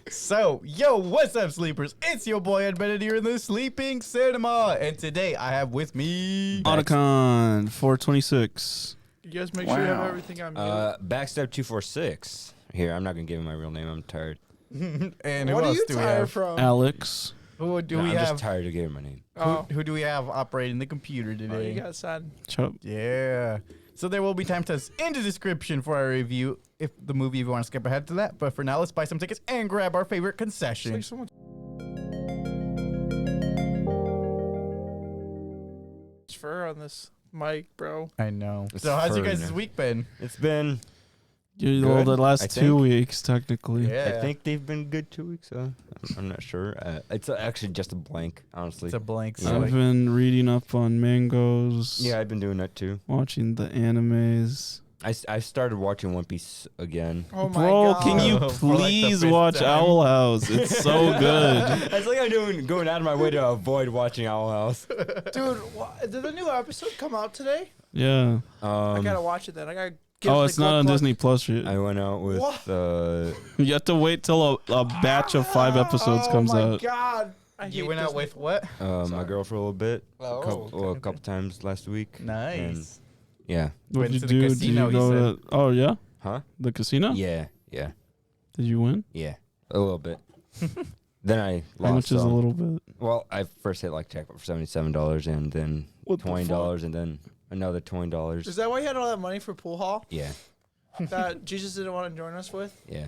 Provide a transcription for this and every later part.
So, yo, what's up, sleepers? It's your boy Eddbedhead here in the Sleeping Cinema, and today I have with me Otacon 426. You guys make sure you have everything on mute. Backstep 246. Here, I'm not gonna give him my real name. I'm tired. and who what are else you do we tired have? from? Alex. Who do No, we I'm have? just tired of giving my name. Who do we have operating the computer Oh, today? you got sad. Chup. Yeah. So there will be timestamps in the description for our review if the movie if you want to skip ahead to that. But for now, let's buy some tickets and grab our favorite It's like concession. someone fur on this mic, bro. I know. It's So how's you furry guys' now. week been? It's been. Well, the Good, last I 2 think. weeks, technically. Yeah. I think they've been good 2 weeks. I'm not sure. It's actually just a blank, honestly. It's a blank Yeah. slate. I've been reading up on mangoes. Yeah, I've been doing that too. Watching the animes. I started watching One Piece again. Oh my Bro, god. can you For like the please fifth watch time. Owl House? It's so good. It's like I'm going out of my way to avoid watching Owl House. Dude, did the new episode come out today? Yeah. I gotta watch it then. I gotta give Oh, the it's not quick on plug. Disney Plus yet. I went out with. What? You have to wait till a batch of 5 episodes comes Oh my out. god. I You hate went out Disney. with what? my Sorry. girl for a little bit. Oh, A couple times last week. Nice. Yeah. What Went did to you the do? Did casino, you you go to? Oh yeah, Huh? the casino. Yeah. Did you win? Yeah. A little bit. Then I lost. How much is a some. little bit? Well, I first hit like jackpot for $77 and then What the $20 and then another $20. Is that why you had all that money for pool hall Yeah. that Jesus didn't want to join us with? Yeah.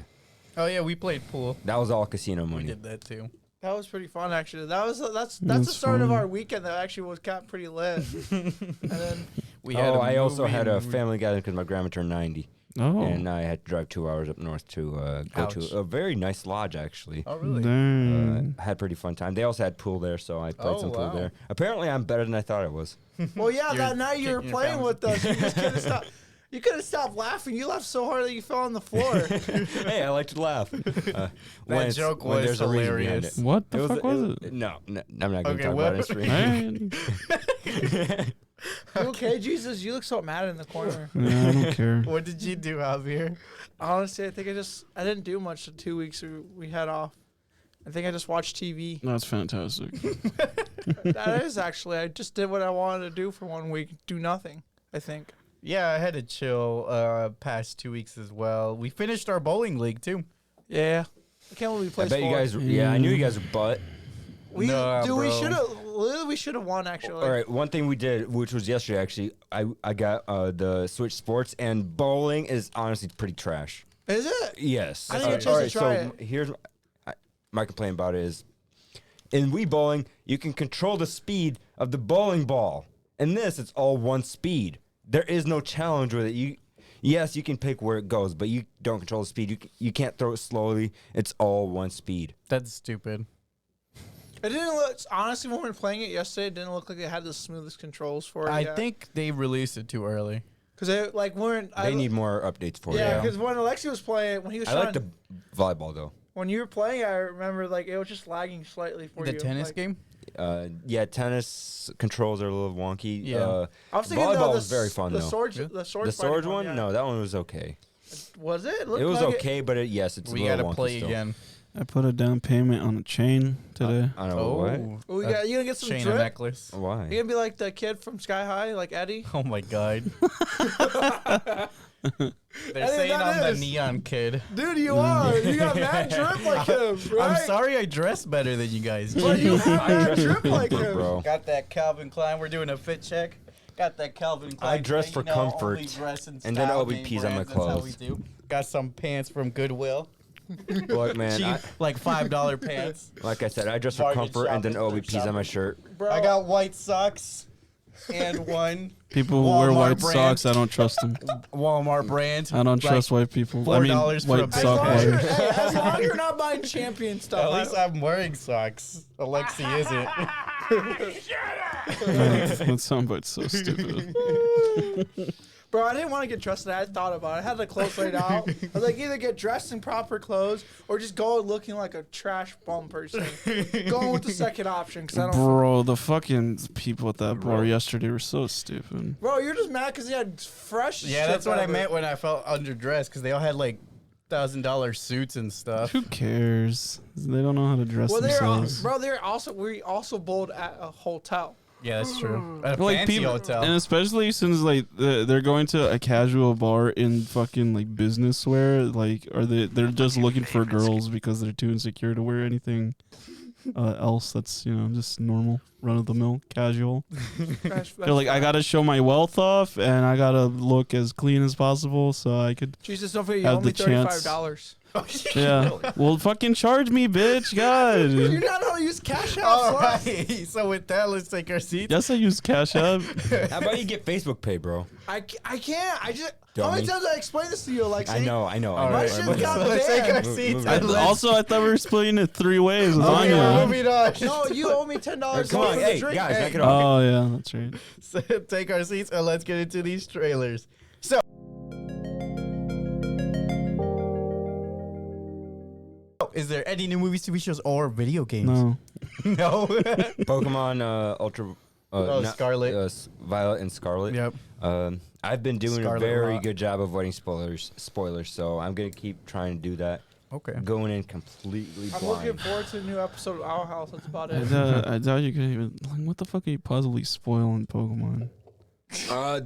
Oh yeah, we played pool. That was all casino We money. did that too. That was pretty fun, actually. That's the That's start of fun. our weekend that actually was kept pretty lit. And then We had a I also movie had a and we- family gathering because my grandma turned 90. Oh, And I had to drive 2 hours up north to go Ouch. to a very nice lodge, actually. Oh really? dang. Had a pretty fun time. They also had pool there, so I played Oh, some pool wow. there. Apparently, I'm better than I thought I was. well, yeah, You're that night you were kicking your playing family. with us. You just couldn't stop. You couldn't stop laughing. You laughed so hard that you fell on the floor. Hey, I like to laugh. When joke when was there's a reason behind hilarious. it. What the fuck was it? No, I'm not going Okay, to talk what? about it. Man. You okay, Jesus? You look so mad in the corner. Yeah, I don't care. What did you do, Javier? Honestly, I think I didn't do much the 2 weeks we had off. I think I just watched TV. That's fantastic. That is actually. I just did what I wanted to do for 1 week. Do nothing, I think. Yeah, I had to chill past 2 weeks as well. We finished our bowling league too. Yeah. I can't believe we I played bet you guys. Yeah, I knew you guys were butt. We Nah, dude, we bro. should have. Literally, we should have won. Actually. All right, one thing we did, which was yesterday actually, I got the Switch Sports, and bowling is honestly pretty trash. Is it? Yes. I didn't get a chance to try so here's my complaint about it is, in Wii bowling, you can control the speed of the bowling ball. In this, it's all one speed. There is no challenge with it. Yes, you can pick where it goes, but you don't control the speed. You can't throw it slowly. It's all one speed. That's stupid. It didn't look. Honestly, when we were playing it yesterday, it didn't look like it had the smoothest controls for it. I yet. think they released it too early. Because they like weren't. They need more updates for Yeah, it. because when Aleksey was playing, when he was I trying, like the volleyball though. when you were playing, I remember like it was just lagging slightly for The you. tennis like, game? Yeah, tennis controls are a little wonky. Yeah. I was thinking volleyball the was very fun the though. Swords, Yeah. the swords, The sword fighting one? yeah. No, that one was okay. Was it? It Looked was like okay, but it's We a little gotta wonky play still. again. I put a down payment on a chain today. I don't know what. Oh, you gonna get some chain drip? and necklace. Why? You gonna be like the kid from Sky High, like Eddie? Oh my god. They're I think saying that I'm the is. neon kid. Dude, you are. You got mad drip like him, right? I'm sorry I dress better than you guys. But you have I mad dress for drip like comfort, him. bro. Got that Calvin Klein. We're doing a fit check. Got that Calvin Klein. I dress thing, for you know, comfort, only dress in and then style, OBPs name on my brands, that's how clothes. we do. Got some pants from Goodwill. Look, man, Cheap, like $5 pants. like I said, I dress for Bargain comfort, and then shopping, OBPs thrift on my shopping. shirt. Bro, I got white socks and one People who wear Walmart white brand. socks, I don't trust them. Walmart brand. I don't like, trust white people. I mean, $4 for a white big sock pair. wearers. as long as you're not buying champion stuff. At least I'm wearing socks. Aleksey isn't. That soundbite's so stupid. Bro, I didn't want to get dressed today. I thought about it. I had the clothes laid out. I was like, either get dressed in proper clothes or just go looking like a trash bum person. Going with the second option because I don't. Bro, the fucking people at that bar yesterday were so stupid. Bro, you're just mad because he had fresh. Yeah, shit that's what I ever. meant when I felt underdressed, because they all had like $5,000 suits and stuff. Who cares? They don't know how to dress Well, themselves. we also bowled at a hotel. Yeah, that's true. At a Like fancy people, hotel. and especially since like they're going to a casual bar in fucking like business wear, like, or they're just looking for girls because they're too insecure to wear anything else that's just normal, run of the mill, casual. They're like, I gotta show my wealth off, and I gotta look as clean as possible, so I could. Jesus, don't forget you Have owe me the chance. $35. Yeah. Well, fucking charge me, bitch. God. You not know how to use Cash App. All Plus. right. So with that, let's take our seats. Yes, I use Cash App. How about you get Facebook Pay, bro? I can't. I just. How Dummy. many times I explained this to you, Alexi? I know. All My right. shit Let's, got let's take our banned. seats. Move and it. let's- Also, I thought we were splitting it 3 ways. With Okay, we're Anya. moving on. No, you owe me $10. Come on, for the hey drink. guys, Hey. back it up. Oh yeah, that's right. So take our seats and let's get into these trailers. So, is there any new movies, TV shows, or video games? No. No. Pokemon Ultra. Scarlet. Violet and Scarlet. Yep. I've been doing Scarlet a very lot. good job of avoiding spoilers, so I'm gonna keep trying to do that. Okay. Going in completely I'm looking blind. forward to the new episode of Our House. That's about it. I doubt you could even. Like, what the fuck are you possibly spoiling Pokemon?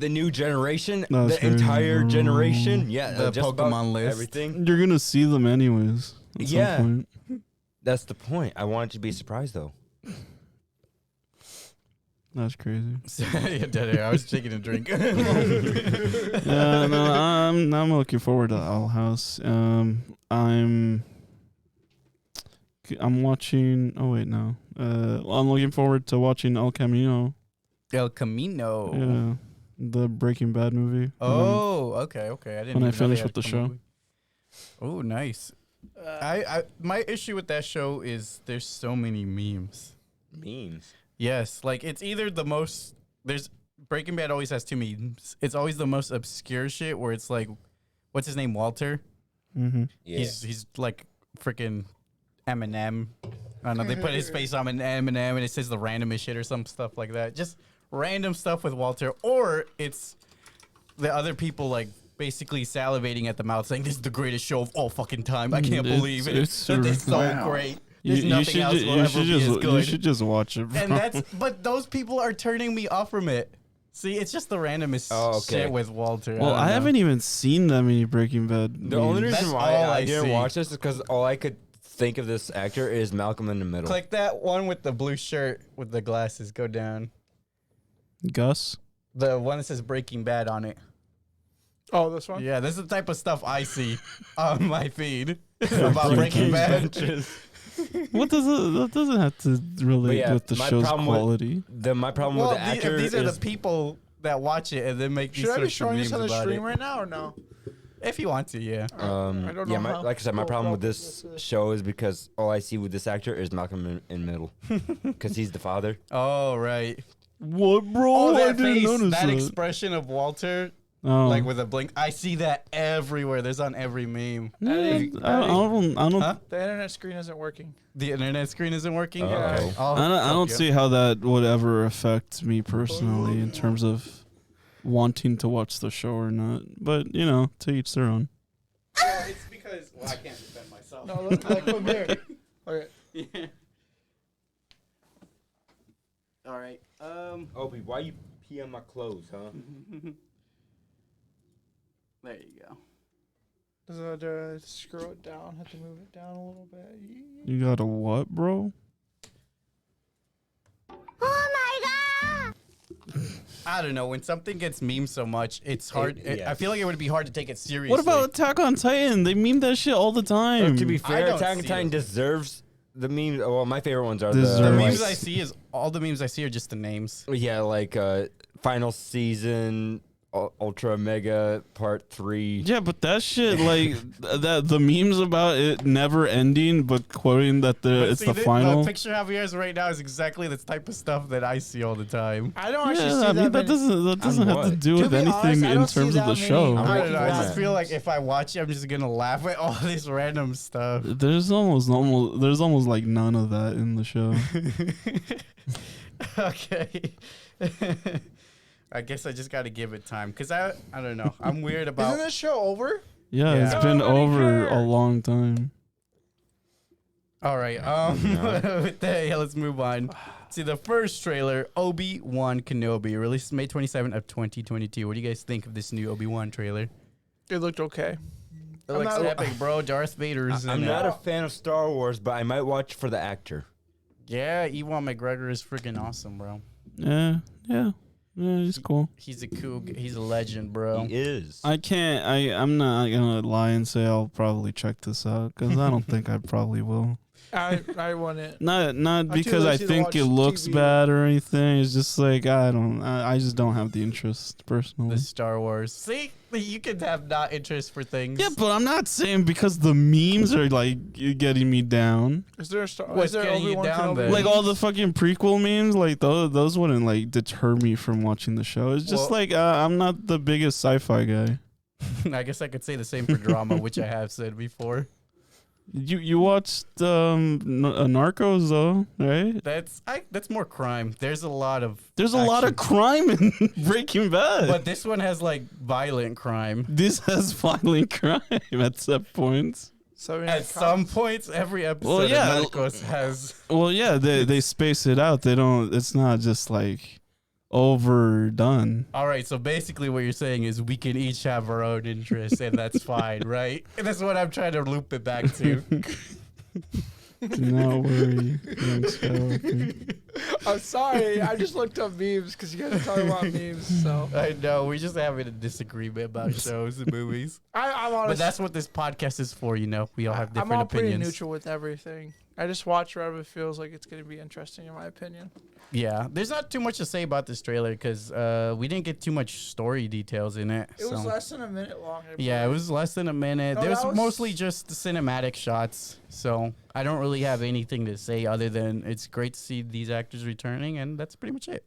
The new generation, That's the entire very- generation, yeah, The just about Pokemon list. everything. You're gonna see them anyways. At Yeah. Some point. That's the point. I want it to be a surprise, though. That's crazy. Yeah, dead air. I was taking a drink. Yeah, no, I'm looking forward to Owl House. I'm watching. Oh wait, no. I'm looking forward to watching El Camino. El Camino. Yeah, the Breaking Bad movie. Oh, okay. I didn't. when I even know finish they with had the a show. movie. Oh, nice. I my issue with that show is there's so many memes. Memes. Yes, like it's either the most. There's Breaking Bad always has two memes. It's always the most obscure shit where it's like, what's his name, Walter? Mm-hmm. Yeah. He's like freaking Eminem. I don't know. They put his face on an Eminem and it says the randomest shit or some stuff like that. Just random stuff with Walter, or it's the other people like basically salivating at the mouth saying this is the greatest show of all fucking time. I can't believe it. it's It's so Wow. great. There's nothing else will ever be as you good. should just watch it. Bro. And that's but those people are turning me off from it. See, it's just the randomest okay. shit with Walter. well, don't I know. haven't even seen that many Breaking Bad. The only memes. reason That's why all I I didn't see. watch this is because all I could think of this actor is Malcolm in the Middle. Click that one with the blue shirt with the glasses. Go down. Gus. The one that says Breaking Bad on it. Oh, this one? Yeah, this is the type of stuff I see on my feed about Breaking Bad. What does it? That doesn't have to relate yeah, with the my show's problem with- quality. My problem Well, with the actor these are is the people that watch it and then make these Should I be sorts of showing memes this on the about stream it. right now or no? If you want to, yeah. I don't know how like I said, my problem with this this is. show is because all I see with this actor is Malcolm in the Middle, because he's the father. Oh, right. What, bro? Oh, I that didn't face, notice that that. expression of Walter, Oh. like with a blink. I see that everywhere. There's on every meme. Yeah, I don't. Huh? The internet screen isn't working. The internet screen isn't working. Uh-oh. Okay. I don't see how that would ever affect me personally in terms of wanting to watch the show or not. But to each their own. It's because I can't defend myself. No, look, like from here. Okay. Yeah. All right. Opie, why you pee on my clothes, huh? There you go. Does it scroll it down? Have to move it down a little bit. You got a what, bro? I don't know. When something gets memed so much, it's hard. yeah. I feel like it would be hard to take it seriously. What about Attack on Titan? They meme that shit all the time. To be I fair, don't Attack on see Titan it. deserves the memes. Well, my favorite ones are the Deserves. memes like, I see is all the memes I see are just the names. yeah, like final season, Ultra Mega Part 3. Yeah, but that shit, like that the memes about it never ending, but quoting that But it's see, the final. The picture Javier's right now is exactly the type of stuff that I see all the time. I don't actually see Yeah, I mean that. that doesn't have to what? do To with be anything honest, I in don't see terms of that the many. show. I don't know. I looking just at feel like if I watch it, I'm just gonna laugh at all this random stuff. There's almost like none of that in the show. Okay. I guess I just got to give it time because I don't know. I'm weird about. Isn't this show over? Yeah, Yeah. it's been Nobody over a cares. long time. All right. With that, yeah, let's move on to the first trailer, Obi-Wan Kenobi, released May 27th of 2022. What do you guys think of this new Obi-Wan trailer? It looked okay. It I'm looks not- epic, bro. Darth Vader's in I'm it. not a fan of Star Wars, but I might watch for the actor. Yeah, Ewan McGregor is freaking awesome, bro. Yeah, he's cool. He's he's a legend, bro. He is. I'm not gonna lie and say I'll probably check this out because I don't think I probably will. I want it. Not too because I lazy to think watch it looks TV. bad or anything. It's just like I just don't have the interest personally. The Star Wars. See, you could have not interest for things. Yeah, but I'm not saying because the memes are like getting me down. Is there a Star? What's Is there getting you Obi-Wan down, Kenobi? then? Like all the fucking prequel memes, like those wouldn't like deter me from watching the show. It's just Well- like I'm not the biggest sci-fi guy. I guess I could say the same for drama, which I have said before. You watched Narcos though, right? That's more crime. There's a lot of There's a lot of action. crime in Breaking Bad. But this one has like violent crime. This has violent crime at some points. So At some points, every episode Well, yeah. of Narcos has. Well, yeah, they space it out. They don't. It's not just like overdone. All right, so basically what you're saying is we can each have our own interests, and that's fine, right? And that's what I'm trying to loop it back to. Do not worry, young Skywalker. I'm sorry. I just looked up memes because you guys are talking about memes. So I know we're just having a disagreement about shows and movies, I'm but honest. that's what this podcast is for. You know, we all have I'm different all pretty opinions. neutral with everything. I just watch whatever feels like it's going to be interesting, in my opinion. Yeah, there's not too much to say about this trailer because we didn't get too much story details in it. It was so. less than a minute long. I Yeah, it believe. was less than a minute. No, There's that was- mostly just the cinematic shots, so I don't really have anything to say other than it's great to see these actors returning, and that's pretty much it.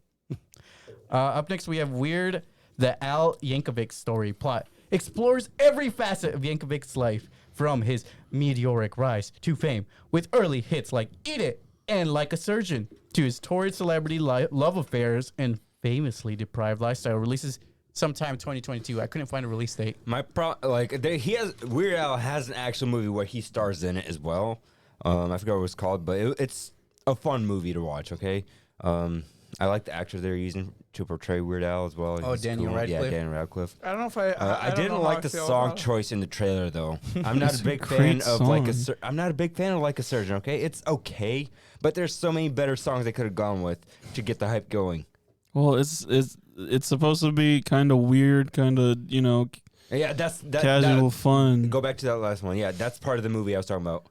Up next, we have Weird, the Al Yankovic story plot. Explores every facet of Yankovic's life, from his meteoric rise to fame, with early hits like Eat It and Like a Surgeon, to his torrid celebrity love affairs and famously deprived lifestyle. Releases sometime 2022. I couldn't find a release date. Weird Al has an actual movie where he stars in it as well. I forgot what it's called, but it's a fun movie to watch. Okay, I like the actors they're using to portray Weird Al as well. Oh, He's Daniel cool. Radcliffe? Yeah, Daniel Radcliffe. I don't know if I I don't know didn't how like I the feel song about it. choice in the trailer though. I'm not It's a a big great fan of song. I'm not a big fan of Like a Surgeon. Okay, it's okay, but there's so many better songs they could have gone with to get the hype going. Well, it's supposed to be kind of weird, kind of Yeah, that's casual fun. Go back to that last one. Yeah, that's part of the movie I was talking about.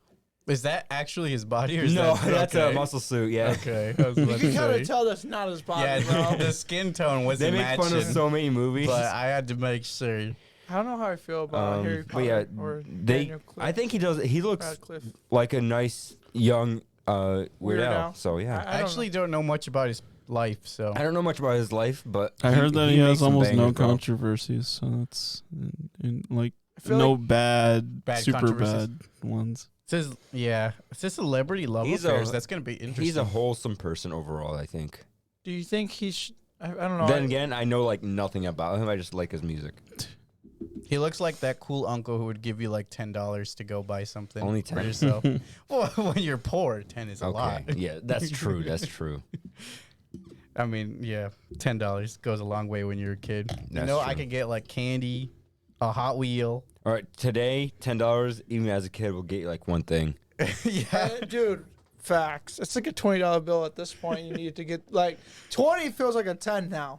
Is that actually his body, or is No, that, that's okay. a muscle suit. Yeah. Okay, I was You about can to kind say. of tell that's not his body, Yeah, bro. the skin tone They wasn't make fun of matching, so many movies. but I had to make sure. I don't know how I feel about Harry but Potter yeah, or they. Daniel Cliff, I think he does. He looks Radcliffe. like a nice young Weird Weird Al. Al. So yeah, I actually don't know much about his life, so I don't know much about his life, but I heard that he makes has some almost no bangers, bro. controversies, so that's like I feel no like bad, Bad super controversies. bad ones. it says it's a celebrity love He's affairs. a- That's gonna be interesting. He's a wholesome person overall. I think. Do you think he's? I don't know. Then again, I know like nothing about him. I just like his music. He looks like that cool uncle who would give you like $10 to go buy something. Only for 10? yourself. Well, when you're poor, 10 is a lot. Okay. Yeah, that's true. That's true. I mean, yeah, $10 goes a long way when you're a kid. You That's know, I true. could get like candy, a Hot Wheel. All right, today $10, even as a kid, will get you like one thing. Yeah. Dude, facts. It's like a $20 bill at this point. You need to get like 20 feels like a 10 now.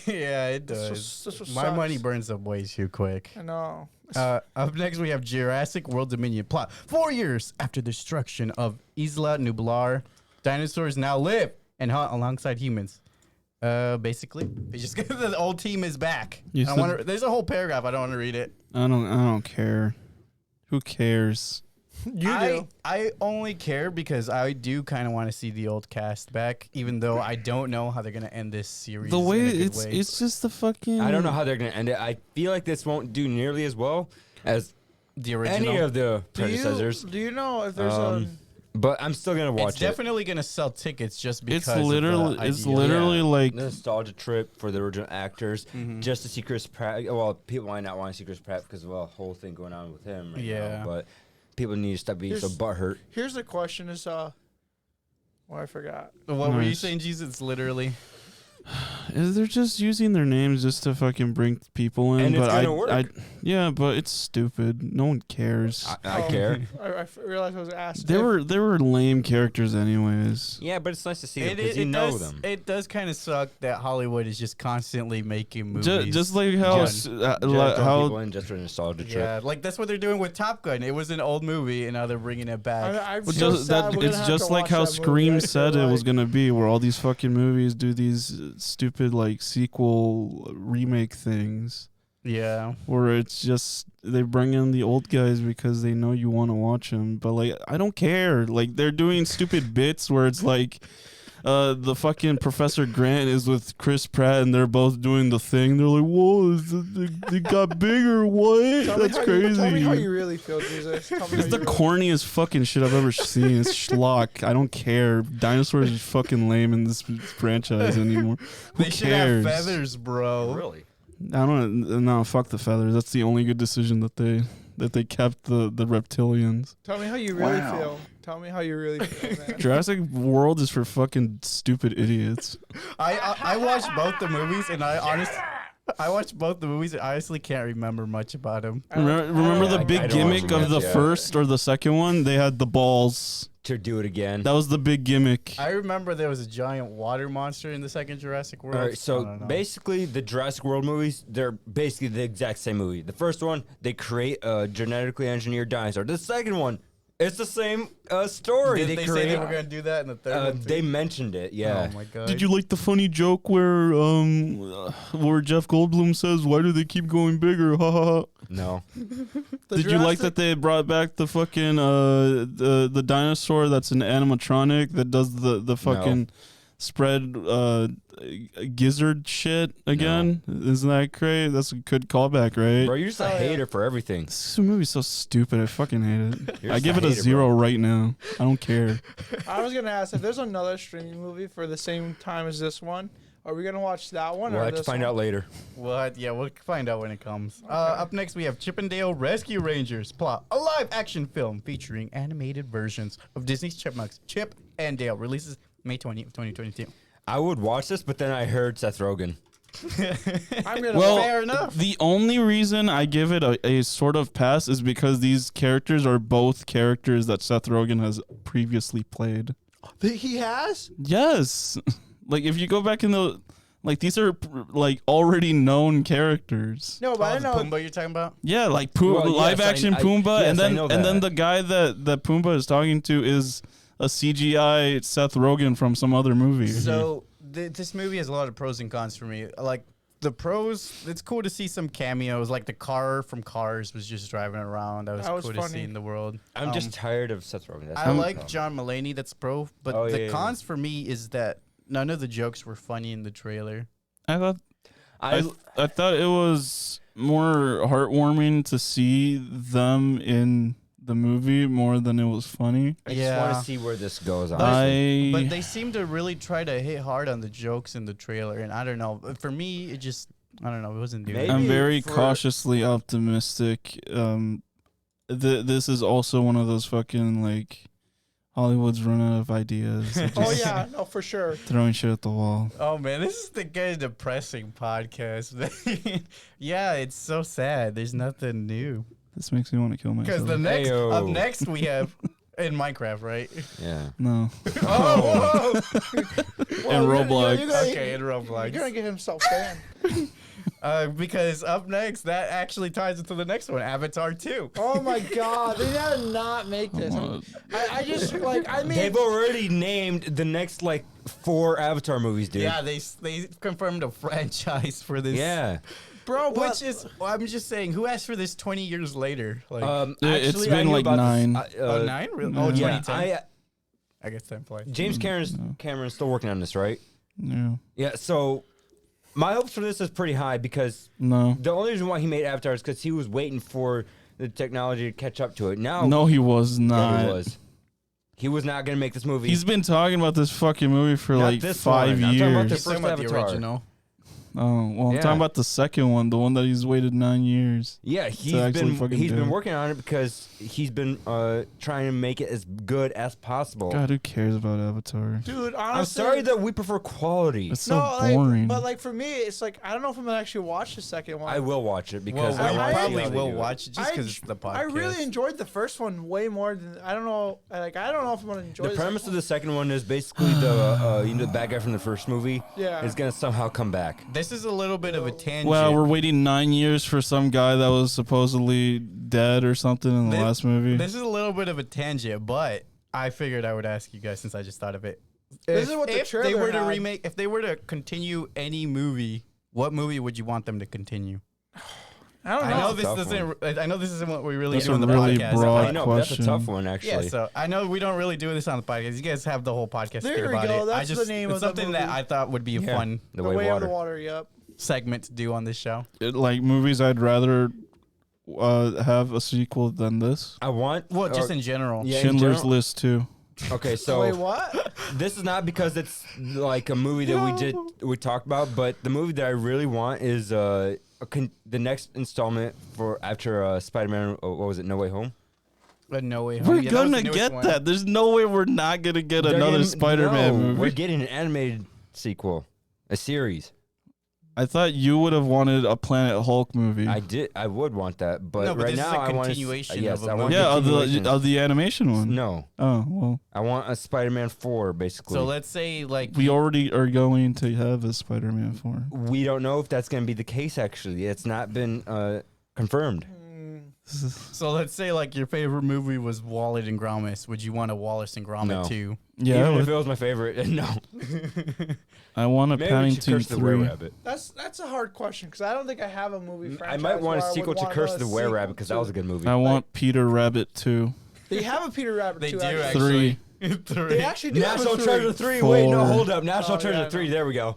Yeah, it This does. was- this was My sucks. money burns up way too quick. I know. Up next, we have Jurassic World Dominion plot. 4 years after the destruction of Isla Nublar, dinosaurs now live and hunt alongside humans. Basically, they just the old team is back. You I said- wanna, there's a whole paragraph. I don't want to read it. I don't care. Who cares? You do. I only care because I do kind of want to see the old cast back, even though I don't know how they're gonna end this series. The way in a good it's way. it's just the fucking. I don't know how they're gonna end it. I feel like this won't do nearly as well as the original. any of the Do you, predecessors. do you know if there's Um, But I'm still gonna watch It's definitely gonna sell tickets just because. It's literally like nostalgia trip for the original actors, just to see Chris Pratt. Well, people might not want to see Chris Pratt because of the whole thing going on with him right now, but people need to stop being so butthurt. Here's the question: is I forgot. What were you saying, Jesus? It's literally. they're just using their names just to fucking bring people in, And but it's gonna work. yeah, but it's stupid. No one cares. I care. I realized I was asked. They were lame characters anyways. Yeah, but it's nice to see them because you know them. It does kind of suck that Hollywood is just constantly making movies. Just like how People in just for a nostalgia trip. Yeah, like that's what they're doing with Top Gun. It was an old movie, and now they're bringing it back. it's just like how Scream said it was gonna be, where all these fucking movies do these stupid like sequel remake things. Yeah, where it's just they bring in the old guys because they know you want to watch them, but like I don't care. Like they're doing stupid bits where it's like the fucking Professor Grant is with Chris Pratt and they're both doing the thing. They're like, whoa, they got bigger. What? That's crazy. Tell me how you really feel, Jesus. It's the corniest fucking shit I've ever seen. It's schlock. I don't care. Dinosaurs are fucking lame in this franchise anymore. Who they should cares? have feathers, bro. Really? I don't. No, fuck the feathers. That's the only good decision that they kept the reptilians. Tell me how you really feel. Tell me how you really feel, man. Jurassic World is for fucking stupid idiots. I watched both the movies, and I honestly can't remember much about them. Remember the big gimmick of the first or the second one? They had the balls to do it again. That was the big gimmick. I remember there was a giant water monster in the second Jurassic World. All right, so basically the Jurassic World movies, they're basically the exact same movie. The first one, they create a genetically engineered dinosaur. The second one, it's the same story. Did they say they were going to do that in the third one too? They mentioned it, yeah. Oh my god. Did you like the funny joke where Jeff Goldblum says, "Why do they keep going bigger?" Ha ha ha. No. Did you like that they brought back the fucking the dinosaur that's an animatronic that does the fucking spread gizzard shit again? No. Isn't that great? That's a good callback, right? Bro, you're just a hater for everything. This movie's so stupid. I fucking hate it. I give it a hater, 0 bro. right now. I don't care. I was gonna ask if there's another streaming movie for the same time as this one. Are we gonna watch that one? We'll or have to this find one? out later. What? Yeah, we'll find out when it comes. Up next, we have Chippendale Rescue Rangers plot, a live-action film featuring animated versions of Disney's Chipmunks, Chip and Dale, releases May 20, 2022. I would watch this, but then I heard Seth Rogen. Fair enough. The only reason I give it a sort of pass is because these characters are both characters that Seth Rogen has previously played. He has? Yes. Like, if you go back in the... Like, these are, like, already known characters. No, but I know. Pumbaa you're talking about? Yeah, like live-action Pumbaa, and then the guy that Pumbaa is talking to is a CGI Seth Rogen from some other movie. So this movie has a lot of pros and cons for me. Like the pros, it's cool to see some cameos. Like the car from Cars was just driving around. That was cool funny. to see in the world. I'm just tired of Seth Rogen. I like John Mulaney. That's pro. But the cons for me is that none of the jokes were funny in the trailer. I thought it was more heartwarming to see them in the movie more than it was funny. I just want to see where this goes. But they seem to really try to hit hard on the jokes in the trailer, and I don't know. For me, it just it wasn't doing it. I'm very cautiously optimistic. This is also one of those fucking like Hollywood's run out of ideas. Oh yeah, no, for sure. Throwing shit at the wall. Oh man, this is the kind of depressing podcast. Yeah, it's so sad. There's nothing new. This makes me want to kill myself. Because up next we have in Minecraft, right? Yeah. No. Oh, And Roblox. Okay, in Roblox. You're gonna get himself banned. Because up next, that actually ties into the next one, Avatar 2. Oh my god, they gotta not make this. I just they've already named the next 4 Avatar movies, dude. Yeah, they confirmed a franchise for this. Yeah. Bro, which is, I'm just saying, who asked for this 20 years later? It's been like 9. 9? Really? Yeah. 2010. I guess 10 play. James Cameron's still working on this, right? Yeah. Yeah, so my hopes for this is pretty high because the only reason why he made Avatar is because he was waiting for the technology to catch up to it. Now, no, he was not. Yeah, he was. He was not gonna make this movie. He's been talking about this fucking movie for Not like this 5 one. I'm talking about years. the He's talking first about the Avatar. original. Oh, well, I'm Yeah. talking about the second one, the one that he's waited 9 years. Yeah, actually fucking he's do been it. working on it because he's been trying to make it as good as possible. God, who cares about Avatar? Dude, honestly, I'm sorry that we prefer quality. It's so like, boring. but like for me, it's like I don't know if I'm gonna actually watch the second one. I will watch it because Well, I we want to see probably how they will do it. watch it just because it's the podcast. I really enjoyed the first one way more than I don't know. Like I don't know if I'm gonna enjoy The premise of the second one is basically the bad guy from the first movie Yeah. is gonna somehow come back. This is a little bit of a tangent. Well, we're waiting 9 years for some guy that was supposedly dead or something in the This- last movie. This is a little bit of a tangent, but I figured I would ask you guys since I just thought of it. This is what the if they trailer were to had. remake, if they were to continue any movie, what movie would you want them to continue? I don't I know. know this Tough doesn't. I know this isn't what we really That's do a on the really podcast. broad I know, but that's a question. tough one actually. Yeah, so I know we don't really do this on the podcast. You guys have the whole podcast to There think we about go. it. That's I just, the name it's of the something that movie. I thought would be a Yeah, fun the the way, way water. of the water. Yep. segment to do on this show. Like movies, I'd rather have a sequel than this. I want. Well, just or- in general. Yeah, in Schindler's general- List too. Okay, so Wait, what? this is not because it's like a movie that we talked about, but the movie that I really want is the next installment for after Spider-Man. What was it? No Way Home. No Way Home. We're Yeah, that was gonna the newest get one. that. There's no way we're not gonna get They're another getting- Spider-Man no, movie. We're getting an animated sequel, a series. I thought you would have wanted a Planet Hulk movie. I would want that, but No, but right this is now a I want continuation yes, of a I want yeah, continuations. of the animation one. No, Oh well, I want a Spider-Man 4 basically. So let's say like we already are going to have a Spider-Man 4. We don't know if that's going to be the case. Actually, it's not been confirmed. So let's say like your favorite movie was Wallace and Gromit. Would you want a Wallace and Gromit No. 2? Yeah, I Even would. if it was my favorite, no. I want a Maybe we should Paddington Curse the 3. Were-Rabbit. That's a hard question because I don't think I have a movie franchise. I might want a where I sequel would to want Curse a the sequel Were-Rabbit because that to. was a good movie. I want Peter Rabbit 2. They have a Peter Rabbit They too. do Actually. actually. 3. They actually do National have a Treasure 3. 3. Wait, no, 4. hold up. National Oh, Treasure yeah, 3. no. There we go.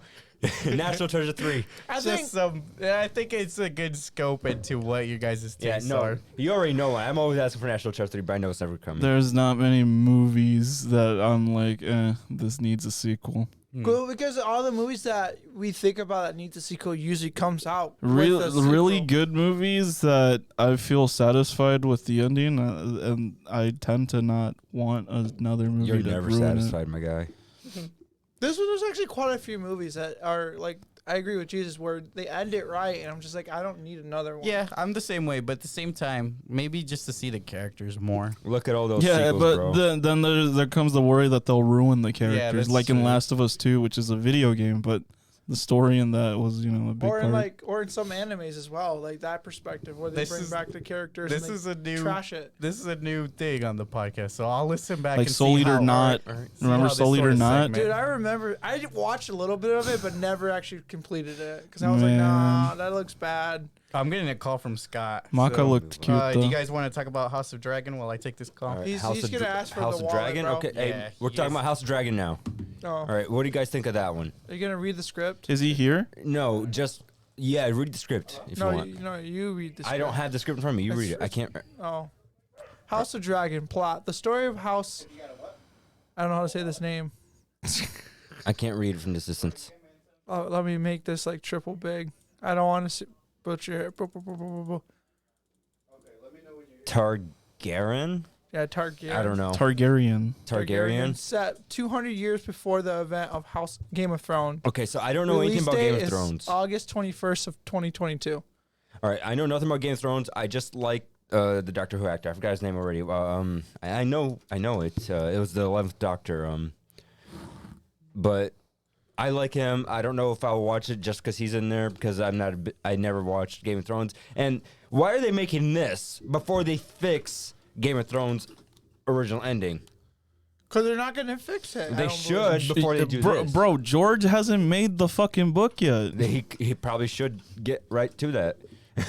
National Treasure 3. I think Just some. I think it's a good scope into what you guys' Yeah, tastes no. are. You already know why. I'm always asking for National Treasure 3, but I know it's never coming. There's not many movies that I'm like, this needs a sequel. well, because all the movies that we think about that need a sequel usually comes out. with a Really sequel. good movies that I feel satisfied with the ending, and I tend to not want another movie You're to never ruin satisfied, my guy. There's actually quite a few movies that are like I agree with Jesus where they end it right, and I'm just like I don't need another one. Yeah, I'm the same way, but at the same time, maybe just to see the characters more. Look at all those it. Yeah, sequels, but bro. then there comes the worry that they'll ruin the characters, that's like in true. Last of Us 2, which is a video game, but the story in that was, a big Or part. in some animes as well, like that perspective where they This bring is- back the characters. This and they is a new. trash it. This is a new thing on the podcast, so I'll listen back Like and Soul see Eater how Not. see Remember how this Soul sort Eater of Not? segment- Dude, I remember I watched a little bit of it, but never actually completed it because I was Man. like, nah, that looks bad. I'm getting a call from Scott. Maka so, looked cute do though. you guys want to talk about House of Dragon while I take this call? All right, He's of gonna Dra- ask for House the of wallet, Dragon. bro. Okay, Yeah, hey, we're he talking is. about House of Dragon now. Oh, All right, what do you guys think of that one? are you gonna read the script? Is he here? No, just read the script if you want. You read the script. I don't have the script in front of me. You read it. I can't. Oh, House of Dragon plot: the story of House. I don't know how to say this name. I can't read from this distance. Oh, let me make this like triple big. I don't want to butcher it. Targaryen? Yeah, Targaryen. I don't know. Targaryen. Set 200 years before the event of Game of Thrones. Okay, so I don't know anything Release about date Game of is Thrones. August 21st of 2022. All right, I know nothing about Game of Thrones. I just like the Doctor Who actor. I forgot his name already. I know it. It was the 11th Doctor. But I like him. I don't know if I'll watch it just because he's in there because I never watched Game of Thrones. And why are they making this before they fix Game of Thrones' original ending? Because they're not going to fix it. I They don't should believe. before they do this. Bro, George hasn't made the fucking book yet. He probably should get right to that.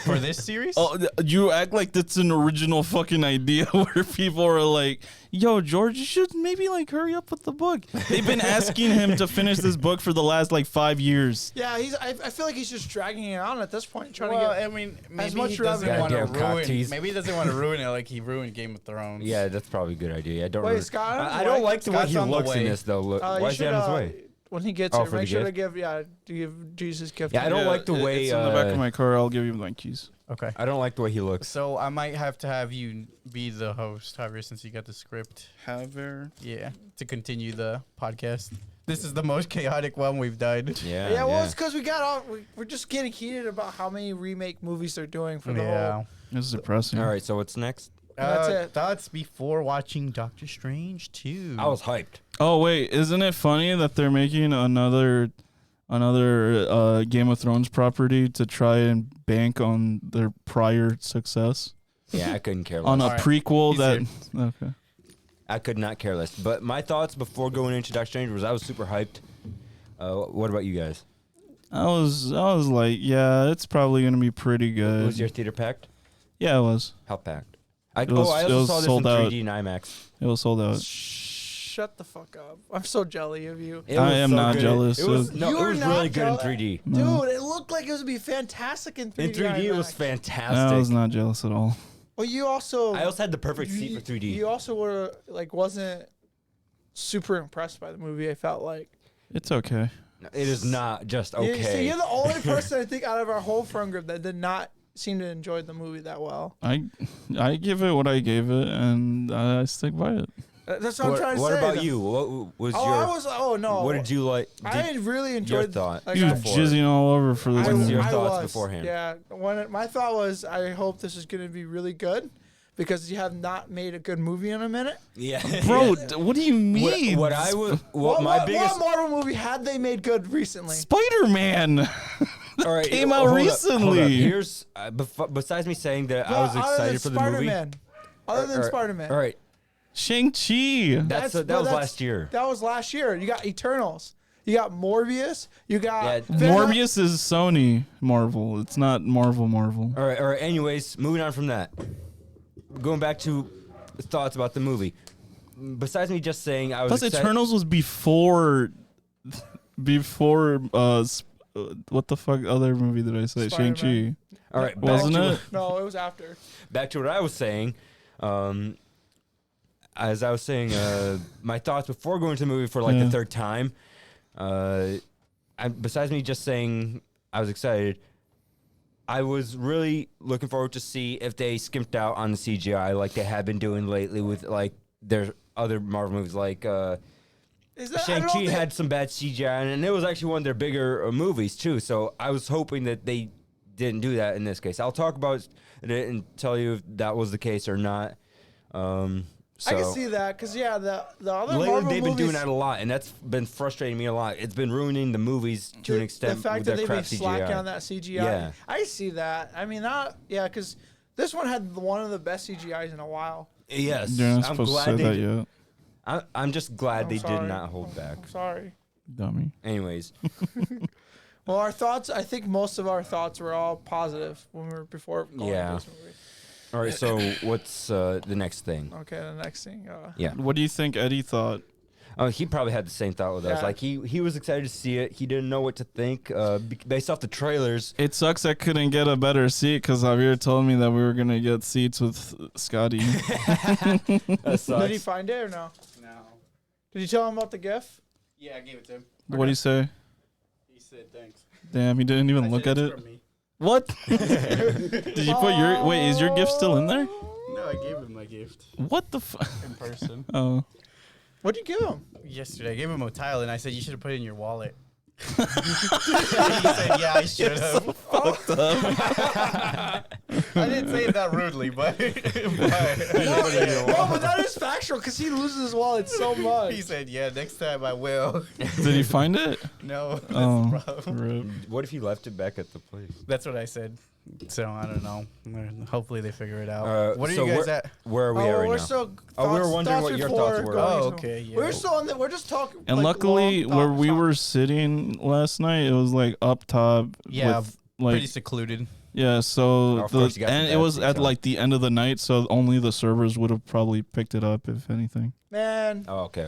For this series? Oh, you act like that's an original fucking idea where people are like, yo, George, you should maybe like hurry up with the book. They've been asking him to finish this book for the last like 5 years. Yeah, I feel like he's just dragging it on at this point, trying Well, to get. I mean, maybe much he doesn't revenue. want to Goddamn cock ruin. tease. Maybe he doesn't want to ruin it like he ruined Game of Thrones. Yeah, that's probably a good idea. I don't. Wait, really, Scott, I don't like the way Scott's he on the looks in way. this though. Look, You why is he should, on his way? When he gets Oh, here, for the make sure to gift? give Jesus gift. Yeah, I don't like the way. It's in the back of my car. I'll give you my keys. Okay. I don't like the way he looks. So I might have to have you be the host, Javier, since you got the script. Javier. Yeah, to continue the podcast. This is the most chaotic one we've done. Yeah. Yeah, well, it's because we got all. We're just getting heated about how many remake movies they're doing for the whole. This is depressing. All right. So what's next? That's it. Thoughts before watching Doctor Strange 2. I was hyped. Oh wait, isn't it funny that they're making another Game of Thrones property to try and bank on their prior success Yeah, I couldn't care less. on a Alright, prequel he's that? here. Okay. I could not care less. But my thoughts before going into Doctor Strange was I was super hyped. What about you guys? I was like, yeah, it's probably gonna be pretty good. Was your theater packed? Yeah, it was. How packed? It was- I it also was saw this in sold out. 3D and IMAX. It was sold out. Shut the fuck up! I'm so jelly of you, It I was am so not good. jealous. It was no, You it are was not really good in jealous? 3D. dude. It looked like it was gonna be fantastic in 3D. In 3D, it was IMAX. fantastic. I was not jealous at all. Well, you also. I also had the perfect seat for 3D. You also were wasn't super impressed by the movie. I felt like. It's okay. It is not just You, okay. see, you're the only person I think out of our whole friend group that did not seem to enjoy the movie that well. I give it what I gave it, and I stick by it. That's what I'm trying to what say. about though. you? What was Oh, your? I was. Oh no. What did you like? I really enjoyed. thought? Like, You was before. jizzing all over for this What's movie. your I thoughts was, beforehand? Yeah. My thought was, I hope this is going to be really good, because you have not made a good movie in a minute. Yeah, Bro, yeah. what do you mean? What I was, what my biggest. What Marvel movie had they made good recently? Spider-Man. All right, came out hold up, hold up. recently. Here's besides me saying that I was excited for the movie. Other than All right, Spider-Man. All right, Shang-Chi. that was last year. That was last year. You got Eternals. You got Morbius. You got Yeah, Morbius is Sony Marvel. It's not Marvel. All right. Anyways, moving on from that. Going back to thoughts about the movie. Besides me just saying I was Plus, excited. Eternals was before what the fuck other movie did I say? Spider-Man. Shang-Chi. All right, Wasn't it? No, it was after. Back to what I was saying. As I was saying, my thoughts before going to the movie for like the third time. Besides me just saying I was excited, I was really looking forward to see if they skimped out on the CGI like they have been doing lately with like their other Marvel movies. Like Shang-Chi had some bad CGI, and it was actually one of their bigger movies too. So I was hoping that they didn't do that in this case. I'll talk about it and tell you if that was the case or not. I can see that because the other lately Marvel they've been doing movies- that a lot, and that's been frustrating me a lot. It's been ruining the movies to an extent. The fact with that their they've been crap slacking CGI. on that CGI. Yeah. I see that. I mean, because this one had one of the best CGIs in a while. Yes, You're not I'm supposed to glad say they that did. yet, I'm just glad I'm they sorry. did not hold back. I'm sorry. dummy. Anyways, Well, our thoughts. I think most of our thoughts were all positive when we were before going Yeah. into this movie. all right. So what's the next thing? Okay, the next thing. Yeah. What do you think Eddie thought? Oh, he probably had the same thought with us. Yeah. Like he was excited to see it. He didn't know what to think based off the trailers. It sucks I couldn't get a better seat because Javier told me that we were gonna get seats with Scotty. That sucks. Did he find it or no? No. Did you tell him about the GIF? Yeah, I gave it to him. What do you say? He said thanks. Damn, he didn't even look at it. What? Did you put your wait? Is your gift still in there? No, I gave him my gift What the fuck? in person. Oh, What'd you give him? Yesterday, I gave him a tile, and I said, you should have put it in your wallet. He said, yeah, I should have. I didn't say it that rudely, but, No, but that is factual because he loses his wallet so much. he said, yeah, next time I will. did he find it? No, that's Oh, the problem. rip. What if he left it back at the place? That's what I said. So I don't know. Hopefully they figure it out. What are so you guys where, at? Where are we at right we're now? still. Oh, we were wondering thoughts what your before thoughts were. going Oh, into- okay, yeah. We're still on the. We're just talking. And like, luckily, long where thoughts. we were sitting last night, it was like up top. Yeah, with, like pretty secluded. Yeah, so of course you got and some it was bad at things like the end of the night, so only the servers would have probably picked it up, if anything. Man, Oh, okay.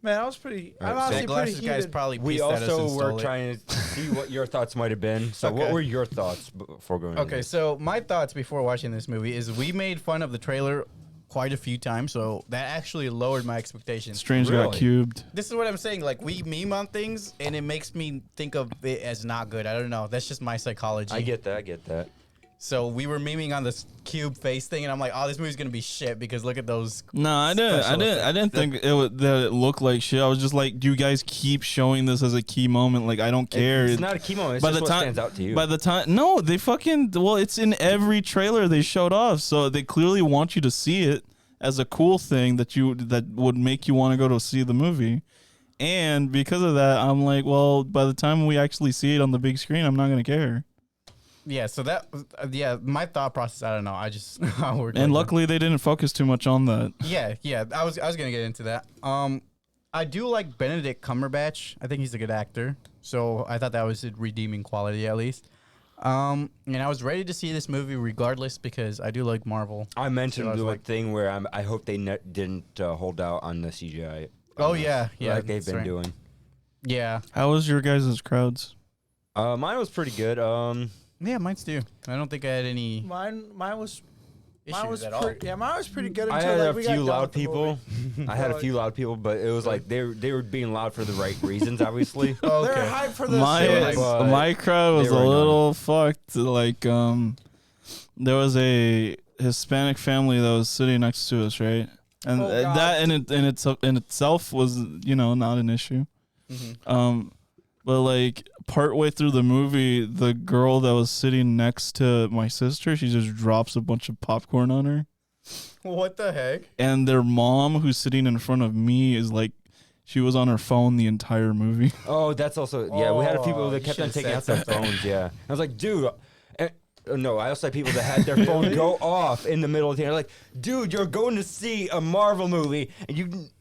I was pretty. All I'm right, so honestly That pretty glasses guy's heated. probably We pissed at us and also were stole it. trying to see what your thoughts might have been. So, what Okay. were your thoughts before going? Okay, so my thoughts before watching this movie is we made fun of the trailer quite a few times, so that actually lowered my expectations. Strange got Really? cubed. This is what I'm saying. Like, we meme on things, and it makes me think of it as not good. I don't know. That's just my psychology. I get that. So we were memeing on this cube face thing, and I'm like, oh, this movie's gonna be shit because look at those. No, I didn't think that it looked like shit. I was just like, you guys keep showing this as a key moment. Like, I don't care. It's not a key moment. It's By just the what time- stands out to you. By the time, no, they fucking, well, it's in every trailer they showed off, so they clearly want you to see it as a cool thing that would make you want to go to see the movie. And because of that, I'm like, well, by the time we actually see it on the big screen, I'm not gonna care. Yeah, so that, my thought process, I don't know. I just, And luckily, they didn't focus too much on that. yeah, I was gonna get into that. I do like Benedict Cumberbatch. I think he's a good actor. So I thought that was a redeeming quality at least. And I was ready to see this movie regardless because I do like Marvel. I mentioned So I was the like- thing where I hope they didn't hold out on the CGI. Oh, yeah, like they've that's been right. doing. Yeah, How was your guys' crowds? Mine was pretty good. yeah, mine's too. I don't think I had any Mine was. issues Mine was at all. pretty, yeah, mine was pretty good I until had like, a we got few done loud with the people. movie. I had a few loud people, but it was like they were being loud for the right reasons, obviously. They're Okay. hyped for this. My but my crowd was they a were annoying. little fucked. Like there was a Hispanic family that was sitting next to us, right? And Oh, God. that in itself was not an issue. Mhm. But like partway through the movie, the girl that was sitting next to my sister, she just drops a bunch of popcorn on her. What the heck? And their mom, who's sitting in front of me, is like, she was on her phone the entire movie. Oh, that's also we had people Oh, that you kept on should've taking said out their something. phones. Yeah, I was like, dude. No, I also had people that had their phone go off in the middle of the. Like, dude, you're going to see a Marvel movie, and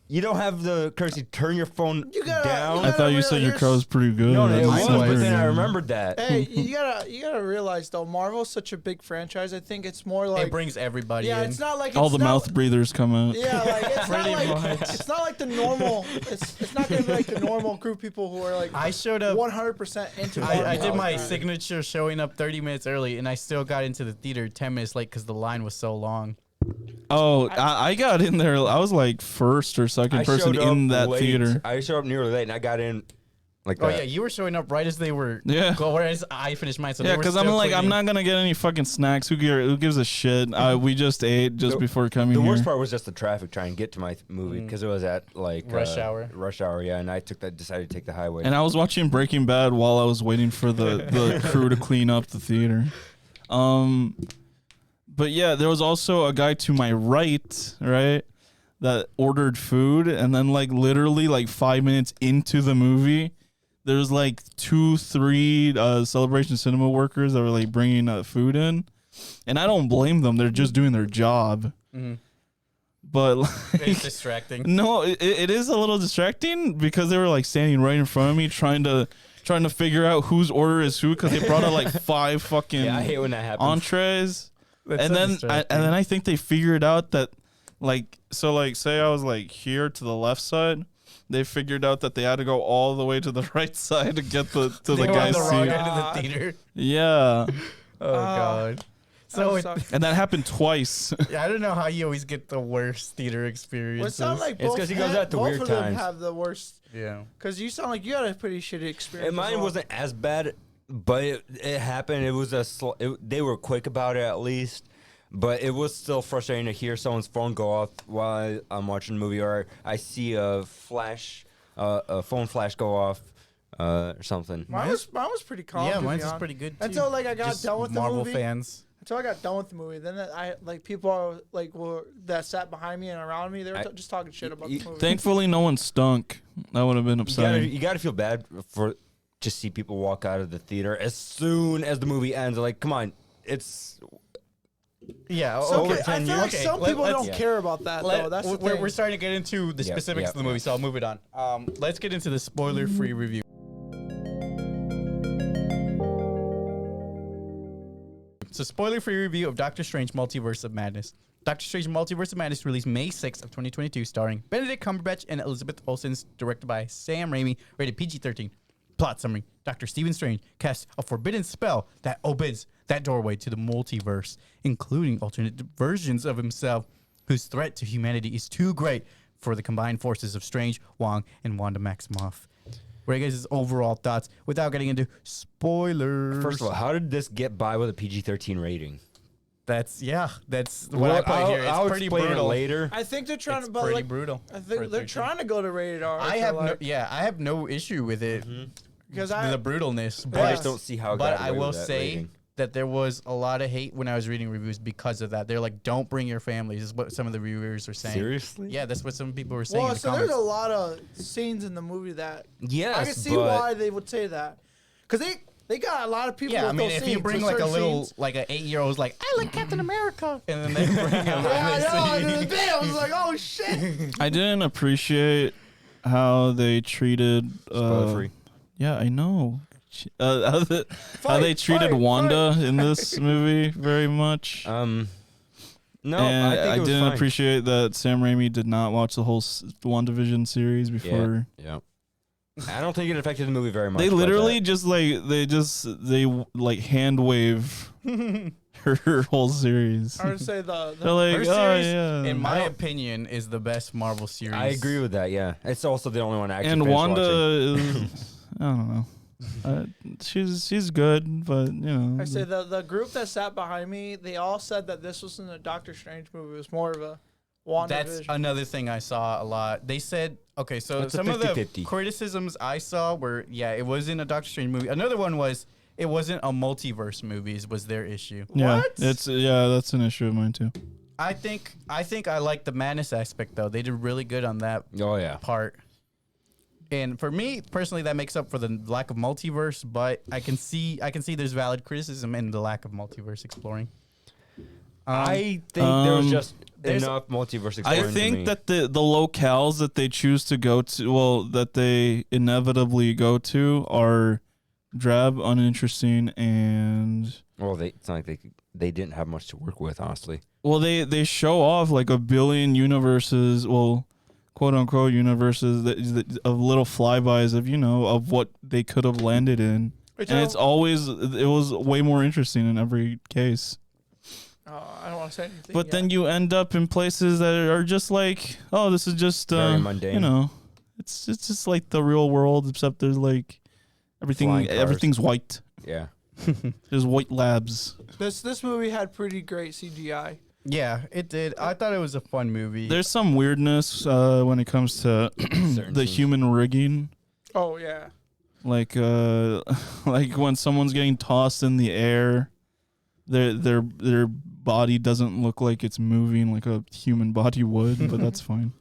you don't have the courtesy to turn your phone down. I thought you said your crowd was pretty good. No, That's it was, what but weird. then I remembered that. Hey, you gotta realize though, Marvel's such a big franchise. I think it's more like It brings everybody yeah, in. it's not like All it's the not- mouth breathers come out. Yeah, like it's not Pretty like much. it's not like the normal. It's not gonna be like the normal group of people who are like I showed up. 100% into. I Marvel did all my the time. signature showing up 30 minutes early, and I still got into the theater 10 minutes late because the line was so long. Oh, I got in there. I was like first or second I person showed up in that late. theater. I showed up nearly late, and I got in like Oh that. yeah, you were showing up right as they were. Yeah. Going as I finished mine. So Yeah, because because I'm like, I'm not gonna get any fucking snacks. Who gives a shit? We just ate just The- before coming The here. worst part was just the traffic trying to get to my movie because it was at like Rush hour. Rush hour, yeah, and I decided to take the highway. And I was watching Breaking Bad while I was waiting for the crew to clean up the theater. But yeah, there was also a guy to my right, that ordered food, and then like literally like 5 minutes into the movie, there's like 2-3 Celebration Cinema workers that were like bringing food in, and I don't blame them. They're just doing their job. Mhm. But like, It's distracting. no, it is a little distracting because they were like standing right in front of me trying to figure out whose order is who because they brought out like 5 fucking yeah, I hate when that happens. entrees. That's And so then distracting. I think they figured out that say I was like here to the left side, they figured out that they had to go all the way to the right side to get to the They were on guy's the wrong seat. end of the theater. Yeah. Oh god. So That sucks. And that happened twice. yeah, I don't know how you always get the worst theater Well, it experiences. sounds like It's both 'cause he goes had- out to both weird of them times. have the worst. yeah. Because you sound like you had a pretty shitty experience. And as mine well. wasn't as bad, but it happened. It was they were quick about it at least, but it was still frustrating to hear someone's phone go off while I'm watching a movie, or I see a phone flash go off, or something. Mine was pretty calm. Yeah, to be mine's is honest. pretty good too. Until like I got Just done with the Marvel movie. fans. Until I got done with the movie, then I like people were that sat behind me and around me. They were just talking shit about the movie. Thankfully, no one stunk. That would have been upsetting. You gotta feel bad for just see people walk out of the theater as soon as the movie ends. Like, come on, it's Yeah. Some over pe- I 10 feel like years. some Let- people let's- don't care about that though. That's the thing. we're starting to get into the Yep, specifics yep, of the movie, yep. so I'll move it on. Let's get into the spoiler-free review. So spoiler-free review of Doctor Strange Multiverse of Madness. Doctor Strange Multiverse of Madness released May 6th of 2022, starring Benedict Cumberbatch and Elizabeth Olsen, directed by Sam Raimi, rated PG-13. Plot summary. Dr. Stephen Strange casts a forbidden spell that opens that doorway to the multiverse, including alternate versions of himself, whose threat to humanity is too great for the combined forces of Strange, Wong, and Wanda Maximoff. What are you guys' overall thoughts without getting into spoilers? First of all, how did this get by with a PG-13 rating? That's what I put here. It's I'll pretty explain brutal. it later. I think they're trying It's to, but pretty like, brutal. I for think they're 13. trying to go to rated R. I have no issue with it because the brutalness, I but just don't see how it but got I away will with that say rating. that there was a lot of hate when I was reading reviews because of that. They're like, "Don't bring your families," is what some of the reviewers are saying. Seriously? Yeah, that's what some people were saying. Well, in the so comments. there's a lot of scenes in the movie that Yes, I can see but why they would say that, because they got a lot of people. Yeah, I with mean, those if you scenes, bring with like a certain little, scenes. like an 8-year-old's like, I like Captain America, and then they bring him. Yeah, I know. and And they then see- the day I was like, oh shit. I didn't appreciate how they treated. spoiler-free. Yeah, I know. How they Fight, treated fight, Wanda in this movie very much. No, And I think it was didn't fine. appreciate that Sam Raimi did not watch the whole WandaVision series before. Yeah. I don't think it affected the movie very much. They but literally they like hand wave her whole series. I would say They're the like, Her oh series, yeah. in my opinion, is the best Marvel series. I agree with that. Yeah, it's also the only one I actually And finished Wanda watching. is, I don't know. She's good, but you know. I say the group that sat behind me, they all said that this wasn't a Doctor Strange movie. It was more of a That's WandaVision. another thing I saw a lot. They said, okay, so It's a some of the 50-50. criticisms I saw were, yeah, it wasn't a Doctor Strange movie. Another one was, it wasn't a multiverse movie, was their issue. Yeah, What? that's an issue of mine too. I think I like the madness aspect though. They did really good on that Oh yeah. part. And for me personally, that makes up for the lack of multiverse. But I can see there's valid criticism in the lack of multiverse exploring. I think there was just there's- enough multiverse exploring I to me. think that the locales that they choose to go to, well, that they inevitably go to, are drab, uninteresting, and Well, it's not like they didn't have much to work with, honestly. well, they show off like a billion universes, well, quote unquote universes that of little flybys of of what they could have landed in, Which and I it don't- was way more interesting in every case. I don't want to say anything. But yet. then you end up in places that are just like, oh, this is just Very mundane. it's just like the real world, except there's like Flying cars. everything's white. Yeah. There's white labs. This movie had pretty great CGI. Yeah, it did. I thought it was a fun movie. There's some weirdness when it comes to Certain the scenes. human rigging, Oh yeah. like like when someone's getting tossed in the air, their body doesn't look like it's moving like a human body would, but that's fine.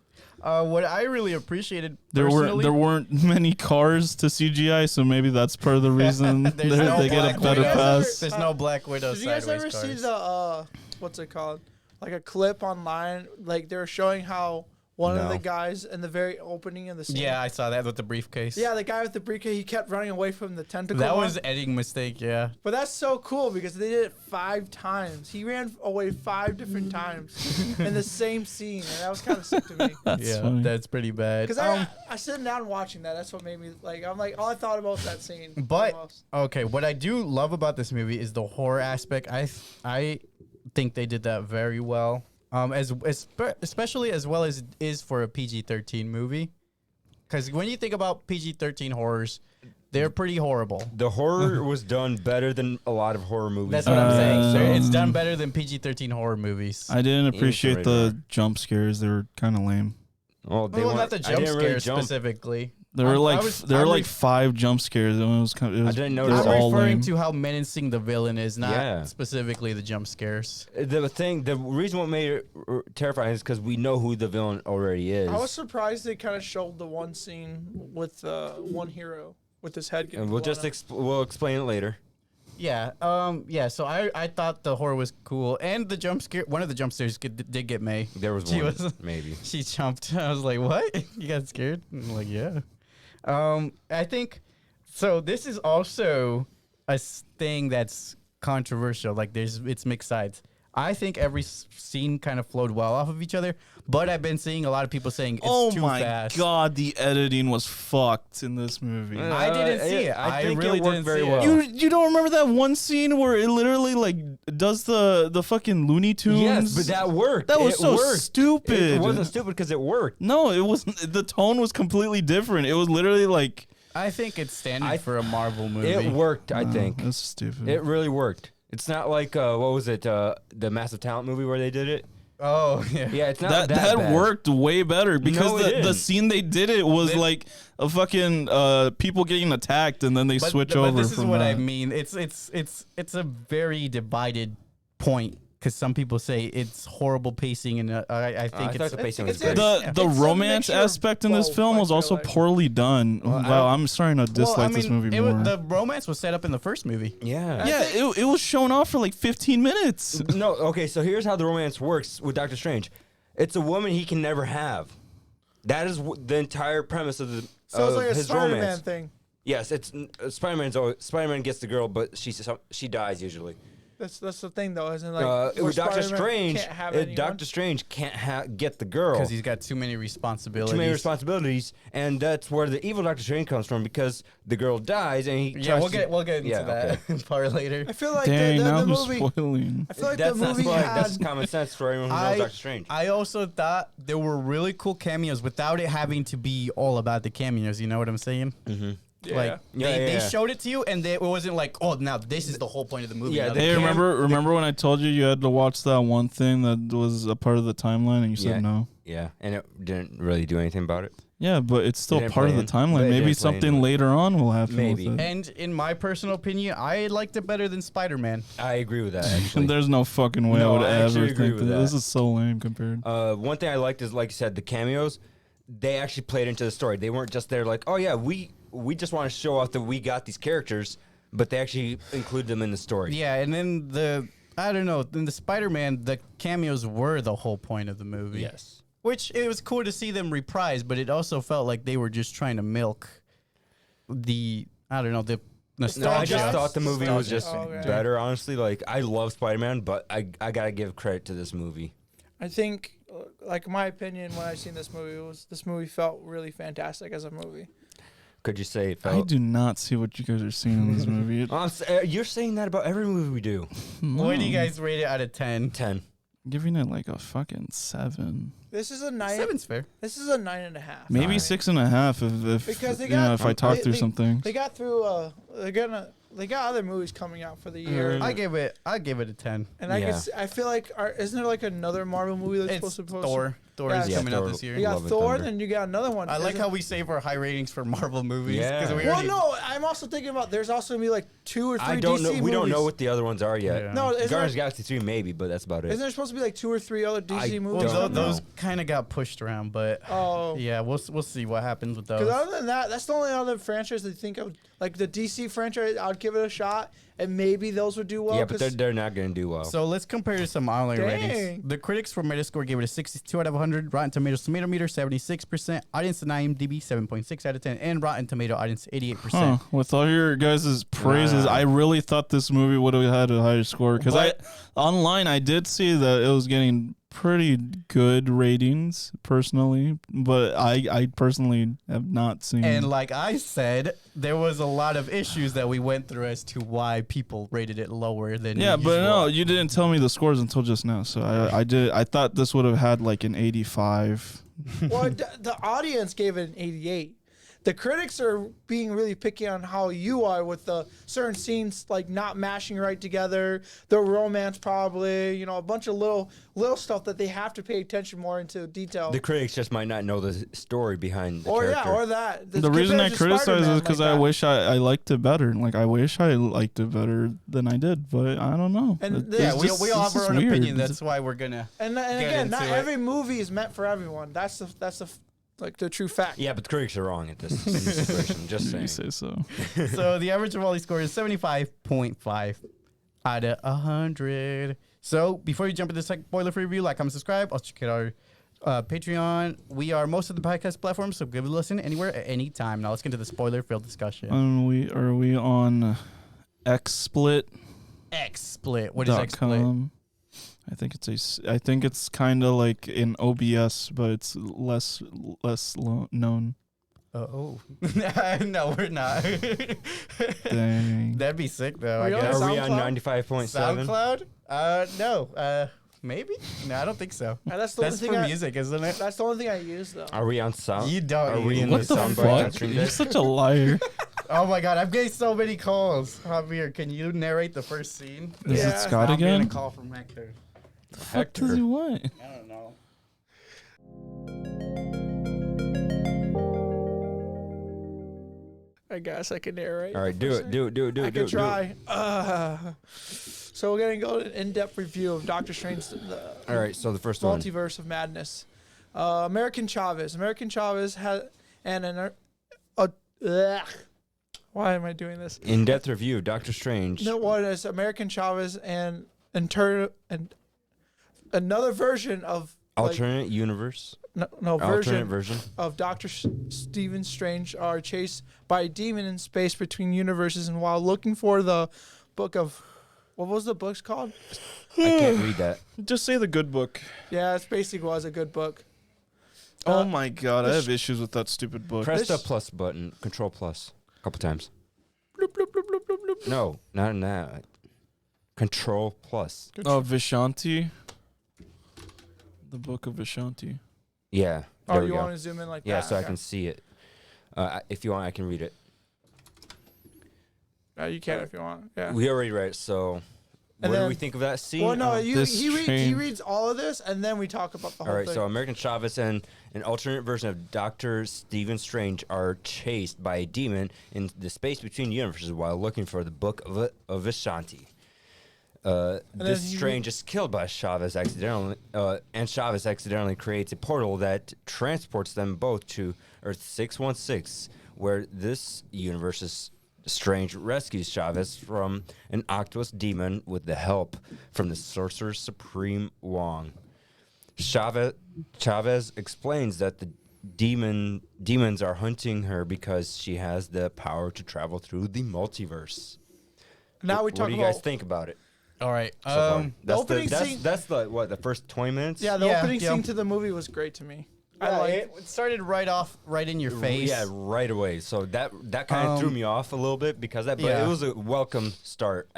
What I really appreciated There personally, weren't many cars to CGI, so maybe that's part of the reason There's they no get Black a better Widow. pass. there's no Black Widow Did you guys sideways ever cars. see the what's it called? Like a clip online, like they were showing how one of No. the guys in the very opening of the scene. Yeah, I saw that with the briefcase. Yeah, the guy with the briefcase, he kept running away from the tentacle. that one. was editing mistake. Yeah. But that's so cool because they did it 5 times. He ran away 5 different times in the same scene, and that was kind of sick to me. That's Yeah, funny. that's pretty bad. Because I sitting down watching that. That's what made me like. I'm like, all I thought about was that scene. But almost. okay, what I do love about this movie is the horror aspect. I think they did that very well. Especially as well as it is for a PG-13 movie. Because when you think about PG-13 horrors, they're pretty horrible. The horror was done better than a lot of horror movies. That's what I'm saying. So it's Um, done better than PG-13 horror movies. I didn't appreciate the radar. jump scares; they were kind of lame. Well, they well, weren't- not the I jump didn't really scares jump. specifically. There were I'm- like I'm 5 jump scares, and it was kind of. It was, didn't they notice were I'm all referring lame. to how menacing the villain is, not Yeah. specifically the jump scares. The reason what made it terrifying is because we know who the villain already is. I was surprised they kind of showed the one scene with one hero with his head getting and we'll blown just up. we'll explain it later. Yeah, so I thought the horror was cool, and the jump scare, one of the jump scares did get May. There was She one, was- maybe. She jumped. I was like, "What? You got scared?" I'm like, "Yeah." I think so. This is also a thing that's controversial. Like it's mixed sides. I think every scene kind of flowed well off of each other, but I've been seeing a lot of people saying it's too fast. God, the editing was fucked in this movie. I didn't see it. I think really it worked didn't very see well. it. You don't remember that one scene where it literally like does the fucking Looney Tunes? Yes, but that worked. That was It so worked. stupid. It wasn't stupid because it worked. No, it wasn't. The tone was completely different. It was literally like I think it's standard for a Marvel movie. It worked, I think. That's stupid. It really worked. It's not like, what was it, the Massive Talent movie where they did it? Oh, yeah. Yeah, it's not that bad. worked way better because No, it the didn't. scene they did it was like a fucking people getting attacked and then they switch over. But this is from what I that. mean. It's a very divided point because some people say it's horrible pacing, and I think I thought the pacing was it's- good. The It's a romance mixture of aspect in this both, film I was feel also like. poorly done. Wow, I'm starting to dislike this movie more. The romance was set up in the first movie. Yeah. Yeah, it was shown off for like 15 minutes. No, okay, so here's how the romance works with Doctor Strange. It's a woman he can never have. That is the entire premise of the So it's like a his Spider-Man romance. thing. Yes, it's Spider-Man gets the girl, but she dies usually. That's the thing though, isn't it? Like where With Doctor Spider-Man Strange, can't have anyone? Doctor Strange can't get the girl. Because he's got too many responsibilities. Too many responsibilities, and that's where the evil Doctor Strange comes from because the girl dies, and he Yeah, tries we'll get into Yeah, that part later. I feel like Dang, the now I'm movie. spoiling. I feel like that's the not movie spoiling. had. That's common sense for anyone who knows Doctor Strange. I also thought there were really cool cameos without it having to be all about the cameos. You know what I'm saying? Mm-hmm. Like Yeah, they yeah. showed it to you, and it wasn't like, oh, now this is the whole point of the movie. Yeah, Now they- the Hey, cam- remember when I told you had to watch that one thing that was a part of the timeline and you said Yeah. no? Yeah, and it didn't really do anything about it. Yeah, but it's still didn't part of play the in- but timeline. it Maybe didn't play something into it. later on will happen. Maybe. With it. And in my personal opinion, I liked it better than Spider-Man. I agree with that. Actually, There's no fucking way No, I would I actually ever agree think with that. This that. is so lame compared. one thing I liked is, like you said, the cameos. They actually played into the story. They weren't just there like, oh yeah, we just want to show off that we got these characters, but they actually include them in the story. Yeah, and then I don't know, in the Spider-Man, the cameos were the whole point of the movie. Yes. Which it was cool to see them reprise, but it also felt like they were just trying to milk the nostalgia. No, I just thought the movie was just Nostalgia. Okay. better. Honestly, like I love Spider-Man, but I gotta give credit to this movie. I think, like my opinion when I seen this movie was this movie felt really fantastic as a movie. Could you say it I felt? do not see what you guys are seeing in this movie. You're saying that about every movie we do. What do you guys rate it out of 10? 10. I'm giving it like a fucking 7. This is a 9. 7's fair. This is a 9.5. Maybe Nine. 6.5 if Because they you know, got- if I talk they- through they- something. They got through. They got other movies coming out for the year. I give it a 10. And I Yeah. guess I feel like isn't there like another Marvel movie that's It's supposed to Thor. Thor Yeah, is yeah, coming Thor. out this year. You got Love and Thor, Thunder. then you got another one. I like Isn't- how we save our high ratings for Marvel movies. Yeah. 'cause we Well, already- no, I'm also thinking about there's also gonna be like 2 or 3 I don't DC know. movies. We don't know what the other ones are yet. Yeah. No, isn't Guardians of the there, Galaxy 3 maybe, but that's about it. isn't there supposed to be like 2 or 3 other DC I movies? Well, don't those know. kind of got pushed around, but Oh, yeah, we'll see what happens with because those. other than that, that's the only other franchise I think of. Like the DC franchise, I'd give it a shot, and maybe those would do well. yeah, but 'cause- they're not going to do well. So let's compare to some online Dang. ratings. The critics for Metascore gave it a 62 out of 100. Rotten Tomatoes tomato meter 76%. Audience in IMDb 7.6 out of 10, and Rotten Tomato audience 88%. Huh. With all your guys' praises, Nah. I really thought this movie would have had a higher score because But- online I did see that it was getting pretty good ratings personally, but I personally have not seen. And like I said, there was a lot of issues that we went through as to why people rated it lower than yeah, but usual. no, you didn't tell me the scores until just now. So I thought this would have had like an 85. well, the audience gave it an 88. The critics are being really picky on how you are with the certain scenes, like not mashing right together, the romance probably, a bunch of little stuff that they have to pay attention more into detail. The critics just might not know the story behind the or character. yeah, or that. The reason I criticize is because I like that. wish I liked it better. Like I wish I liked it better than I did, but I don't know. And It- the- Yeah, it's we just- all it's have our just own weird. opinion. That's why we're gonna. And get again, not into it. every movie is meant for everyone. That's the like the true fact. Yeah, but the critics are wrong at this situation. Just You saying. say so. So the average of all these scores is 75.5 out of 100. So before you jump into the spoiler-free review, like, comment, subscribe. Also check out our Patreon. We are most of the podcast platforms, so give it a listen anywhere at any time. Now let's get into the spoiler-filled discussion. Are we on XSplit? XSplit. What is XSplit? .com. I think I think it's kind of like in OBS, but it's less known. Oh. No, we're not. Dang. That'd be sick, though, Are I you on guess. Are we on SoundCloud? 95.7? SoundCloud? No. Maybe? No, I don't think so. That's the That's only for thing music, isn't it? That's the only thing I use though. Are we on sound? You don't Are we use in What the soundbar fuck? answering You're this? such a liar. Oh my god, I'm getting so many calls. Javier, can you narrate the first scene? Is Yeah. it Scott I'm getting again? a call from Hector. What does he want? I don't know. I guess I can narrate. All right, do it. I can try. So we're gonna go to an in-depth review of Doctor Strange, the All right, so the first one. Multiverse of Madness. American Chavez. American Chavez had why am I doing this? In-depth review of Doctor Strange. No, what is American Chavez and another version of Alternate universe. version Version. of Doctor Stephen Strange are chased by a demon in space between universes, and while looking for the book of what was the book's called? I can't read that. Just say the good book. Yeah, it basically was a good book. Oh my god, I this- have issues with that stupid book. Press the This- plus button. Control plus. A couple times. Bloop, bloop, bloop, bloop, bloop, bloop. No, not in that. Control plus. Oh, Vishanti. The book of Vishanti. Yeah. Oh, There we you go. want to zoom in like Yeah, that? so I Okay. can see it. If you want, I can read it. You can if you want. Yeah. We already read it, so And what do then- we think of that scene? Well, no, this he train- reads all of this, and then we talk about the All whole right, thing. so American Chavez and an alternate version of Dr. Stephen Strange are chased by a demon in the space between universes while looking for the Book of Vishanti. then This he- Strange is killed by Chavez accidentally, and Chavez accidentally creates a portal that transports them both to Earth 616, where this universe's Strange rescues Chavez from an octopus demon with the help from the Sorcerer Supreme Wong. Chavez explains that the demons are hunting her because she has the power to travel through the multiverse. now we What talk do you about guys think about it? All right. So far? the That's opening scene- that's the what, the first 20 minutes? yeah, the Yeah, opening yeah. scene to the movie was great to me. I Yeah, liked it started right in your face. Yeah, right away. So that kind of threw me off a little bit because but yeah. it was a welcome start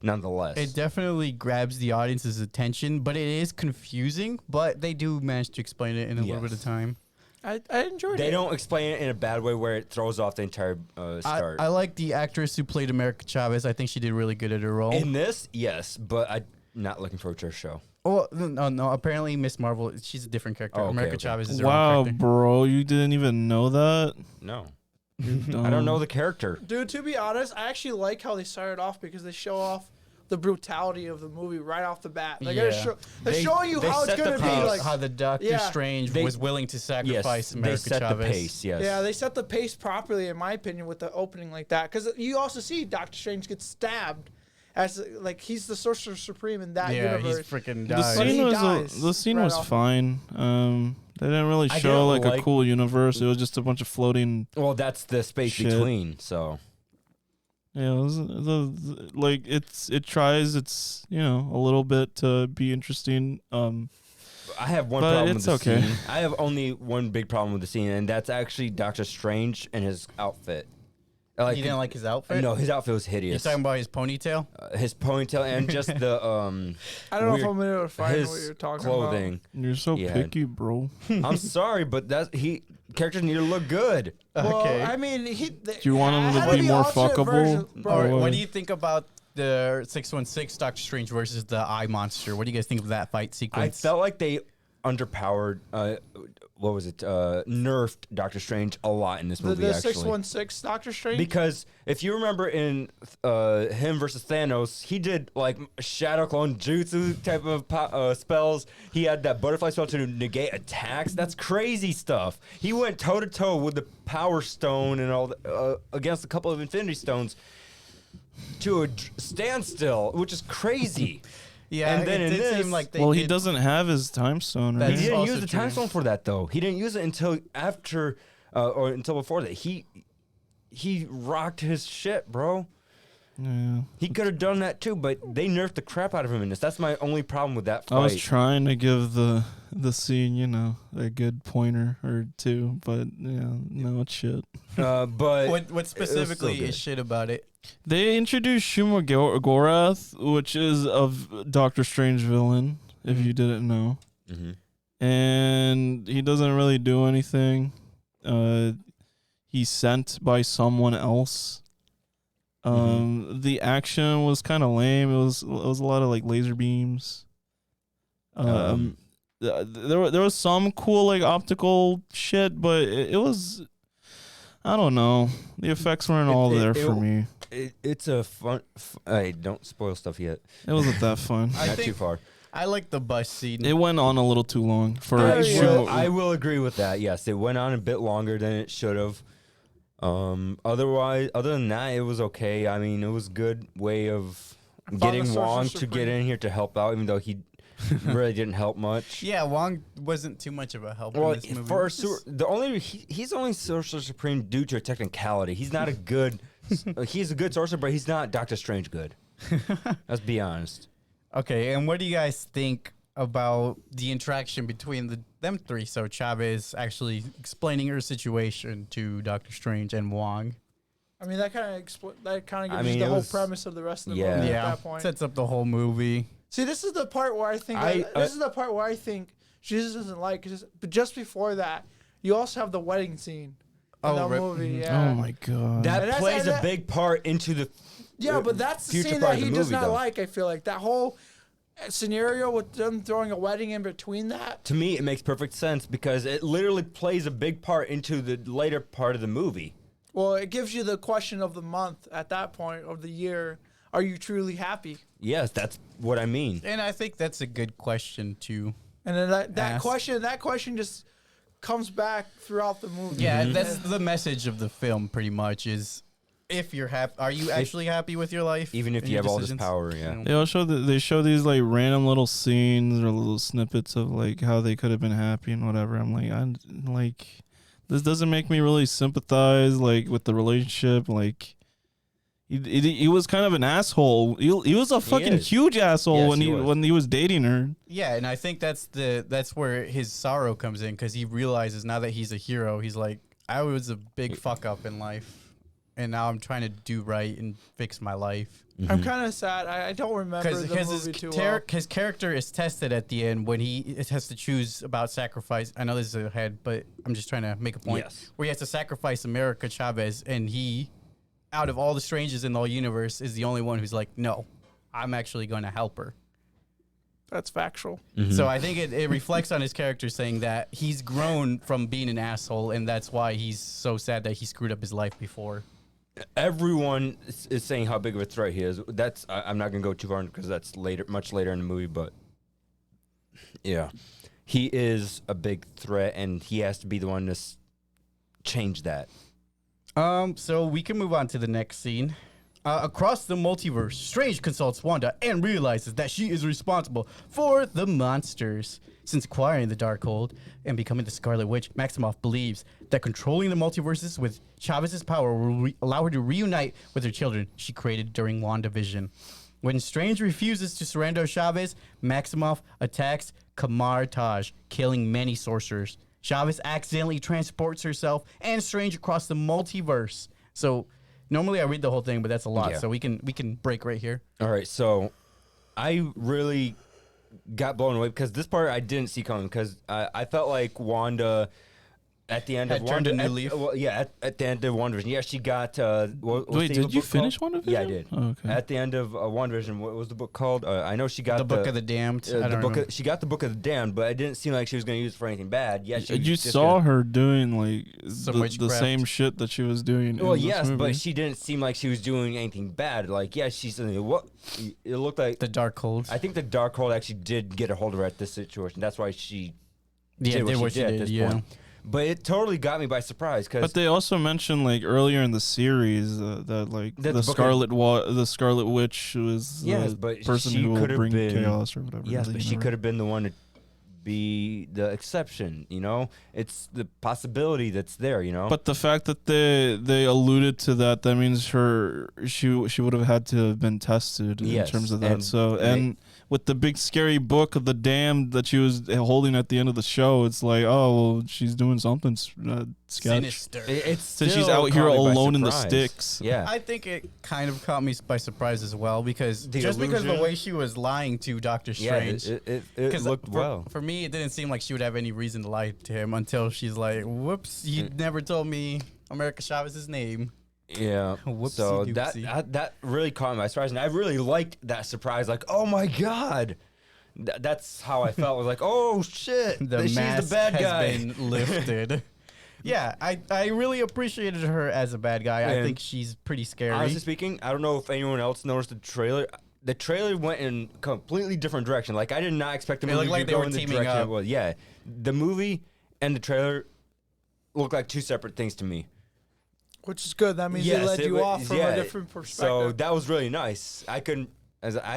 nonetheless. It definitely grabs the audience's attention, but it is confusing. But they do manage to explain it in a little bit of time. I enjoyed it. They don't explain it in a bad way where it throws off the entire start. I like the actress who played America Chavez. I think she did really good at her role. In this, yes, but I'm not looking forward to her show. Oh no! Apparently, Miss Marvel, she's a different character. Oh, okay, America okay. Chavez is her Wow, own character. bro, you didn't even know that? No, I don't know the character. Dude, to be honest, I actually like how they started off because they show off the brutality of the movie right off the bat. They're, Yeah. they're showing you they how it's set the going to be pace. like. How the Doctor Yeah. Strange They- was willing to sacrifice Yes, America they set Chavez. the pace. Yes. Yeah, they set the pace properly, in my opinion, with the opening like that. Because you also see Doctor Strange get stabbed as like he's the Sorcerer Supreme in that Yeah, universe. he's freaking The died. But he scene was dies the scene right was off. fine. They didn't really I show didn't like a like- cool universe. It was just a bunch of floating. Well, that's the space Shit. between. So Yeah, it was, like it tries its a little bit to be interesting. I have one But problem with it's the okay. scene. I have only one big problem with the scene, and that's actually Doctor Strange and his outfit. You didn't like his outfit? No, his outfit was You're hideous. talking about his ponytail? His ponytail and just the I don't know if weird- I'm able to find his what you're talking clothing. You're so Yeah. picky, bro. I'm sorry, but characters need to look good. about. Well, Okay. I mean, Do you want him to had be more alternate fuckable? versions, bro. All right, Or- what do you think about the 616 Doctor Strange versus the Eye Monster? What do you guys think of that fight I sequence? felt like they underpowered. What was it? Nerfed Doctor Strange a lot in this movie. The actually, 616 Doctor Strange. because if you remember in him versus Thanos, he did like shadow clone jutsu type of spells. He had that butterfly spell to negate attacks. That's crazy stuff. He went toe to toe with the Power Stone and all against a couple of Infinity Stones to a standstill, which is crazy. yeah, and then it in did this- seem like they Well, he did- doesn't have his time stone, He right? That's didn't also use the time true. stone for that though. He didn't use it until after or until before that. He rocked his shit, bro. Yeah. He could have done that too, but they nerfed the crap out of him in this. That's my only problem with that fight. I was trying to give the scene, a good pointer or two, but yeah, no, it's shit. But What specifically is shit about it? They introduced Shuma Gorath, which is of Doctor Strange villain, if you didn't know. Mm-hmm. And he doesn't really do anything. He's sent by someone else. The action was kind of lame. It was a lot of like laser beams. There was some cool like optical shit, but it was, I don't know. The effects weren't all there for me. It's a fun. Hey, don't spoil stuff yet. It wasn't that fun. Not too far. I like the bus scene. It went on a little too long for. I will agree with that. Yes, it went on a bit longer than it should have. Other than that, it was okay. I mean, it was a good way of getting Wong to get in here to help out, even though he really didn't help much. Yeah, Wong wasn't too much of a help in this movie. He's only Sorcerer Supreme due to a technicality. He's not a good. He's a good sorcerer, but he's not Doctor Strange good. Let's be honest. Okay, and what do you guys think about the interaction between them three? So Chavez actually explaining her situation to Doctor Strange and Wong. I mean, that kind of gives you the whole premise of the rest of the movie at that point. Sets up the whole movie. See, this is the part where I think Jesus doesn't like. But just before that, you also have the wedding scene in that movie. Yeah. Oh my god. That plays a big part into the. Yeah, but that's the scene that he does not like. I feel like that whole scenario with them throwing a wedding in between that. To me, it makes perfect sense because it literally plays a big part into the later part of the movie. Well, it gives you the question of the month at that point of the year. Are you truly happy? Yes, that's what I mean. And I think that's a good question to. And then that question just comes back throughout the movie. Yeah, that's the message of the film. Pretty much is. If you're happy, are you actually happy with your life? Even if you have all this power, yeah. They show these like random little scenes or little snippets of like how they could have been happy and whatever. I'm like, this doesn't make me really sympathize like with the relationship. Like, he was kind of an asshole. He was a fucking huge asshole when he was dating her. Yeah, and I think that's where his sorrow comes in because he realizes now that he's a hero, he's like, I was a big fuck up in life. And now I'm trying to do right and fix my life. Mm-hmm. I'm kind of sad. I don't remember the movie too well. His character is tested at the end when he has to choose about sacrifice. I know this is ahead, but I'm just trying to make a point. Yes. Where he has to sacrifice America Chavez, and he, out of all the strangers in the whole universe, is the only one who's like, no, I'm actually going to help her. That's factual. Mm-hmm. So I think it reflects on his character saying that he's grown from being an asshole, and that's why he's so sad that he screwed up his life before. Everyone is saying how big of a threat he is. I'm not gonna go too far because that's much later in the movie. But yeah, he is a big threat, and he has to be the one to change that. So we can move on to the next scene. Across the multiverse, Strange consults Wanda and realizes that she is responsible for the monsters. Since acquiring the Darkhold and becoming the Scarlet Witch, Maximoff believes that controlling the multiverses with Chavez's power will allow her to reunite with her children she created during WandaVision. When Strange refuses to surrender Chavez, Maximoff attacks Kamar Taj, killing many sorcerers. Chavez accidentally transports herself and Strange across the multiverse. So normally I read the whole thing, but that's a lot. Yeah. So we can break right here. All right. So I really got blown away because this part I didn't see coming because I felt like Wanda at the end of turned a new leaf. At the end of WandaVision, yeah, she got. Wait, did you finish WandaVision? Yeah, I did. Oh, okay. At the end of WandaVision, what was the book called? I know she got the Book of the Damned. She got the Book of the Damned, but it didn't seem like she was going to use it for anything bad. Yeah, you saw her doing like the same shit that she was doing. Well, yes, but she didn't seem like she was doing anything bad. Like, yeah, she's what it looked like the Darkhold. I think the Darkhold actually did get a hold of her at this situation. That's why she did what she did at this point. But it totally got me by surprise. But they also mentioned like earlier in the series that like the Scarlet Witch was the person who will bring chaos or whatever. Yes, but she could have been the one to be the exception. You know, it's the possibility that's there. You know, But the fact that they alluded to that means she would have had to have been tested in Yes, terms of that. and So they- and with the big scary book of the damned that she was holding at the end of the show, it's like, oh, well, she's doing something sketch. Sinister. it's So she's still out here caught me by alone in the surprise. sticks. Yeah, I think it kind of caught me by surprise as well because The just because of the illusion. way she was lying to Doctor Strange. it 'Cause looked well. For me, it didn't seem like she would have any reason to lie to him until she's like, "Whoops, you never told me America Chavez's name." Yeah. Whoopsie So doopsie. that really caught me by surprise, and I really liked that surprise. Like, oh my god, that's how I felt. I was like, oh shit, The she's mask the bad has guy. been lifted. Yeah, I really appreciated her as a bad guy. I And think she's pretty scary. Honestly speaking, I don't know if anyone else noticed the trailer. The trailer went in a completely different direction. Like, I did not expect the It movie looked like to they go were in the teaming direction up. it was. Yeah, the movie and the trailer look like two separate things to me. Which is good. That means they led you off from a different perspective. So that was really nice. I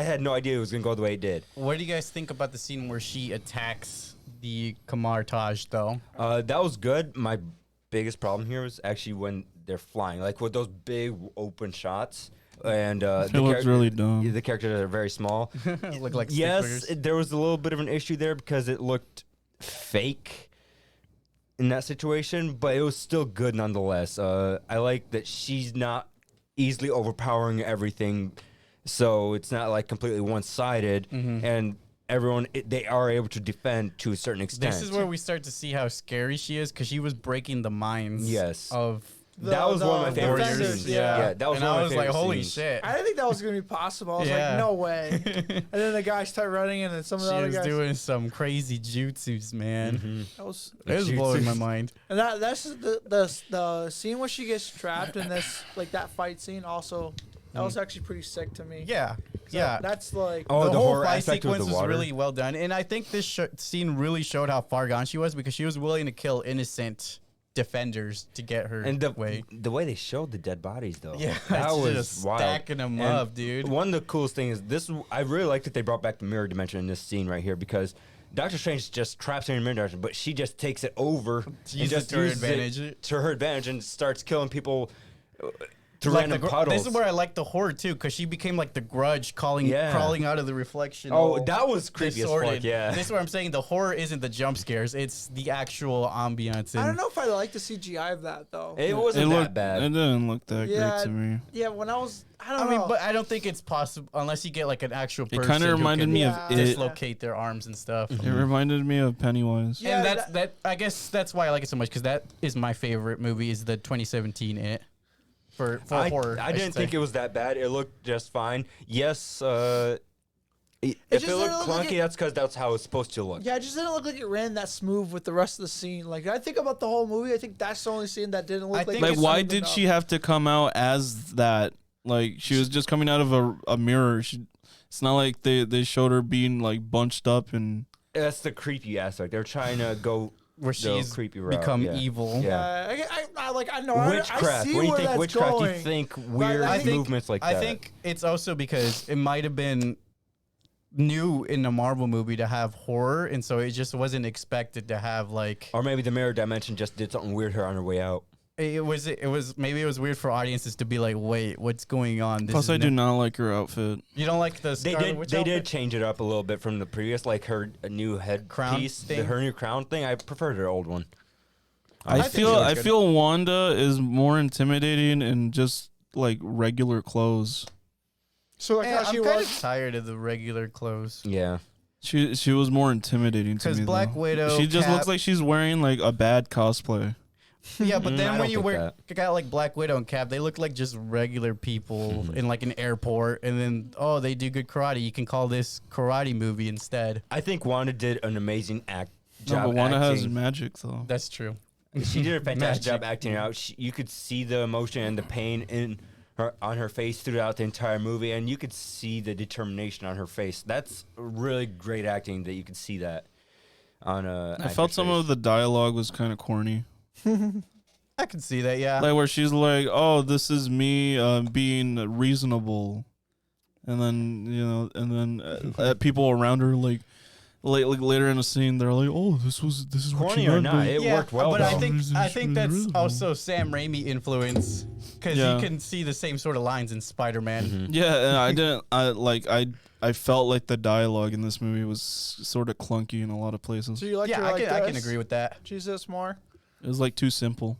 had no idea it was gonna go the way it did. What do you guys think about the scene where she attacks the Kamar Taj, though? That was good. My biggest problem here was actually when they're flying, like with those big open shots, and It looks really dumb. The characters are very small. Look like stick Yes, figures. there was a little bit of an issue there because it looked fake in that situation, but it was still good nonetheless. I like that she's not easily overpowering everything, so it's not like completely one-sided, and everyone they are able to defend to a certain extent. This is where we start to see how scary she is because she was breaking the minds Yes. of that was one of my favorite defenders, scenes. yeah. that was and one I of was my like, favorite holy scenes. shit. I didn't think that was going to be possible. I was Yeah. like, no way. And then the guys start running, and then some of the She other was guys. doing some crazy jutsus, man. That was, It was blowing my mind. and that's the scene where she gets trapped in this, like that fight scene. Also, that was actually pretty sick to me. Yeah, So yeah. That's like. Oh, the the whole horror fight aspect with sequence the was water. really well done, and I think this scene really showed how far gone she was because she was willing to kill innocent defenders to get her And the way. way they showed the dead bodies, though, Yeah, that was just wild. stacking them And up, dude. One of the coolest things is this. I really liked that they brought back the mirror dimension in this scene right here because Doctor Strange just traps her in mirror dimension, but she just takes it over She and uses just it to her uses advantage. it to her advantage and starts killing people through Like random the puddles. This is where I like the horror too, because she became like the Grudge, crawling out of the reflection. Oh, all that was creepy as fuck, distorted. yeah. This is where I'm saying the horror isn't the jump scares; it's the actual ambiance. I And don't know if I like the CGI of that though. It wasn't It that looked bad. It didn't look that Yeah, great to me. Yeah, when I was, I don't I know. mean, but I don't think it's possible unless you get like an actual It person. kind of who reminded can me of Yeah. it. dislocate their arms and stuff. It reminded me of Pennywise. Yeah, And that I guess that's why I like it so much because that is my favorite movie. Is the 2017 It for horror? I didn't think it was that bad. It looked just fine. Yes, if just it looked didn't look like clunky, that's because that's how it's supposed to look. Yeah, it just didn't look like it ran that smooth with the rest of the scene. Like I think about the whole movie, I think that's the only scene that didn't look I like. think it Like, was it's why smooth did enough. she have to come out as that? Like, she was just coming out of a mirror. It's not like they showed her being like bunched up and. That's the creepy aspect. They're trying to go where the she's creepy route. become yeah. evil. Yeah. I like I know I Witchcraft. see When you where think that's witchcraft, going. you think weird I think- movements like I that. think it's also because it might have been new in a Marvel movie to have horror, and so it just wasn't expected to have like Or maybe the mirror dimension just did something weird here on her way out. it was maybe it was weird for audiences to be like, wait, what's going on? This Plus, is I do not like her outfit. You don't like the They Scarlet did. Witch They did outfit? change it up a little bit from the previous, like her new head Crown piece, thing? her new crown thing. I preferred her old one. I think feel she looks I good. feel Wanda is more intimidating in just like regular clothes. So like how I'm she kind was. of tired of the regular clothes. Yeah. She was more intimidating to me. Because Black though. Widow, She just Cap- looks like she's wearing like a bad cosplay. Yeah, but I then don't when you think got like Black Widow and Cap, they look like just regular people in like an airport, and then they do good karate. You can call this karate movie instead. I think Wanda did an amazing No, job. but Wanda has acting. magic though. That's true. She did a fantastic job Magic. acting it out. You could see the emotion and the pain on her face throughout the entire movie, and you could see the determination on her face. That's really great acting that you could see that on a. I felt some of the dialogue was kind of corny. I can see that. Yeah. Like where she's like, "Oh, this is me being reasonable," and then people around her like, like later in the scene, they're like, "Oh, this is what Corny you or meant not, by-" it worked well. But though. I think that's also Sam Raimi influence because Yeah. you can see the same sort of lines in Spider-Man. Mm-hmm. Yeah, and I felt like the dialogue in this movie was sort of clunky in a lot of places. So you like Yeah, her I like can this? agree with that. Jesus more. It was like too simple.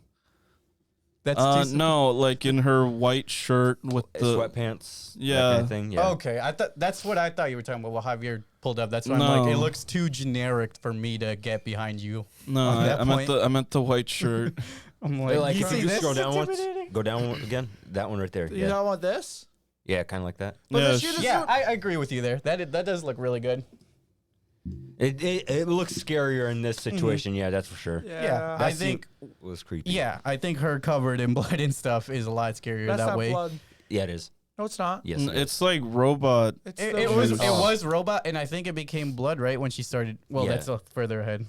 That's too No, like in her white shirt with the sweatpants. Yeah. That kind of thing. Yeah. Okay, I thought that's what I thought you were talking about. Well, Javier pulled up. That's why I'm No. like, it looks too generic for me to get behind you. No, On that I meant the white shirt. I'm They're like, you if see you this? scroll down once, Intimidating? go down one again. That one right there. You Yeah. don't want this? Yeah, kind of like that. But Yeah, the shoe Yeah, I agree with you there. That does look really good. It looks scarier in this situation. Yeah, that's for sure. Yeah, That I think. scene was creepy. Yeah, I think her covered in blood and stuff is a lot scarier That's that not way. blood. Yeah, it is. No, it's not. Yes, it is. It's like robot. It's It, the it was juice. it was robot, and I think it became blood right when she started. Well, Yeah. that's further ahead.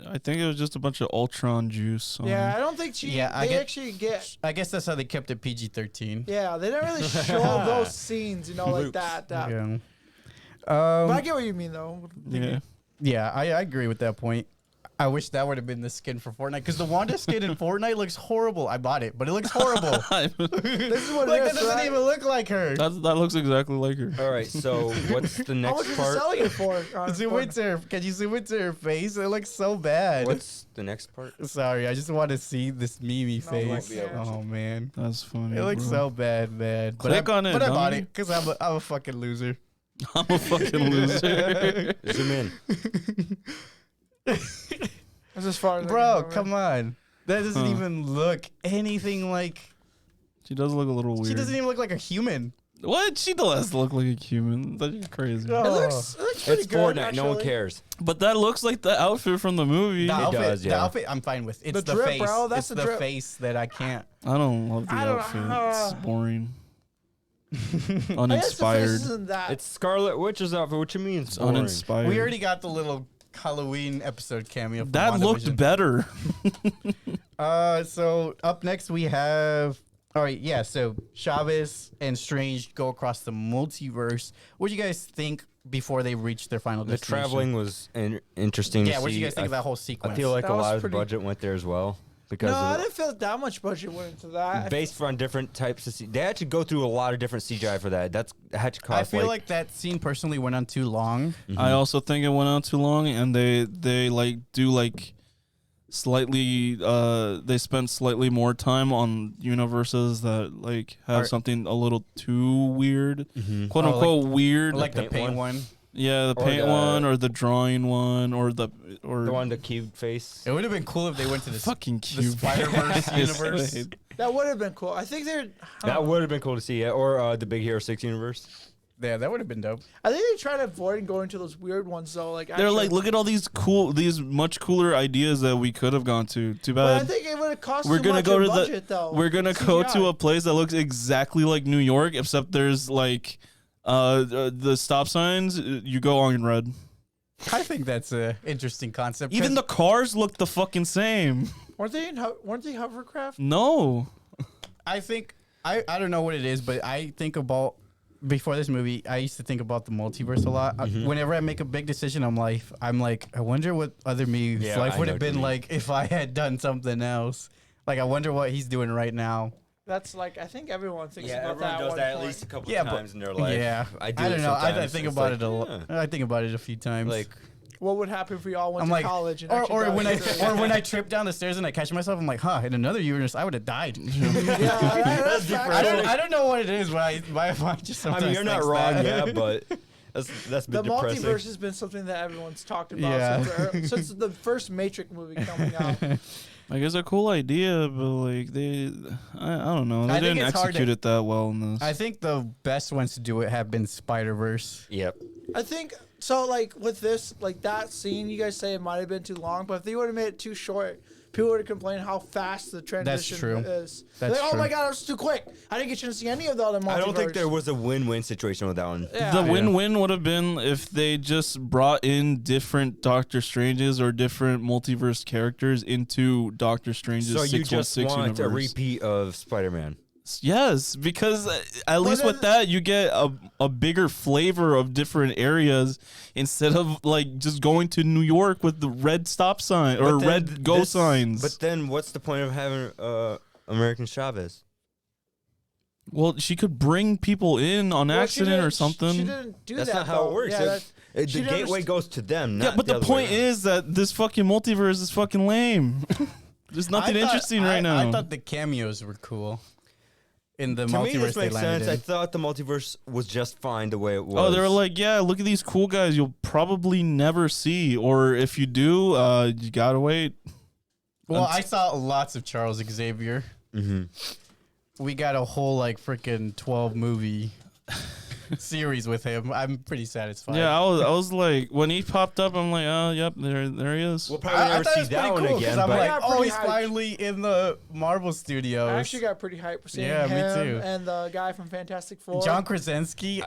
I think it was just a bunch of Ultron juice. Yeah, I don't think she. Yeah, I they get- actually get. I guess that's how they kept it PG-13. Yeah, they didn't really show those scenes, you know, like Loops. that. Yeah. But I get what you mean, though. Yeah. Yeah, I agree with that point. I wish that would have been the skin for Fortnite because the Wanda skin in Fortnite looks horrible. I bought it, but it looks horrible. This is what Like it that is. doesn't Right? even look like her. That looks exactly like her. All right. So what's the How much next is it part? selling it for? Zoom into her. Can you zoom into her face? It looks so bad. What's the next part? Sorry, I just want to see this Mimi No, face. won't be able to. Oh man, That's funny. it looks bro. so bad, man. Click on it, But I bought dummy. it because I'm a fucking loser. I'm a fucking loser. Zoom in. That's as far as I Bro, can go, come on. That doesn't even look anything like. She does look a little weird. She doesn't even look like a human. What? She does look like a human. That's crazy. Oh. It looks pretty It's good. Fortnite. No one actually. cares. But that looks like the outfit from the movie. The outfit, does, the yeah. outfit, I'm fine with. It's The the, drip, face. bro, that's it's the the drip. face that I can't. I don't love the I don't- outfit. It's boring. I guess the face Uninspired. isn't that. It's Scarlet Witch's outfit. What you mean? It's It's boring? uninspired. We already got the little Halloween episode cameo. From That looked WandaVision. better. So up next we have. All right, yeah. So Chavez and Strange go across the multiverse. What do you guys think before they reach their final The destination? traveling was interesting. Yeah. to What do you see. guys think of that whole sequence? I feel like That a was lot of pretty- budget went there as well because no, I of didn't feel that much budget went into that. based on different types of. They had to go through a lot of different CGI for that. That had to cost. I feel like that scene personally went on too long. I also think it went on too long, and they like do like slightly. They spend slightly more time on universes that like have Are- something a little too weird, quote Oh, unquote weird. Like the paint paint one? one. Yeah, the Or paint the- one or the drawing one or the one, the cube face. It would have been cool if they went to the fucking the cube. Spider-Verse universe. That would have been cool. I think they're. That would have been cool to see, yeah. Or the Big Hero 6 universe. Yeah, that would have been dope. I think they try to avoid going to those weird ones though. Like They're actually- like, look at all these much cooler ideas that we could have gone to. Too But I bad. think it would have cost We're too gonna much go in to budget, though. We're gonna go to a place that looks exactly like New York, except there's like the stop signs. You go on red. I think that's a interesting concept. Even 'cause the cars look the fucking same. Weren't they hovercraft? No. I think I don't know what it is, but I think about before this movie, I used to think about the multiverse a lot. Whenever I make a big decision, I'm like, I wonder what other me's Yeah, life I would know have what you been mean. like if I had done something else. Like, I wonder what he's doing right now. That's like I think everyone thinks about that. at one point. a couple Yeah, but- in their Yeah, I don't know. I think about it a lot. I think about it a few times. Like, What would happen if we all went I'm to like, college? And or actually or got when I together? or when I trip down the stairs and I catch myself, I'm like, in another universe, I would have died. yeah, that's I don't know what it is, but I just I sometimes mean, you're not thinks wrong, that. yeah, but that's The been depressing. multiverse has been something that everyone's talked about Yeah. since the first Matrix movie coming out. Like it's a cool idea, but like I don't know. They I think didn't it's hard to- execute it that well in this. I think the best ones to do it have been Spider-Verse. Yep. I think so. Like with this, like that scene, you guys say it might have been too long, but if they would have made it too short, people would have complained how fast the transition true. is. That's like, oh true. my god, it was too quick. I didn't get a chance to see any of the other multiverse. I don't think there was a win-win situation with that one. Yeah. The win-win would have been if they just brought in different Doctor Stranges or different multiverse characters into Doctor Strange's So you 616 just want universe. a repeat of Spider-Man. Yes, because at least with that you get a bigger flavor of different areas instead of like just going to New York with the red stop sign or red go signs. But then what's the point of having American Chavez? Well, she could bring people in on accident or something. She didn't do That's that. not how it works. Yeah, The gateway goes to them. Not but the point is that this fucking multiverse is fucking lame. There's nothing interesting right now. I thought the cameos were cool. In the to multiverse me, this they makes landed sense. in. I thought the multiverse was just fine the way it was. Oh, they were like, yeah, look at these cool guys you'll probably never see. Or if you do, you gotta wait. Well, I saw lots of Charles Xavier. Mm-hmm. We got a whole like freaking 12 movie series with him. I'm pretty satisfied. Yeah, I was like, when he popped up, I'm like, oh, yep, there he is. We'll probably never thought it see was that pretty one cool, again. 'cause I'm But like, got oh, pretty he's hyped. finally in the Marvel Studios. I actually got pretty hyped seeing Yeah, me him too. and the guy from Fantastic Four. John Krasinski.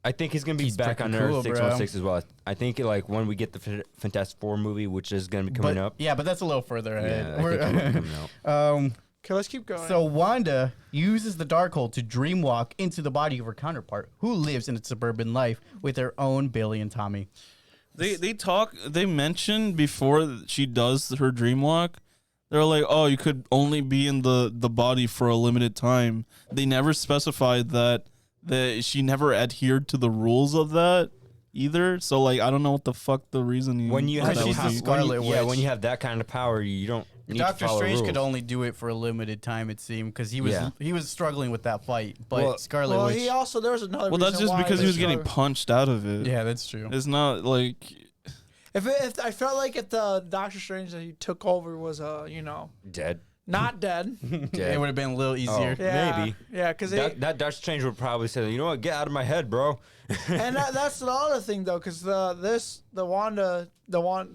I think he's gonna be He's back on freaking Earth cool, bro. 616 as well. I think like when we get the Fantastic Four movie, which is gonna be coming But, up. yeah, but that's a little further ahead. Yeah, I think it will be coming out. Okay, let's keep going. So Wanda uses the Darkhold to dreamwalk into the body of her counterpart, who lives in a suburban life with her own Billy and Tommy. They mentioned before she does her dream walk, they're like, oh, you could only be in the body for a limited time. They never specified that she never adhered to the rules of that either. So like, I don't know what the fuck the reason When you Because have she's that, the Scarlet when Witch. you have that kind of power, you don't need to Doctor follow Strange rules. could only do it for a limited time, it seemed, because he was struggling with that fight. But Well- Scarlet well, Witch. he also there was another. Well, that's reason just why because he was getting struggling. punched out of it. Yeah, that's true. It's not like If I felt like if the Doctor Strange that he took over was dead. not dead. It would have been a little easier. Yeah, Maybe. Yeah, because That Doctor Strange would probably say, you know what, get out of my head, bro. and that's the other thing though, because the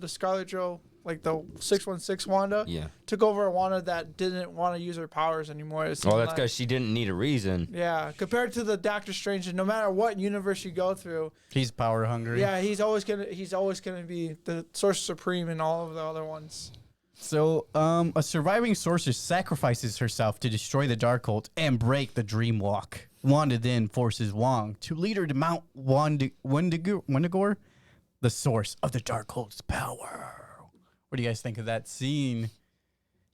Scarlet Joe, like the 616 Wanda, Yeah. took over a Wanda that didn't want to use her powers anymore. It seemed Well, that's like. because she didn't need a reason. Yeah, compared to the Doctor Strange, and no matter what universe you go through, He's power hungry. yeah, he's always gonna be the source supreme in all of the other ones. So, a surviving sorceress sacrifices herself to destroy the Darkhold and break the Dream Walk. Wanda then forces Wong to lead her to Mount Wendigo, the source of the Darkhold's power. What do you guys think of that scene?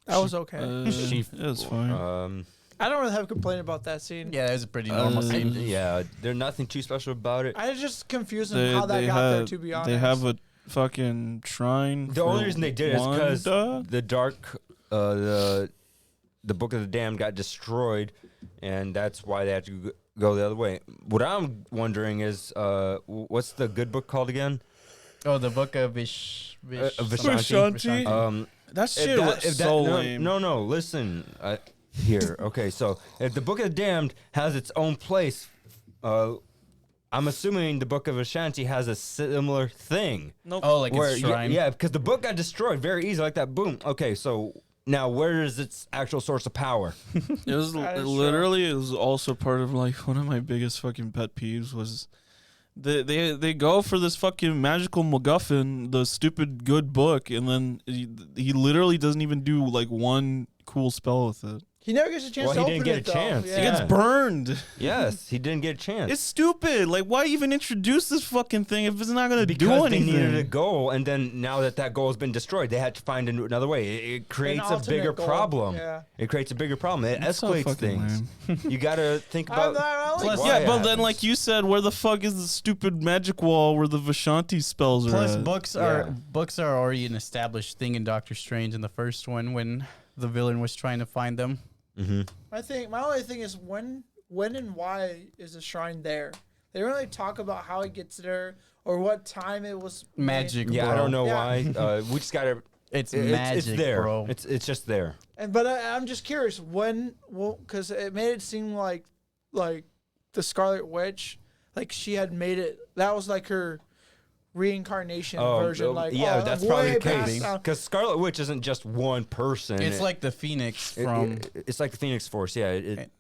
That was okay. it's fine. I don't really have a complaint about that scene. Yeah, that was a pretty normal scene. Yeah, there's nothing too special about it. I was just confusing how that got there. To be honest, they have a fucking shrine. The only reason they did it is because Wanda? the Book of the Damned got destroyed, and that's why they had to go the other way. What I'm wondering is, what's the good book called again? Oh, the book of Vishanti? That shit was so lame. No, listen here. Okay, so if the Book of the Damned has its own place, I'm assuming the Book of Ashanti has a similar thing. Nope. Oh, like a shrine. Yeah, because the book got destroyed very easy, like that. Boom. Okay, so now where is its actual source of power? It was That is literally. It was also part of like one of my biggest fucking pet peeves was they go for this fucking magical MacGuffin, the stupid good book, and then he literally doesn't even do like one cool spell with it. he never gets a chance Well, to he open didn't get it, a chance. though. It Yeah. gets burned. Yes, he didn't get a chance. It's stupid. Like, why even introduce this fucking thing if it's not gonna because do they anything? needed a goal, and then now that goal has been destroyed, they had to find another way. It creates a alternate bigger goal. problem. Yeah. It creates a bigger problem. It That's so escalates fucking things. You gotta think about. Plus- why Yeah, it but then happens. like you said, where the fuck is the stupid magic wall where the Vishanti spells are Plus, at? books are already an established thing in Doctor Strange in the first one when the villain was trying to find them. My only thing is when and why is the shrine there? They don't really talk about how it gets there or what time it was made. Magic, Yeah, bro. I don't know Yeah. why. We just gotta. It's magic, It's there. bro. It's just there. But I'm just curious because it made it seem like the Scarlet Witch, like she had made it. That was like her reincarnation Oh, version. oh, Like, yeah, oh, that's way probably the past case. now. Because Scarlet Witch isn't just one person. It's like the Phoenix It- from it's like the Phoenix Force. Yeah,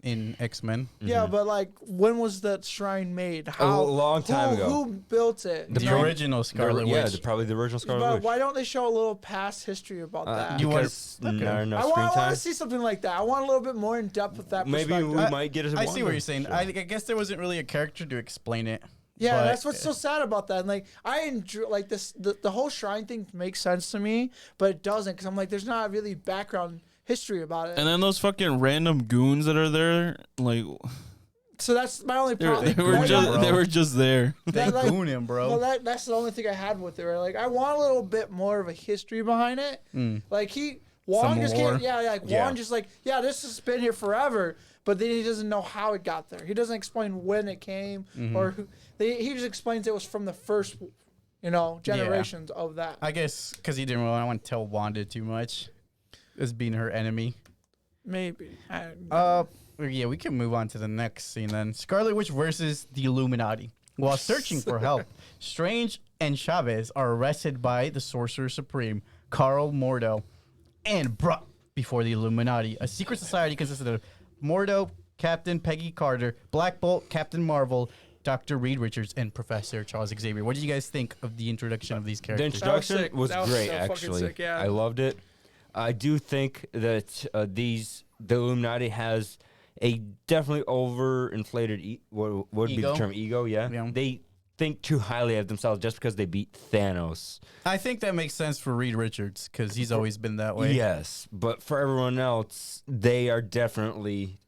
in X-Men. Yeah, but like, when was that shrine made? How? long time ago. Who built it? The You know? original Scarlet yeah, Witch. probably the original Scarlet But Witch. why don't they show a little past history about that? You want- Because okay. not enough I screen want time. to see something like that. I want a little bit more in depth with that. Maybe we perspective. might get it. I see what you're saying. I guess there wasn't really a character to explain it. Yeah, but- that's what's so sad about that. And like, I enjoy like this. The whole shrine thing makes sense to me, but it doesn't because I'm like, there's not really background history about it. And then those fucking random goons that are there, like So that's my only they problem. were That- just bro. they were just there. They that, like, goon him, bro. Well, that's the only thing I had with it. Right? Like, I want a little bit more of a history behind it. Like Juan Some just lore. can't. Yeah, like Yeah. Juan just like, yeah, this has been here forever, but then he doesn't know how it got there. He doesn't explain when it came or who. He just explains it was from the first, generations of that. I guess because he didn't really want to tell Wanda too much as being her enemy. Maybe. Yeah, we can move on to the next scene then. Scarlet Witch versus the Illuminati. While searching for help, Strange and Chavez are arrested by the Sorcerer Supreme, Carl Mordo, and brought before the Illuminati. A secret society consisted of Mordo, Captain Peggy Carter, Black Bolt, Captain Marvel, Dr. Reed Richards, and Professor Charles Xavier. What did you guys think of the introduction of these The characters? introduction sick. was That was great, so fucking actually. sick, yeah. I loved it. I do think that the Illuminati has a definitely overinflated, what would be the Ego? term, ego, yeah? Yeah. They think too highly of themselves just because they beat Thanos. I think that makes sense for Reed Richards because he's always been that way. Yes, but for everyone else, they are definitely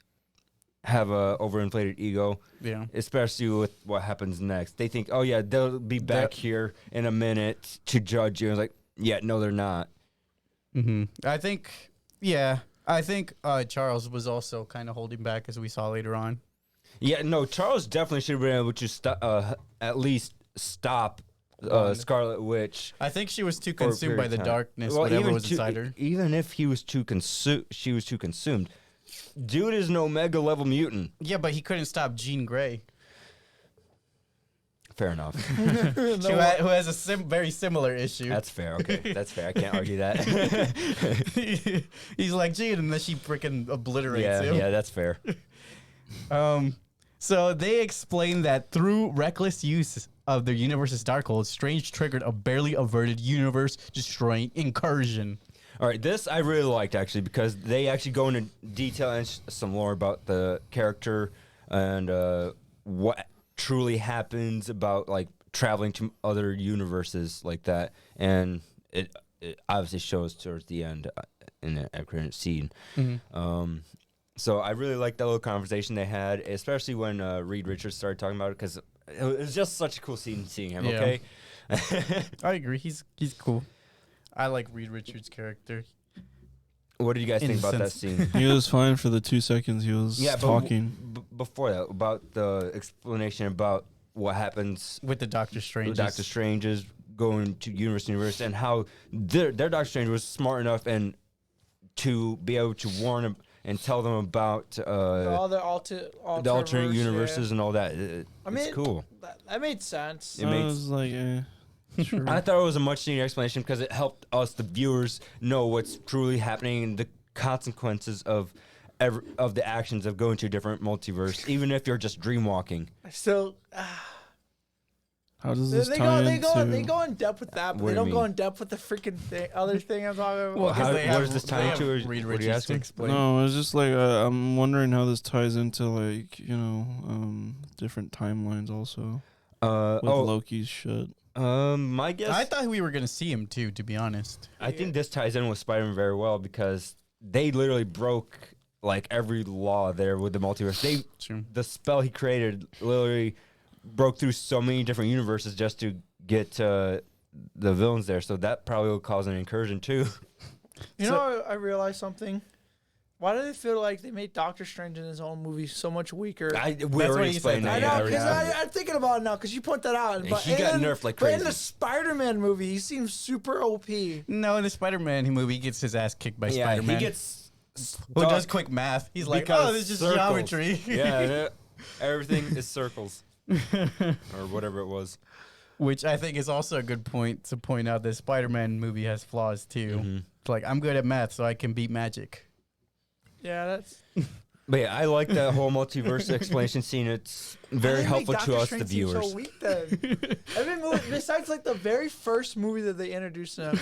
have a overinflated ego, Yeah. especially with what happens next. They think, oh yeah, they'll be back here in a minute to judge you. It's like, yeah, no, they're not. I think, Charles was also kind of holding back as we saw later on. Yeah, no, Charles definitely should have been able to at least stop Scarlet Witch. I think she was too for a consumed period by of the time. darkness, Well, whatever even was inside her. Even if she was too consumed. Dude is an Omega level mutant. Yeah, but he couldn't stop Jean Grey, Fair enough. who has a very similar issue. That's fair. Okay, that's fair. I can't argue that. He's like Jean, and then she freaking obliterates him. Yeah, that's fair. So they explain that through reckless use of their universe's Darkhold, Strange triggered a barely averted universe-destroying incursion. All right, this I really liked actually because they actually go into detail and some lore about the character and what truly happens about like traveling to other universes like that, and it obviously shows towards the end in the current scene. So I really liked that little conversation they had, especially when Reed Richards started talking about it because it was just such a cool scene seeing him. Yeah. Okay. I agree. He's cool. I like Reed Richards' character. What did you guys In think a about that sense. scene? He was fine for the 2 seconds he was talking. Before that, about the explanation about what happens With the Doctor Strange. with Doctor Strange is going to universe, and how their Doctor Strange was smart enough and to be able to warn them and tell them about All the the alternate universes and all that. It's cool. That made sense. It I makes- was like, sure. I thought it was a much needed explanation because it helped us, the viewers, know what's truly happening and the consequences of the actions of going to a different multiverse, even if you're just dreamwalking. So How does this tie into? they go in depth with that, but What they do you don't go mean? in depth with the freaking other thing I'm talking about. Well, 'cause How- they what have, does this tie they into, have or Reed what are you Richards to asking? explain. No, it's just like I'm wondering how this ties into like different timelines also with Loki's shit. My guess. I thought we were going to see him too, to be honest. I think this ties in with Spider-Man very well because they literally broke like every law there with the multiverse. True. The spell he created literally broke through so many different universes just to get the villains there. So that probably will cause an incursion too. You know, I realized something. Why do they feel like they made Doctor Strange in his own movie so much weaker? We That's what already he explained said. that. I yeah, know, because already have. I'm thinking about it now, because you point that out. Yeah, But he got in- nerfed like But in crazy. the Spider-Man movie, he seems super OP. No, in the Spider-Man movie, he gets his ass kicked by Yeah, Spider-Man. he gets who does stuck quick math. He's like, because oh, this is just circles. geometry. Yeah, everything is circles or whatever it was. Which I think is also a good point to point out that Spider-Man movie has flaws too. Mhm. It's like, I'm good at math, so I can beat magic. Yeah, that's But yeah, I like that whole multiverse explanation scene. It's very helpful to us, the viewers. So weak then. Every movie, besides like the very first movie that they introduced him,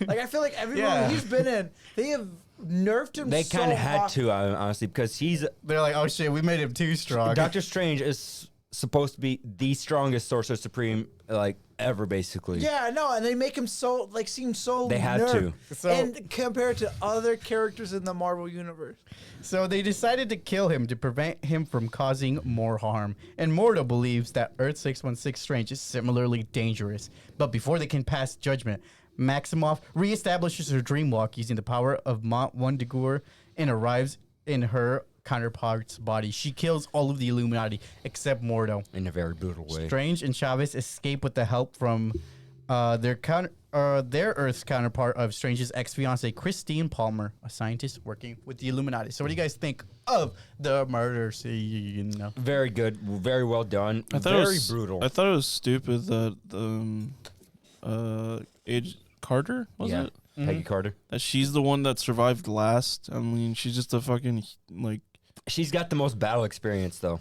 like I feel like every Yeah. movie he's been in, they have nerfed him. They so kind of had hard. to, honestly, because They're like, oh shit, we made him too strong. Doctor Strange is supposed to be the strongest Sorcerer Supreme, like, ever, basically. Yeah, no, and they make him so like seem so. They had nerfed. to. So- and compared to other characters in the Marvel universe. So they decided to kill him to prevent him from causing more harm. And Mordo believes that Earth 616 Strange is similarly dangerous. But before they can pass judgment, Maximoff reestablishes her dream walk using the power of Mont Wundergur and arrives in her counterpart's body. She kills all of the Illuminati except Mordo. In a very brutal way. Strange and Chavez escape with the help from their Earth's counterpart of Strange's ex-fiancee, Christine Palmer, a scientist working with the Illuminati. So what do you guys think of the murder scene? Very good. Very well done. I thought Very it was, brutal. I thought it was stupid that Age Carter was Yeah. it? Peggy Carter. That she's the one that survived last. I mean, she's just a fucking like She's got the most battle experience, though.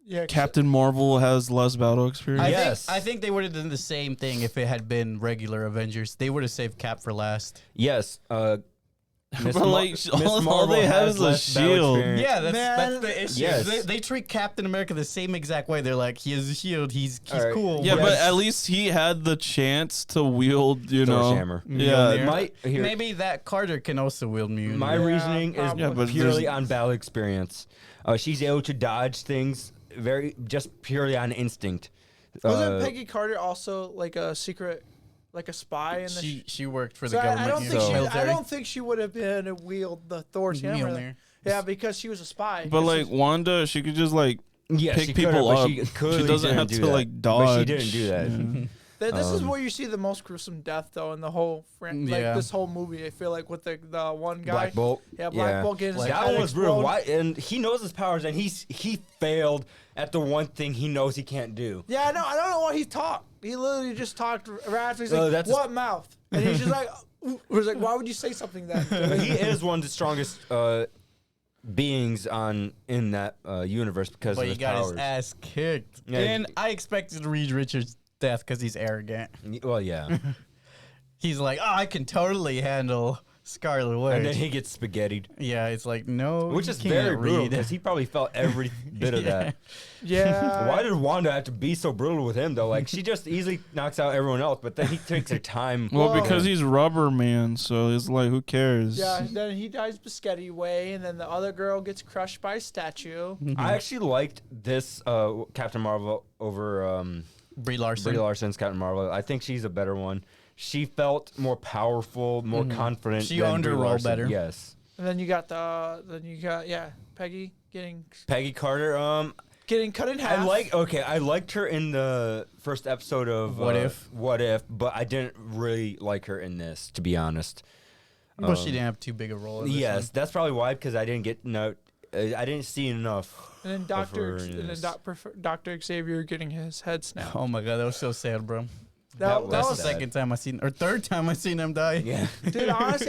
Yeah, Captain Marvel has less battle experience. Yes. I think they would have done the same thing if it had been regular Avengers. They would have saved Cap for last. Yes. Miss But, like, all they have is a less battle shield. experience. Yeah, Man, that's the issue. yes. They treat Captain America the same exact way. They're like, he has a shield. He's All right. cool. Yeah, but Yes. at least he had the chance to wield, you Thor's know. hammer. Yeah, Mjolnir. Here. Maybe that Carter can also wield Mjolnir. My Yeah, reasoning is probably. Yeah, but purely there's- on battle experience. She's able to dodge things just purely on instinct. wasn't Peggy Carter also like a secret, like a spy in the? She worked for So the I government. don't yeah. think Military. I don't think she would have been able to wield the Thor's hammer. Mjolnir. Yeah, because she was a spy. But like Wanda, she could just like Yeah, pick she people could've, but up. She, She clearly doesn't didn't have do to that. like dodge. But she didn't do that. Yeah. This is where you see the most gruesome death, though, in the whole like Yeah. this whole movie. I feel like with the one guy, Black Bolt. yeah, Black Bolt getting his that head one was brutal. explode. Why? And he knows his powers, and he failed at the one thing he knows he can't do. Yeah, I know. I don't know why he talked. He literally just talked right after. He's Oh, like, that's "What mouth?" And he's just like, "Was like, why would you say something then?" But he is one of the strongest beings in that universe because But of he his got powers. his ass kicked. Yeah, And I expected Reed Richards' death because he's arrogant. Well, yeah. He's like, oh, I can totally handle Scarlet Witch. And then he gets spaghettied, yeah, it's like, no, which you is can't very brutal Reed. because he probably felt every bit of that. Yeah. Why did Wanda have to be so brutal with him though? Like she just easily knocks out everyone else, but then he takes her time. Well, Well- because he's Rubber Man, so it's like, who cares? Yeah. Then he dies Biscotti way, and then the other girl gets crushed by a statue. I actually liked this Captain Marvel over Brie Larson. Brie Larson's Captain Marvel. I think she's a better one. She felt more powerful, more confident. She than owned her Brie role Larson. better. Yes. And then you got Peggy getting Peggy Carter. cut in half. I liked her in the first episode of What If? What If, but I didn't really like her in this, to be honest. But she didn't have too big a role in this Yes, one. that's probably why, because I didn't I didn't see enough. And then Dr. Xavier getting his head snapped. Oh my god, that was so sad, bro. That That's was the second time I seen, or third time I seen him die. Yeah. dude. Honestly,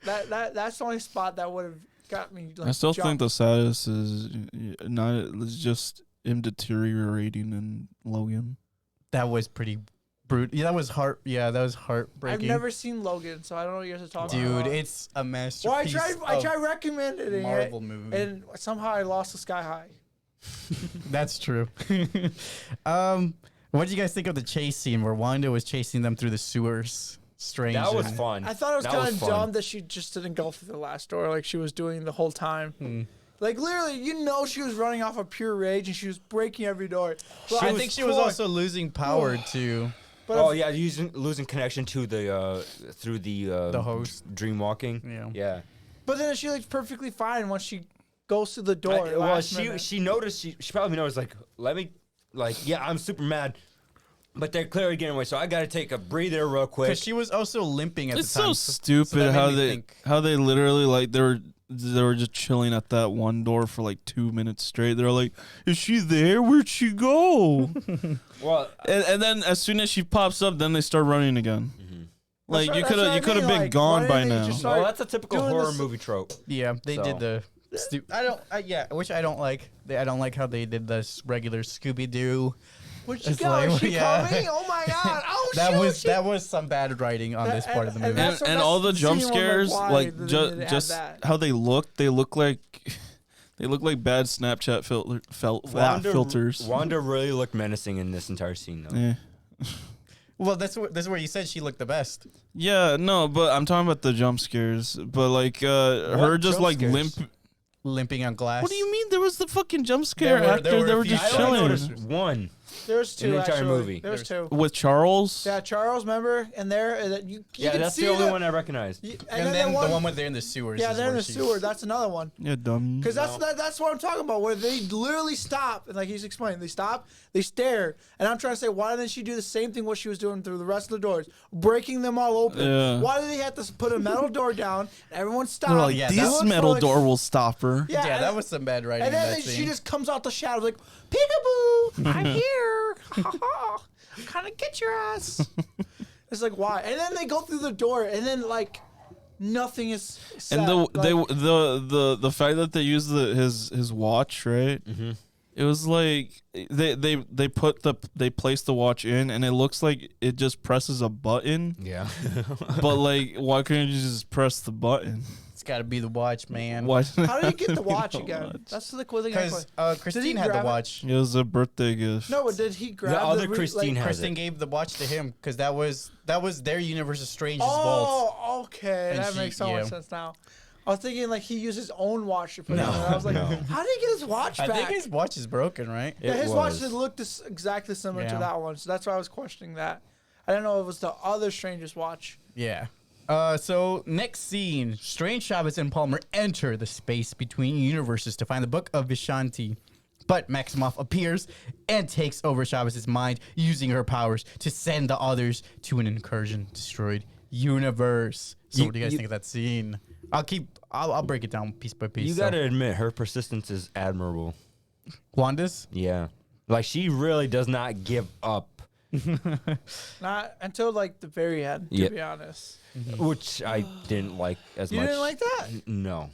that's the only spot that would have got me. Like, I still think jumped. the saddest is not it's just him deteriorating in Logan. That was pretty brutal. Yeah, that was that was I've heartbreaking. never seen Logan, so I don't know what you guys are talking Dude, about. it's a Well, masterpiece. I tried recommending it, Marvel movie. and somehow I lost the sky high. That's true. What did you guys think of the chase scene where Wanda was chasing them through the sewers? Strange. That was and- fun. I thought it was That kind of fun. dumb that she just didn't go through the last door like she was doing the whole time. Like literally, she was running off of pure rage and she was breaking every door. But I think she was also losing power too. But Oh yeah, losing connection to the through the host. dream walking. Yeah. Yeah. But then she looks perfectly fine once she goes through the door. Well, last minute. she noticed. She probably noticed. Yeah, I'm super mad, but they're clearly getting away. So I got to take a breather real quick. Because she was also limping at It's the time. so stupid that how made me they think. how they literally like they they were just chilling at that one door for like 2 minutes straight. They're like, "Is she there? Where'd she go?" Well, and then as soon as she pops up, then they start running again. Like That's you what- could that's what I have mean, been like, gone why by didn't they now. just start well, that's a typical doing horror this- movie trope. Yeah, they So- did the. Which I don't like. I don't like how they did this regular Scooby Doo. Where'd she It's go? like, Is she yeah. coming? Oh my god! Oh that was some bad writing on this part of the movie. that's- And all the jump scene where I'm scares, why like they just didn't add just that? how they look like they look like bad Snapchat filters. Wanda really looked menacing in this entire scene, though. Eh. Well, that's where you said she looked the best. Yeah, no, but I'm talking about the jump scares. But like her just jump like scares? limp. Limping on glass. What do you mean? There was the fucking jump scare There were- after there were they a were few- just I only chilling. noticed One. There's two In the entire actually. movie. There's two. With Charles. Yeah, Charles, remember? And there, that you Yeah, can that's see the only the- one I recognized. And then the one where they're in the sewers. Yeah, is they're in where the she- sewer. That's another one. Yeah, dummy. Because that's what I'm talking about, where they literally stop, and like he's explaining, they stop, they stare, and I'm trying to say, why didn't she do the same thing what she was doing through the rest of the doors, breaking them all open? Yeah. Why did they have to put a metal door down, and everyone stopped? They're like, yeah, that this was metal like- door will stop her. Yeah, Yeah, and- that was some bad writing. And in then that she scene. just comes out the shadows like, peekaboo, I'm here. Ha ha. I'm kind of get your ass. It's like, why? And then they go through the door, and then like nothing is said. And Like, the fact that they used his watch, right? Mm-hmm. It was like they placed the watch in, and it looks like it just presses a button. Yeah. But like, why couldn't you just press the button? It's got to be the watch, man. Why? how do you get the watch The again? watch. That's the cool thing. I Because play. Christine had the grab it? watch. It was a birthday gift. No, but did he grab The other re- Christine has Kristen it. gave the watch to him because that was their Universe of Strange's vault. Oh, okay, And that she- makes so yeah. much sense now. I was thinking like he used his own watch to put it No, in. And I was like, no. how did he get his watch I back? think his watch is broken, right? Yeah, It his watch was. did look exactly similar to Yeah. that one, so that's why I was questioning that. I didn't know it was the other Stranger's watch. Yeah. So next scene, Strange, Chavez, and Palmer enter the space between universes to find the Book of Vishanti. But Maximoff appears and takes over Chavez's mind, using her powers to send the others to an incursion destroyed universe. So what do you guys think of that scene? I'll break it down piece by piece. You So, gotta admit, her persistence is admirable. Wanda's? Yeah. Like, she really does not give up, Not until like the very end, to Yeah. be honest. which I didn't like as You much. didn't like that? No.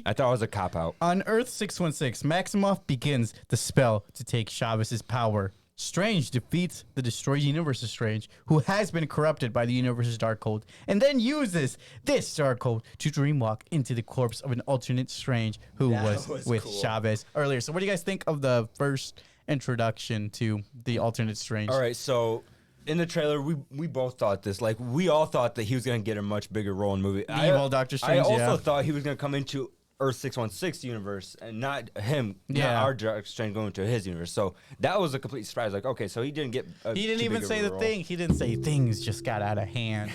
I thought it was a cop-out. On Earth 616, Maximoff begins the spell to take Chavez's power. Strange defeats the destroyed Universe of Strange, who has been corrupted by the Universe's Dark Code, and then uses this Dark Code to dreamwalk into the corpse of an alternate Strange who was with Chavez earlier. So what do you guys think of the first introduction to the alternate Strange? All right, so in the trailer, we both thought this. Like, we all thought that he was going to get a much bigger role in the movie. Evil Doctor Strange, I also yeah. thought he was going to come into Earth 616 universe and not him, not Yeah. our Doctor Strange going to his universe. So that was a complete surprise. Like, okay, so he didn't get a He didn't too even big of say a the role. thing. He didn't say things just got out of hand.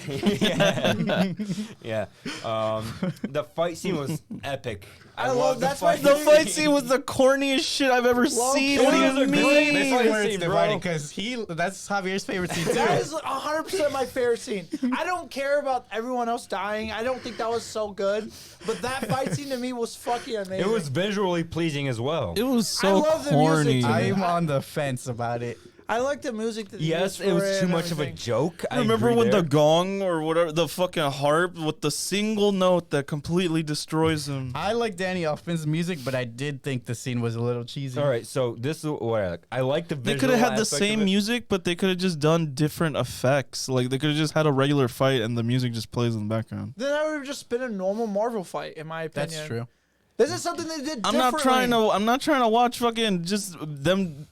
Yeah. The fight scene was epic. I love- that's my The fight scene was the corniest shit I've ever seen. key. What do It you was a great mean? fight Where it's scene, bro. divided, because that's Javier's favorite scene too. That is 100% my favorite scene. I don't care about everyone else dying. I don't think that was so good. But that fight scene to me was fucking amazing. It was visually pleasing as well. It was so love the corny. music, too. I'm on the fence about it. I like the music that they Yes, used it was for too and much of a everything. joke. I Remember agree when there. the gong or whatever, the fucking harp with the single note that completely destroys him? I like Danny Elfman's music, but I did think the scene was a little cheesy. All right, so this is what I like. I like the They visual could have had the aspect same of it. music, but they could have just done different effects. Like they could have just had a regular fight and the music just plays in the background. Then that would have just been a normal Marvel fight, in my opinion. That's true. This is something they did I'm differently. not trying to watch fucking just them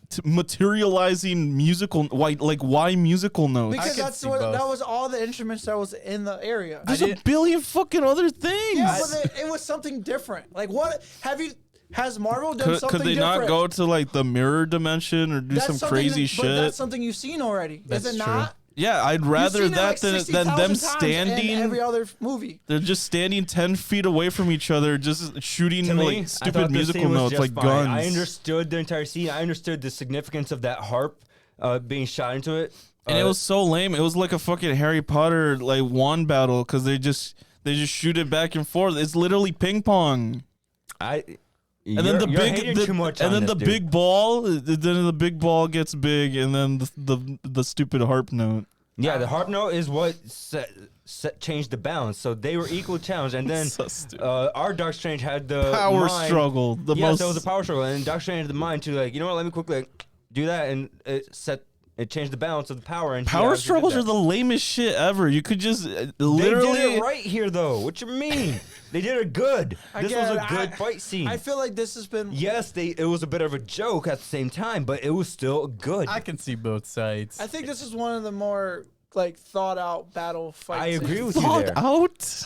materializing musical why musical notes. Because could that's see what both. that was all the instruments that was in the area. There's a billion fucking other things. Yeah, but it was something different. Like what has Marvel done something Could they different? not go to like the mirror dimension or do That's some something crazy that- But that's shit? something you've seen already. That's is it true. not? Yeah, I'd You've rather seen it that like than 60,000 them times standing. in every other movie. They're just standing 10 feet away from each other, just shooting To me, like I stupid thought this musical scene was notes just like fine. guns. I understood the entire scene. I understood the significance of that harp being shot into it. And it was so lame. It was like a fucking Harry Potter like wand battle because They just shoot it back and forth. It's literally ping pong. And Then the big ball. Then the big ball gets big, and then the stupid harp note. Yeah, the harp note is what changed the balance. So they were equal challenge, and then So our Doctor Strange had the power mind. struggle. So it was a power struggle, and Doctor Strange had the mind to like, you know what? Let me quickly do that, and it changed the balance of the power. And power struggles are the lamest shit ever. You could just literally. They did it right here, though. What you mean? They did it good. This was a good fight scene. I feel like this has been. Yes, it was a bit of a joke at the same time, but it was still good. I can see both sides. I think this is one of the more like thought out battle fights. I agree with you Thought there. out?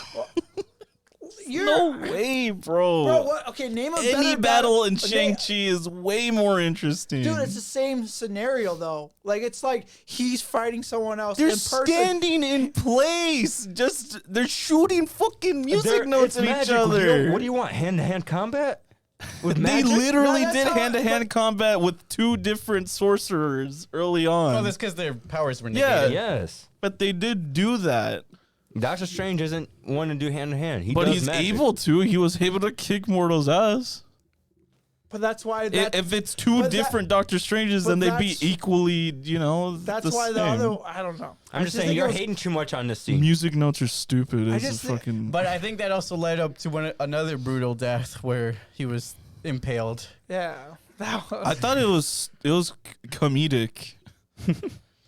No way, bro. Bro, what? Okay, name a Any better battle in okay, Shang-Chi is way more interesting. Dude, it's the same scenario though. Like it's like he's fighting someone else. They're in person. standing in place. Just they're shooting fucking music notes It's at each magic. other. What do you want? Hand-to-hand combat? With They magic? literally No, that's did how- hand-to-hand combat with two different sorcerers early on. Oh, that's because their powers were Yeah. negated. Yes. But they did do that. Doctor Strange isn't one to do hand-to-hand. But does he's magic. able to. He was able to kick Mortal's ass. But that's why that, If it's two but that- different Doctor Stranges, but then they'd be that's- equally, you know, that's the why the same. other I don't know. I'm just saying think you're it was- hating too much on this scene. Music notes are stupid. I It's just a think- fucking. But I think that also led up to another brutal death where he was impaled. Yeah. That was, I thought it was comedic.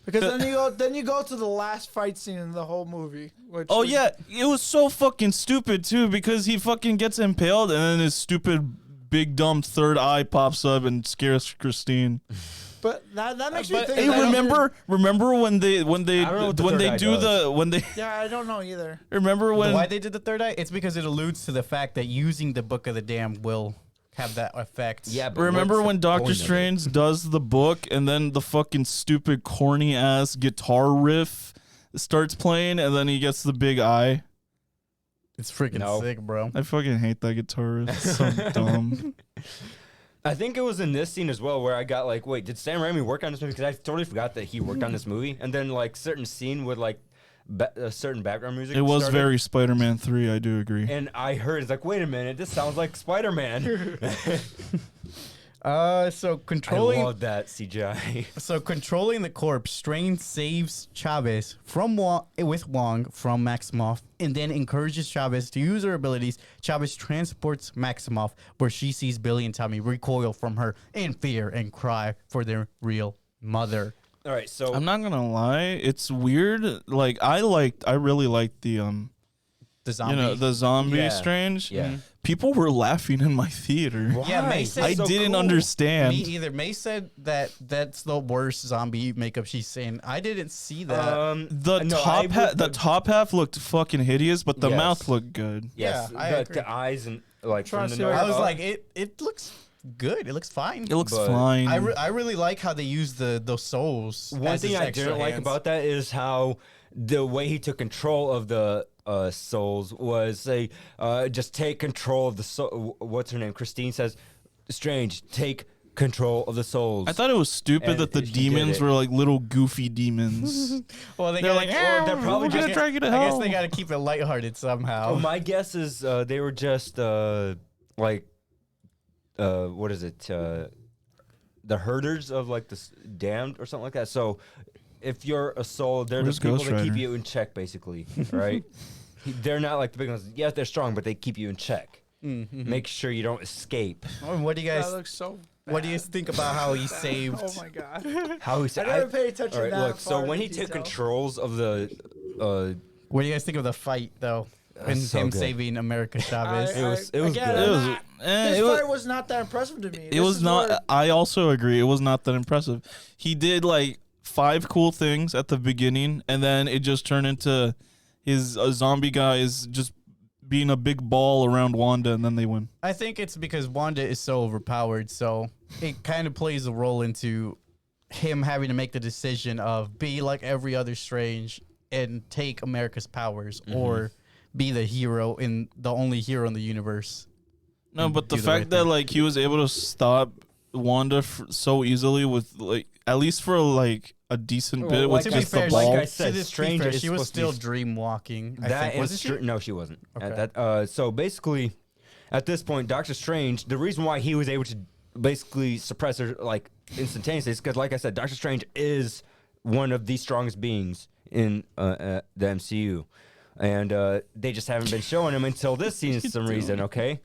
because then you go to the last fight scene in the whole movie. Which Oh was- yeah, it was so fucking stupid too because he fucking gets impaled and then his stupid big dumb third eye pops up and scares Christine. But that makes me But- think. Hey, that- remember when they I don't know what the when third they eye do does. the when they Yeah, I don't know either. remember when Why they did the third eye? It's because it alludes to the fact that using the Book of the Damned will have that effect. Yeah, but remember what's when the Doctor point of it? Strange does the book and then the fucking stupid corny ass guitar riff starts playing and then he gets the big eye. It's freaking No. sick, bro. I fucking hate that guitar riff. It's so dumb. I think it was in this scene as well where I got like, wait, did Sam Raimi work on this movie? Because I totally forgot that he worked on this movie. And then like certain scene with like a certain background music. It was started, very Spider-Man 3, I do agree. And I heard it's like, wait a minute, this sounds like Spider-Man. So I controlling love that CGI. So controlling the corpse, Strange saves Chavez from with Wong from Maximoff, and then encourages Chavez to use her abilities. Chavez transports Maximoff, where she sees Billy and Tommy recoil from her in fear and cry for their real mother. All right, so I'm not gonna lie, it's weird. Like I really liked the The the zombie Yeah. Strange. Yeah. People were laughing in my theater. Yeah, May Why? said I so didn't cool. understand. Me either. May said that that's the worst zombie makeup she's seen. I didn't see that. The no, top half looked fucking hideous, but the Yes. mouth looked good. Yes, Yeah, I agree. the eyes and like Trying from to the see what nose I was up. like, it looks good. It looks fine. It looks But fine. I really like how they use those souls. One as thing his I extra didn't like hands. about that is how the way he took control of the souls was say, just take control of the soul. What's her name? Christine says, Strange, take control of the souls. I thought it was stupid And that the he did demons it. were like little goofy demons. Well, they They're gotta, like, "Ah, they're probably we're gonna just- drag you to I guess hell." they got to keep it lighthearted somehow. My guess is they were just like what is it? The herders of like the damned or something like that. So if you're a soul, they're Where's the people Ghost that keep Rider? you in check, basically, right? They're not like the big ones. Yes, they're strong, but they keep you in check. Make sure you don't escape. Oh, what do you That guys? looks so. What do you bad. think about how he saved? Oh my god! How he I said, never paid attention all right, to that. look. So far when he in took detail. controls of the, What do you guys think of the fight though? And so him good. saving America Chavez. It was good. again, It was, This it was, fight was not that impressive to me. it was not. I also agree. It was not that impressive. He did like 5 cool things at the beginning, and then it just turned into his zombie guy is just being a big ball around Wanda, and then they win. I think it's because Wanda is so overpowered, so it kind of plays a role into him having to make the decision of be like every other Strange and take America's powers, or be the hero in the only hero in the universe. No, but the do the right fact that thing. like he was able to stop Wanda so easily with like at least for like a decent Well, bit with To be just the fair, ball. like I said, to be Strange fair, is she was supposed to be still dream walking. I That think. and Wasn't she? No, she wasn't. Okay. So basically, at this point, Doctor Strange, the reason why he was able to basically suppress her like instantaneously is because, like I said, Doctor Strange is one of the strongest beings in the MCU, and they just haven't been showing him until this scene for some reason. Okay.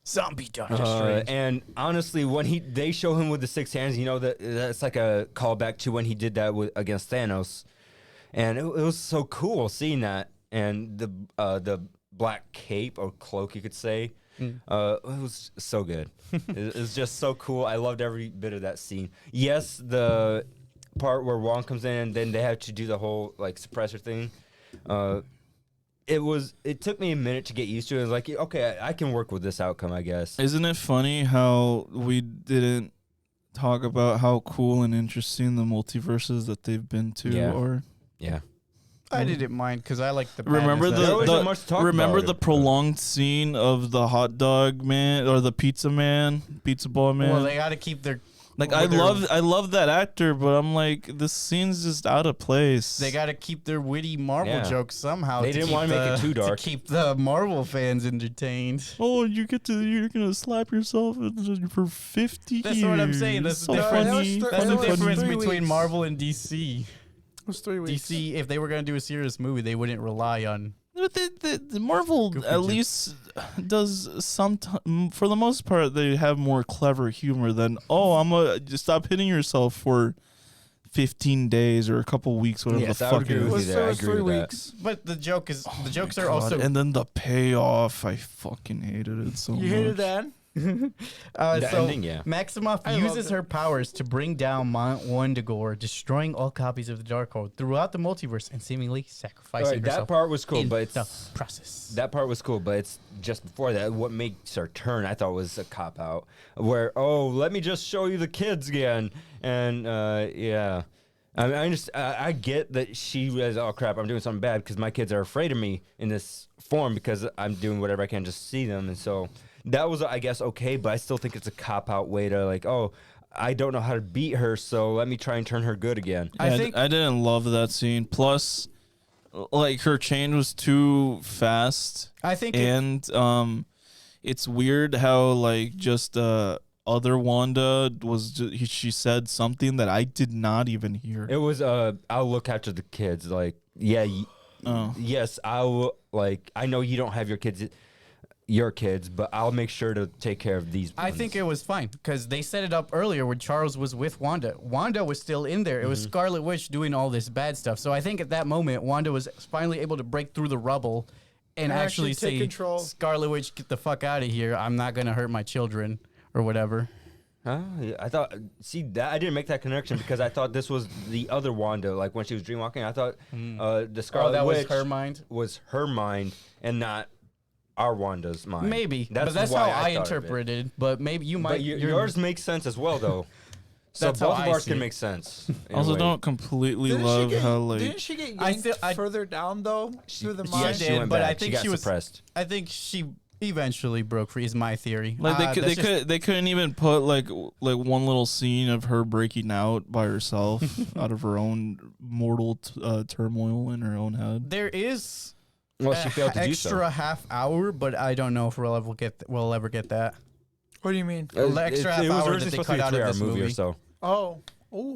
Zombie Doctor Strange. And honestly, when they show him with the 6 hands, you know that's like a callback to when he did that against Thanos, and it was so cool seeing that, and the black cape or cloak, you could say, it was so good. It was just so cool. I loved every bit of that scene. Yes, the part where Wong comes in and then they have to do the whole like suppressor thing. It took me a minute to get used to it. It was like, okay, I can work with this outcome, I guess. Isn't it funny how we didn't talk about how cool and interesting the multiverses that they've been to Yeah. are? Yeah. I didn't mind because I like the. Remember badness There of it. wasn't much to talk remember about the it. prolonged scene of the hot dog man or the pizza ball man? Well, they got to keep their. Like with their- I love that actor, but I'm like, this scene's just out of place. They got to keep their witty Marvel Yeah. jokes somehow. They to didn't keep wanna make it the- too dark. To keep the Marvel fans entertained. Oh, you're gonna slap yourself for 50 That's years. what I'm saying. That's so the difference. funny. That's That's It the was difference 3 between weeks. Marvel and DC. It was 3 weeks. DC, if they were gonna do a serious movie, they wouldn't rely on. But the Marvel Goofy at jokes. least does for the most part they have more clever humor than I'm gonna just stop hitting yourself for 15 days or a couple weeks, whatever Yes, the I would fuck agree it with is. you there. I It was agree 3 with that. weeks. But the jokes Oh are my also. God. And then the payoff, I fucking hated it so much. You hated that? The so ending, yeah. Maximoff I loved uses it. her powers to bring down Mount Wundagore, destroying all copies of the Darkhold throughout the multiverse and seemingly sacrificing Alright, that herself part was cool, in but it's the process. that part was cool, but it's just before that. What makes her turn, I thought, was a cop out. Where let me just show you the kids again, and yeah. I mean, I get that she was, oh crap, I'm doing something bad because my kids are afraid of me in this form because I'm doing whatever I can just to see them, and so that was, I guess, okay, but I still think it's a cop out way to like, I don't know how to beat her, so let me try and turn her good again. I Yeah, think- I didn't love that scene. Plus, like her change was too fast, I think and it's weird how like just other Wanda she said something that I did not even hear. It was, I'll look after the kids. Like, yeah, yes, I will. Like, I know you don't have your kids, but I'll make sure to take care of these. I think it was fine because they set it up earlier when Charles was with Wanda. Wanda was still in there. It was Scarlet Witch doing all this bad stuff. So I think at that moment, Wanda was finally able to break through the rubble and actually take say, control. Scarlet Witch, get the fuck out of here. I'm not going to hurt my children or whatever. Huh? I thought. See that I didn't make that connection because I thought this was the other Wanda. Like when she was dreamwalking, I thought the Scarlet that Witch was her mind? was her mind and not our Wanda's mind. Maybe. But that's why how I thought of it. interpreted. But maybe you might. But yours makes sense as well, though. So That's how both of I ours see can it. make sense. in a Also, way. don't completely Didn't love how like didn't she get I yanked still- I- further down though through the Yeah, mind? she she did, went but back. I think got she was- suppressed. I think she eventually broke free, is my theory. Like That's just- they couldn't even put like one little scene of her breaking out by herself out of her own mortal turmoil in her own head. There is Well, she failed to do so. extra half hour, but I don't know if we'll ever get that. What do you mean? The extra half it was hour originally that they supposed cut to be a out of 3-hour this movie or movie. so. Oh,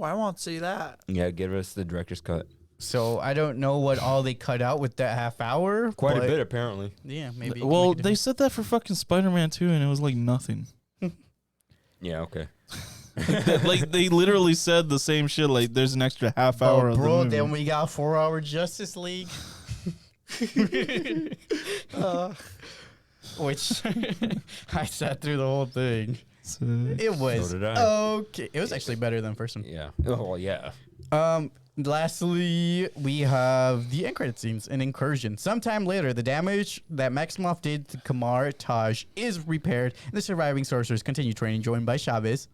I want to see that. Yeah, give us the director's cut. So I don't know what all they cut out with that half hour. Quite a but bit, apparently. Yeah, maybe. Well, make a they said that for fucking Spider-Man 2, and it was like nothing. Yeah, okay. Like they literally said the same shit. Like there's an extra half hour of the bro, movie. then we got 4-hour Justice League. Which I sat through the whole thing. So- It was So did I. okay. It was actually better than the first one. Yeah. Oh, well, yeah. Lastly, we have the end credit scenes, an incursion. Sometime later, the damage that Maximoff did to Kamar Taj is repaired, and the surviving sorcerers continue training, joined by Chavez.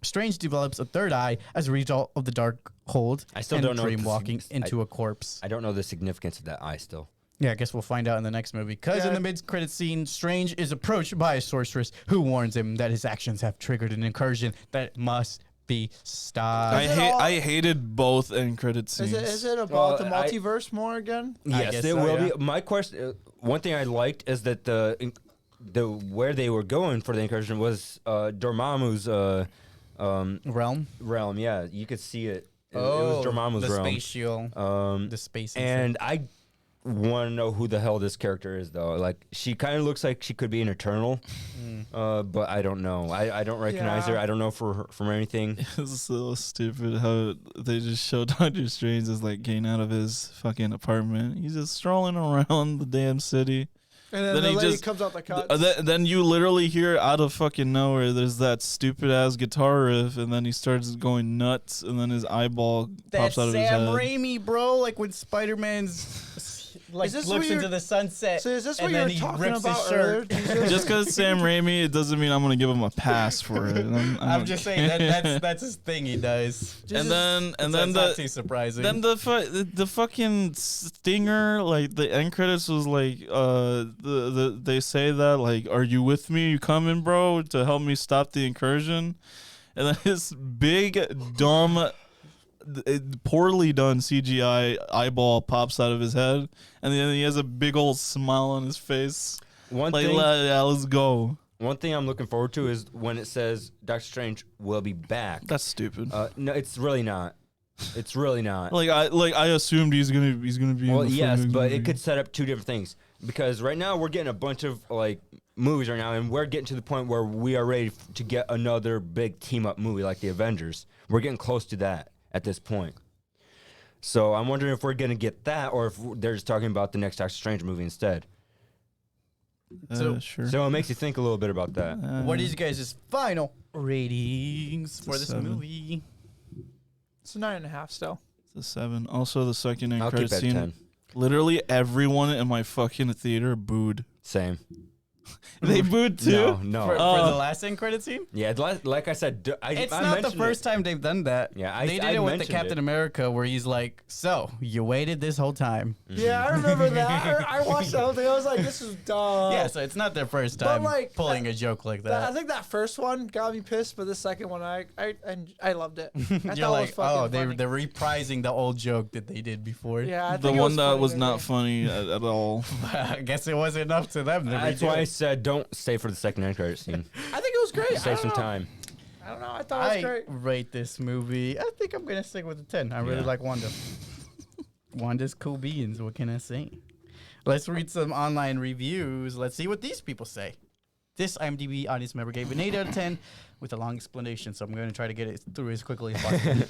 Strange develops a third eye as a result of the dark hold I still and don't know dream the walking sig- into a corpse. I don't know the significance of that eye still. Yeah, I guess we'll find out in the next movie. Because in Yeah. the mid-credit scene, Strange is approached by a sorceress who warns him that his actions have triggered an incursion that must be stopped. I hated both end credit scenes. Is it about the Well, multiverse more again? Yes, guess it so, will yeah. be. My question, one thing I liked is that the where they were going for the incursion was Dormammu's Realm. Yeah, you could see it. It was Dormammu's the realm. spatial, the space. And I want to know who the hell this character is, though. Like, she kind of looks like she could be an Eternal, but I don't know. I don't recognize her. I don't know from anything. It's so stupid how they just show Doctor Strange as like getting out of his fucking apartment. He's just strolling around the damn city. And then Then the he lady just- comes out the cuts. Then you literally hear out of fucking nowhere there's that stupid ass guitar riff, and then he starts going nuts, and then his eyeball That's pops out of his Sam head. Raimi, bro. Like when Spider-Man's like Is this looks what you're- into the sunset. So is this and what you then were he talking rips about his earlier? shirt. Jesus? Just because Sam Raimi, it doesn't mean I'm gonna give him a pass for it. I'm just saying that's his thing he does. And then So the it's not too surprising. Then the fucking stinger, like the end credits was like, they say that like, are you with me? You coming, bro, to help me stop the incursion? And then this big dumb, poorly done CGI eyeball pops out of his head, and then he has a big old smile on his face. One Like, thing, let's go. one thing I'm looking forward to is when it says Doctor Strange will be back. That's stupid. No, it's really not. It's really not. I assumed he's gonna be. Well, in the yes, fucking but movie. it could set up two different things, because right now we're getting a bunch of like movies right now, and we're getting to the point where we are ready to get another big team up movie like the Avengers. We're getting close to that at this point. So I'm wondering if we're gonna get that, or if they're just talking about the next Doctor Strange movie instead. Sure. So it makes you think a little bit about that. what is you guys' final ratings for this 7. movie? It's a 9.5 still. It's a 7. Also, the second end I'll keep credit it at scene. 10. Literally everyone in my fucking theater booed. Same. They booed too. No. For Oh. the last end credit scene? Yeah, like I said, I It's I not the mentioned first it. time they've done that. Yeah, they did I it with the mentioned Captain it. America where he's like, so, you waited this whole time. Yeah, I remember that. I watched the whole thing. I was like, this is dumb. Yeah, so it's not their first But, time like, pulling a joke like I that. think that first one got me pissed, but the second one, I loved it. I thought You're it was like, fucking oh, funny. they're reprising the old joke that they did before. Yeah, I The think it one that funny was that not they- funny at all. I guess it wasn't enough to them. To That's redo why I it. said don't stay for the second end credit scene. I think it was great. I Save some don't know. time. I don't know. I thought it was I great. rate this movie. I think I'm gonna stick with a 10. I really Yeah. like Wanda. Wanda's cool beans. What can I say? Let's read some online reviews. Let's see what these people say. This IMDb audience member gave an 8 out of 10 with a long explanation, so I'm going to try to get it through as quickly as possible.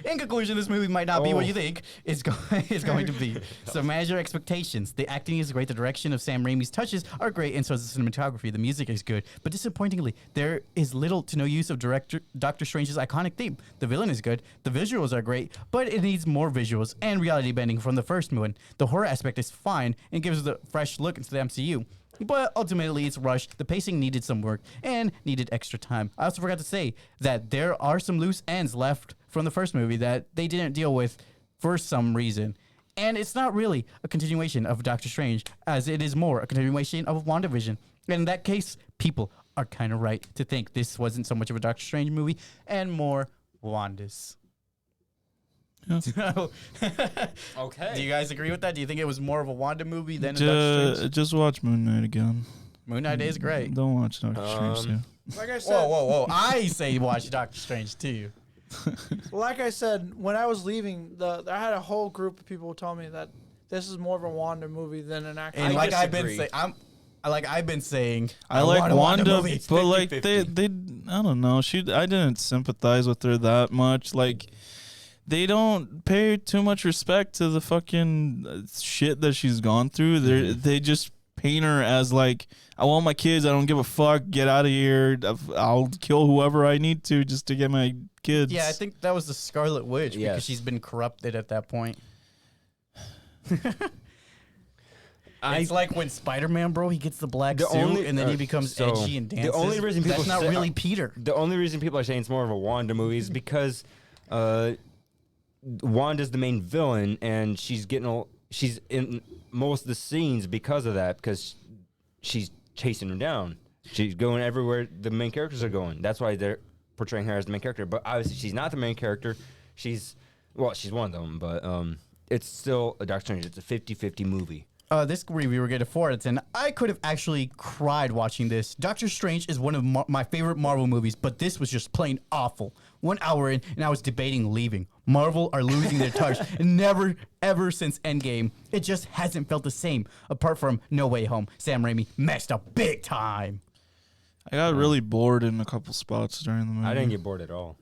In conclusion, this movie might not be what you think it's going to be. So manage your expectations. The acting is great. The direction of Sam Raimi's touches are great, and so is the cinematography. The music is good. But disappointingly, there is little to no use of Doctor Strange's iconic theme. The villain is good. The visuals are great, but it needs more visuals and reality bending from the first one. The horror aspect is fine and gives a fresh look into the MCU. But ultimately, it's rushed. The pacing needed some work and needed extra time. I also forgot to say that there are some loose ends left from the first movie that they didn't deal with for some reason. And it's not really a continuation of Doctor Strange, as it is more a continuation of WandaVision. And in that case, people are kind of right to think this wasn't so much of a Doctor Strange movie and more Wanda's. So, Okay. do you guys agree with that? Do you think it was more of a Wanda movie than a Doctor Strange? Just watch Moon Knight again. Moon Knight is great. Don't watch Doctor Strange too. Like I said, Whoa. I say watch Doctor Strange too. like I said, when I was leaving, I had a whole group of people tell me that this is more of a Wanda movie than an actual. And I like I've been disagree. saying, I've been saying, I like want a Wanda, movie. but like 50-50. they, I don't know. I didn't sympathize with her that much. Like, they don't pay too much respect to the fucking shit that she's gone through. They just paint her as like, I want my kids. I don't give a fuck. Get out of here. I'll kill whoever I need to just to get my kids. Yeah, I think that was the Scarlet Witch Yes. because she's been corrupted at that point. It's like when Spider-Man, bro, he gets the black The suit only- and then he becomes so, edgy and the dances. only reason people that's not say- really Peter. The only reason people are saying it's more of a Wanda movie is because Wanda's the main villain, and she's in most of the scenes because of that, because she's chasing him down. She's going everywhere the main characters are going. That's why portraying her as the main character. But obviously, she's not the main character. She's one of them, but it's still a Doctor Strange. It's a 50-50 movie. This reviewer gave it a 4 out of 10. I could have actually cried watching this. Doctor Strange is one of my favorite Marvel movies, but this was just plain awful. 1 hour in, and I was debating leaving. Marvel are losing their touch, and never, ever since Endgame, it just hasn't felt the same. Apart from No Way Home, Sam Raimi messed up big time. I got really bored in a couple spots during the movie. I didn't get bored at all.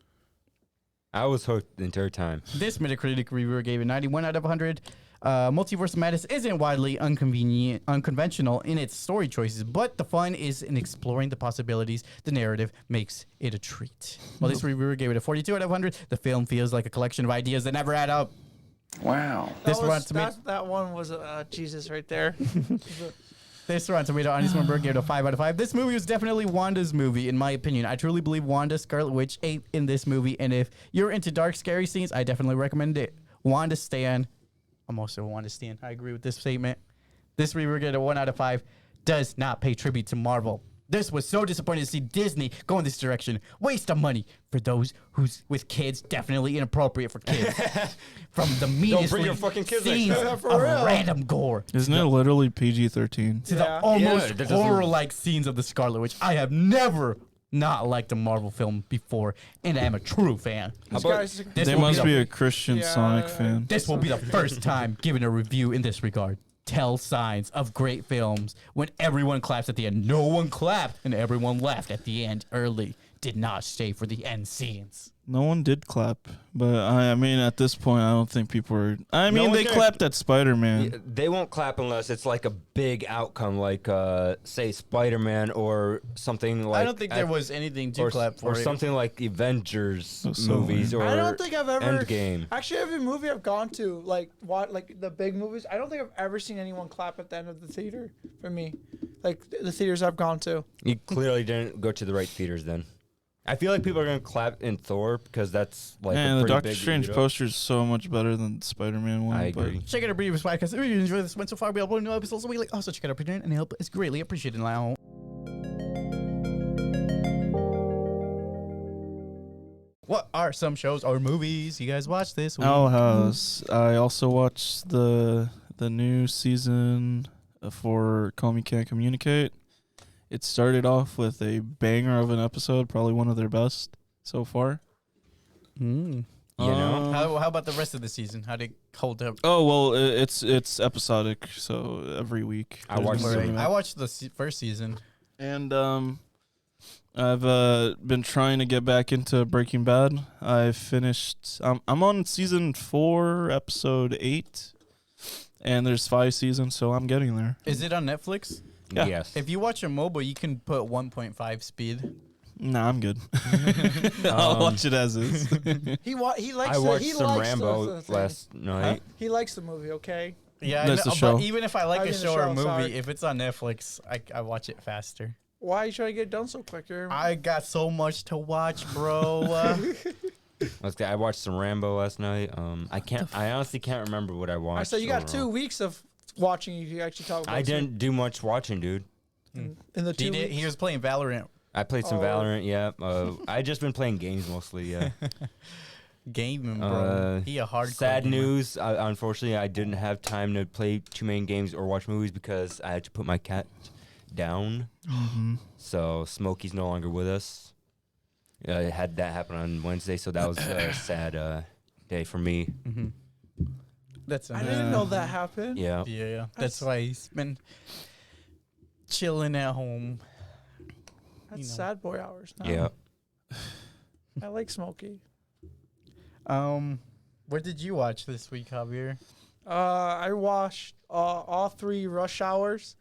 I was hooked the entire time. This Metacritic reviewer gave it 91 out of 100. Multiverse Madness isn't widely unconventional in its story choices, but the fun is in exploring the possibilities. The narrative makes it a treat. Well, this reviewer gave it a 42 out of 100. The film feels like a collection of ideas that never add up. Wow. That one was Jesus right there. This Rotten Tomato audience member gave it a 5 out of 5. This movie was definitely Wanda's movie, in my opinion. I truly believe Wanda Scarlet Witch ate in this movie, and if you're into dark, scary scenes, I definitely recommend it. Wanda Stan. I'm also a Wanda Stan. I agree with this statement. This reviewer gave it a 1 out of 5. Does not pay tribute to Marvel. This was so disappointing to see Disney go in this direction. Waste of money for those who's with kids. Definitely inappropriate for kids. From the meanest bring your fucking kids like scenes that. of For real. random gore Isn't it literally PG-13? to Yeah. the almost that doesn't- horror-like scenes of the Scarlet Witch. I have never not liked a Marvel film before, and I am a true fan. This about- guy's This They will must the- be a Christian Yeah, Sonic I- fan. This will be the first time giving a review in this regard. Tell signs of great films. When everyone claps at the end, no one clapped, and everyone left at the end early. Did not stay for the end scenes. No one did clap, but I mean, at this point, I don't think people are. I mean, one's they gonna- clapped at Spider-Man. They won't clap unless it's like a big outcome, like say Spider-Man or something like. I don't think there was anything to or, clap for. or something like the Avengers That's so movies or I don't think I've ever. Endgame. Actually, every movie I've gone to, like the big movies, I don't think I've ever seen anyone clap at the end of the theater for me. Like the theaters I've gone to. You clearly didn't go to the right theaters then. I feel like people are gonna clap in Thor because that's like Man, a the pretty Doctor big Strange lead up. poster is so much better than the Spider-Man one. I but- agree. Check out our previous podcast. If you enjoyed this one so far, we'll upload new episodes weekly. Also, check out our Patreon and help is greatly appreciated now. What are some shows or movies you guys watched this week? Owl House. I also watched the new season for Call Me Can't Communicate. It started off with a banger of an episode, probably one of their best so far. Mm. You know? How about the rest of the season? How did it hold up? Oh well, it's episodic, so every week. I there's watched a new it. episode. I watched the first season. And I've been trying to get back into Breaking Bad. I finished. I'm on season 4, episode 8, and there's 5 seasons, so I'm getting there. Is it on Netflix? Yeah. Yes. If you watch a mobile, you can put 1.5 speed. Nah, I'm good. I'll watch it as is. He likes. I watched he some likes Rambo those things. last night. He likes the movie. Okay. Yeah, That's I know, the show. but even if I like I a mean the show or a show, movie, sorry. if it's on Netflix, I watch it faster. Why are you trying to get it done so quick? I got so much to watch, bro. I watched some Rambo last night. I honestly can't remember what I watched. I said you got overall. 2 weeks of watching. You can actually talk about. I didn't do much watching, dude. in the 2 weeks. He was playing Valorant I played some Oh. Valorant. Yeah. I just been playing games mostly. Yeah. gaming, bro. He a hardcore Sad gamer. news. Unfortunately, I didn't have time to play too many games or watch movies because I had to put my cat down. So Smokey's no longer with us. I had that happen on Wednesday, so that was a sad day for me. That's I didn't know that happened. Yeah. Yeah, that's why he's been chilling at home. That's You know. sad boy hours. Now. Yeah. I like Smokey. What did you watch this week, Javier? I watched all 3 Rush Hours,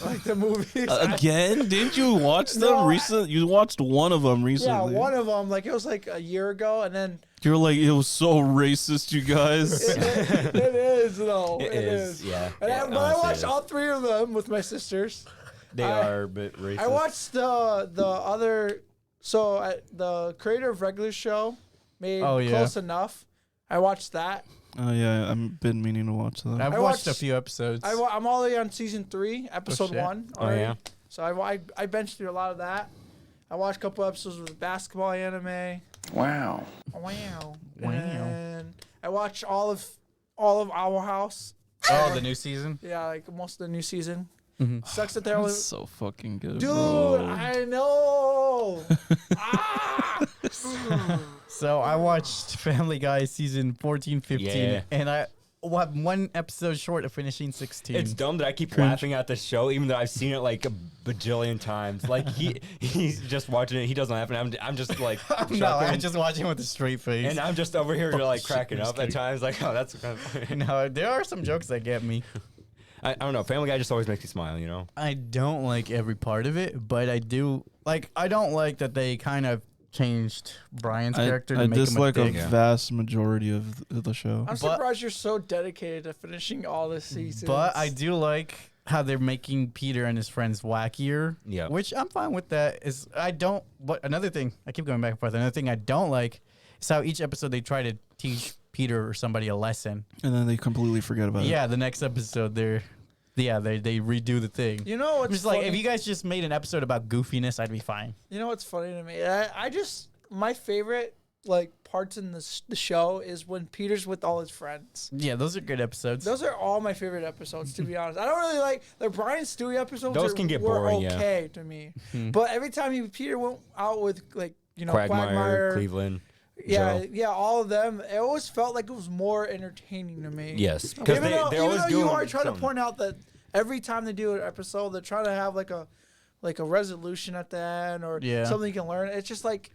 like the movies. Again? Didn't you watch them No, recently? You watched one of them Yeah, recently. one of them, like it was like a year ago, and then You were like, it was so racist, you guys. it is though. It is. Yeah. And Yeah, but I honestly, watched it is. all 3 of them with my sisters. They are a bit racist. I watched the other. So the creator of Regular Show made Oh, yeah. Close Enough. I watched that. Oh yeah, I've been meaning to watch that. I've I watched a watched- few episodes. I'm all the way on season 3, episode shit. 1 Oh, already. yeah? So I benched through a lot of that. I watched a couple episodes of the basketball anime. Wow. Wow. Wow. And I watched all of Our House. Oh, the new season. Yeah, like most of the new season. Mhm. Sucks that they're only. That's so fucking good, Dude, bro. I know. So I watched Family Guy season 14, 15, Yeah. and I have one episode short of finishing 16. It's dumb that I keep Cringe. laughing at the show, even though I've seen it like a bajillion times. Like he's just watching it, he doesn't laugh, and I'm just like, No, I'm chuckling, just watching with a straight face. and I'm just over here like shit, cracking up at mistake. times. Like, oh, that's kind of funny. No, there are some jokes that get me. I don't know. Family Guy just always makes me smile, you know. I don't like every part of it, but I do like. I don't like that they kind of changed Brian's character to I make him a dislike a dick. vast majority of the show. I'm surprised you're so dedicated to finishing all this season. But I do like how they're making Peter and his friends wackier. Yeah. Which I'm fine with that. Is I don't. But another thing, I keep going back and forth. Another thing I don't like is how each episode they try to teach Peter or somebody a lesson. And then they completely forget about it. Yeah, the next episode they redo the thing. You know what's It's like funny? if you guys just made an episode about goofiness, I'd be fine. You know what's funny to me? I just my favorite like parts in the show is when Peter's with all his friends. Yeah, those are good episodes. Those are all my favorite episodes, to be honest. I don't really like the Brian Stewie episodes. Those can get were boring, yeah. okay to me, but every time Peter went out with like Quagmire, Quagmire, Cleveland. yeah, Joe. yeah, all of them, it always felt like it was more entertaining to me. Yes, because Even though, they always do. you are trying to something. point out that every time they do an episode, they're trying to have like a resolution at the end or Yeah. something you can learn. It's just like,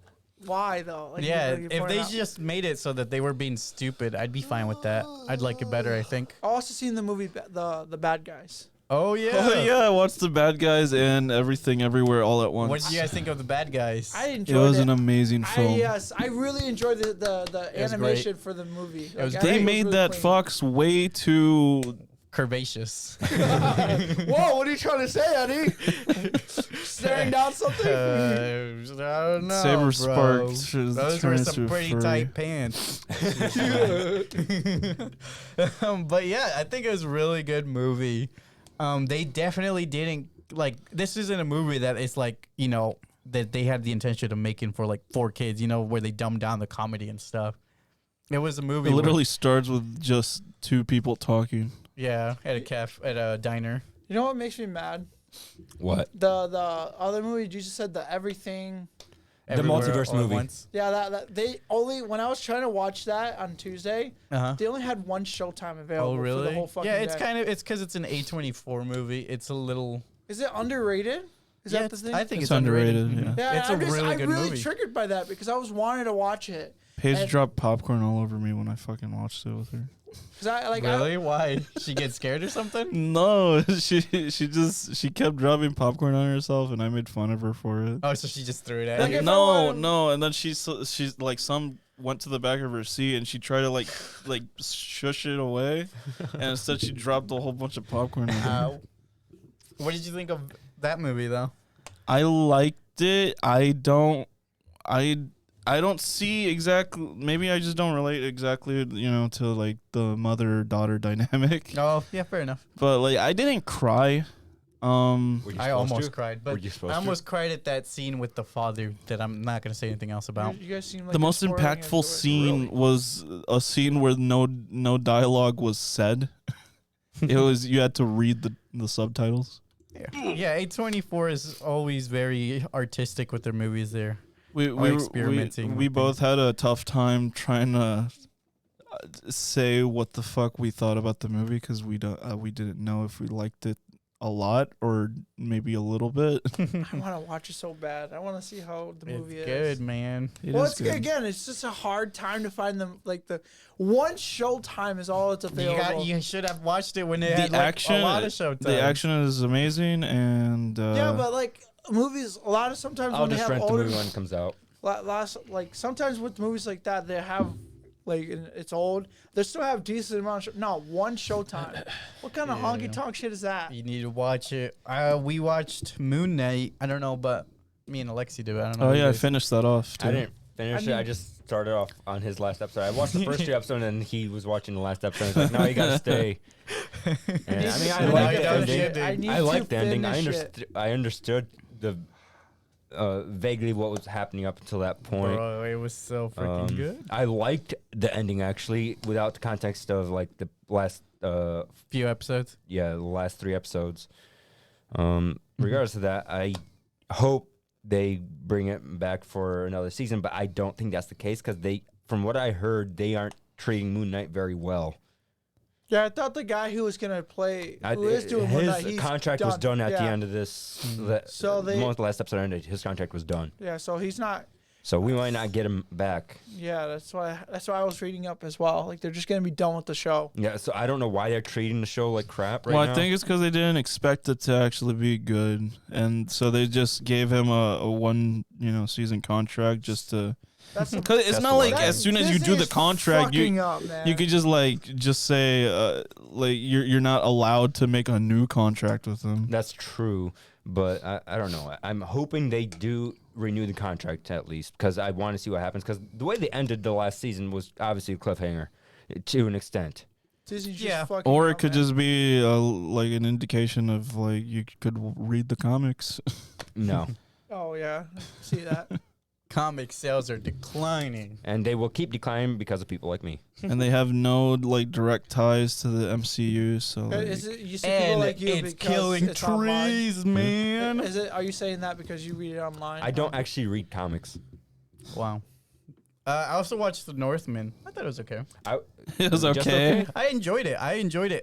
why though? Like, Yeah, you if point they out. just made it so that they were being stupid, I'd be fine with that. I'd like it better, I think. I also seen the movie the Bad Guys. Oh yeah. Oh yeah, I watched The Bad Guys and Everything Everywhere all at once. What did you guys think of the bad guys? I It enjoyed was it. an amazing film. I really enjoyed the was animation for the movie. was Like, I great. think They it was made really that clean. fox way too. Curvaceous. Whoa, what are you trying to say, Eddie? Staring down something? I don't know, Saber bro. sparked. Those were turns some to pretty furry. tight pants. But yeah, I think it was a really good movie. They definitely didn't like. This isn't a movie that is like that they had the intention of making for like 4 kids. Where they dumb down the comedy and stuff. It was a movie. It where- literally starts with just 2 people talking. yeah, at a diner. You know what makes me mad? What? The other movie you just said, the Everything. Everywhere Multiverse all at movie. once. Yeah, that they only when I was trying to watch that on Tuesday, Uh-huh. they only had one showtime available Oh really? for the whole fucking Yeah, it's day. it's because it's an A24 movie. It's a little. Is it underrated? Is Yeah, that the thing? I think It's it's underrated. underrated, yeah, It's a really good I'm really movie. triggered by that because I was wanting to watch it. Paige And- dropped popcorn all over me when I fucking watched it with her. Cause I like Really? Why? She get scared or something? No, she kept dropping popcorn on herself, and I made fun of her for it. Oh, so she just threw it at Like, you? if I No, wanted- no, and then she's like some went to the back of her seat and she tried to like shush it away, and instead she dropped a whole bunch of popcorn. On her. Ow. What did you think of that movie though? I liked it. I don't see exactly. Maybe I just don't relate exactly, to like the mother-daughter dynamic. Oh, yeah, fair enough. But like, I didn't cry. Were you I supposed almost to? cried, Were but you supposed I to? almost cried at that scene with the father that I'm not gonna say anything else about. you guys seem like The you're most spoiling it, impactful so it- scene was a scene where no dialogue was said. It was you had to read the subtitles. Yeah, A24 is always very artistic with their movies there. We experimenting we with both had a tough time trying to say what the fuck we thought about the movie because we didn't know if we liked it a lot or maybe a little bit. I want to watch it so bad. I want to see how the movie It's is. good, man. Well, it's again. It's just a hard time to find them. Like the one showtime is all that's available. You should have watched it when it The had like, action, a lot of showtime. the action is amazing, and yeah, but like movies, a lot of sometimes I'll when they just have rent the older, movie when it comes out. like sometimes with movies like that, they have like it's old. They still have decent amount. One showtime. What kind of honky tonk shit is that? You need to watch it. We watched Moon Knight. I don't know, but me and Alexi do it. I don't know. oh if you yeah, I guys- finised that off too. I didn't finish it. I mean- just started off on his last episode. I watched the first 2 episodes, and he was watching the last episode. He's like, "No, you gotta stay." And, I mean, I I liked like the that ending. shit. I need I to liked the ending. finish it. I understood vaguely what was happening up until that point. Bro, it was so freaking good. I liked the ending actually, without the context of like the last Few episodes. the last 3 episodes. Regardless of that, I hope they bring it back for another season, but I don't think that's the case because from what I heard, they aren't treating Moon Knight very well. Yeah, I thought the guy who was gonna play, who is doing Moon Knight, his he's contract was done at the yeah. end of this. So the moment the last episode ended, his contract was done. Yeah, so he's not. So we might not get him back. Yeah, that's why I was reading up as well. Like they're just gonna be done with the show. Yeah, so I don't know why they're treating the show like crap right Well, now. I think it's because they didn't expect it to actually be good, and so they just gave him a one season contract just to. That's Because it's That's not why. like as soon as you do the contract, you could just say like you're not allowed to make a new contract with them. That's true, but I don't know. I'm hoping they do renew the contract at least because I want to see what happens. Because the way they ended the last season was obviously a cliffhanger to an extent. Disney's just Yeah. fucking Or up, it could man. just be like an indication of like you could read the comics. No, Oh yeah, see that. Comic sales are declining. and they will keep declining because of people like me. And they have no like direct ties to the MCU, so like, Is it, you see people like you it's because killing it's online? trees, man. Is it? Are you saying that because you read it online? I don't actually read comics. Wow. I also watched The Northman. I thought it was okay. it was Just okay. I enjoyed it.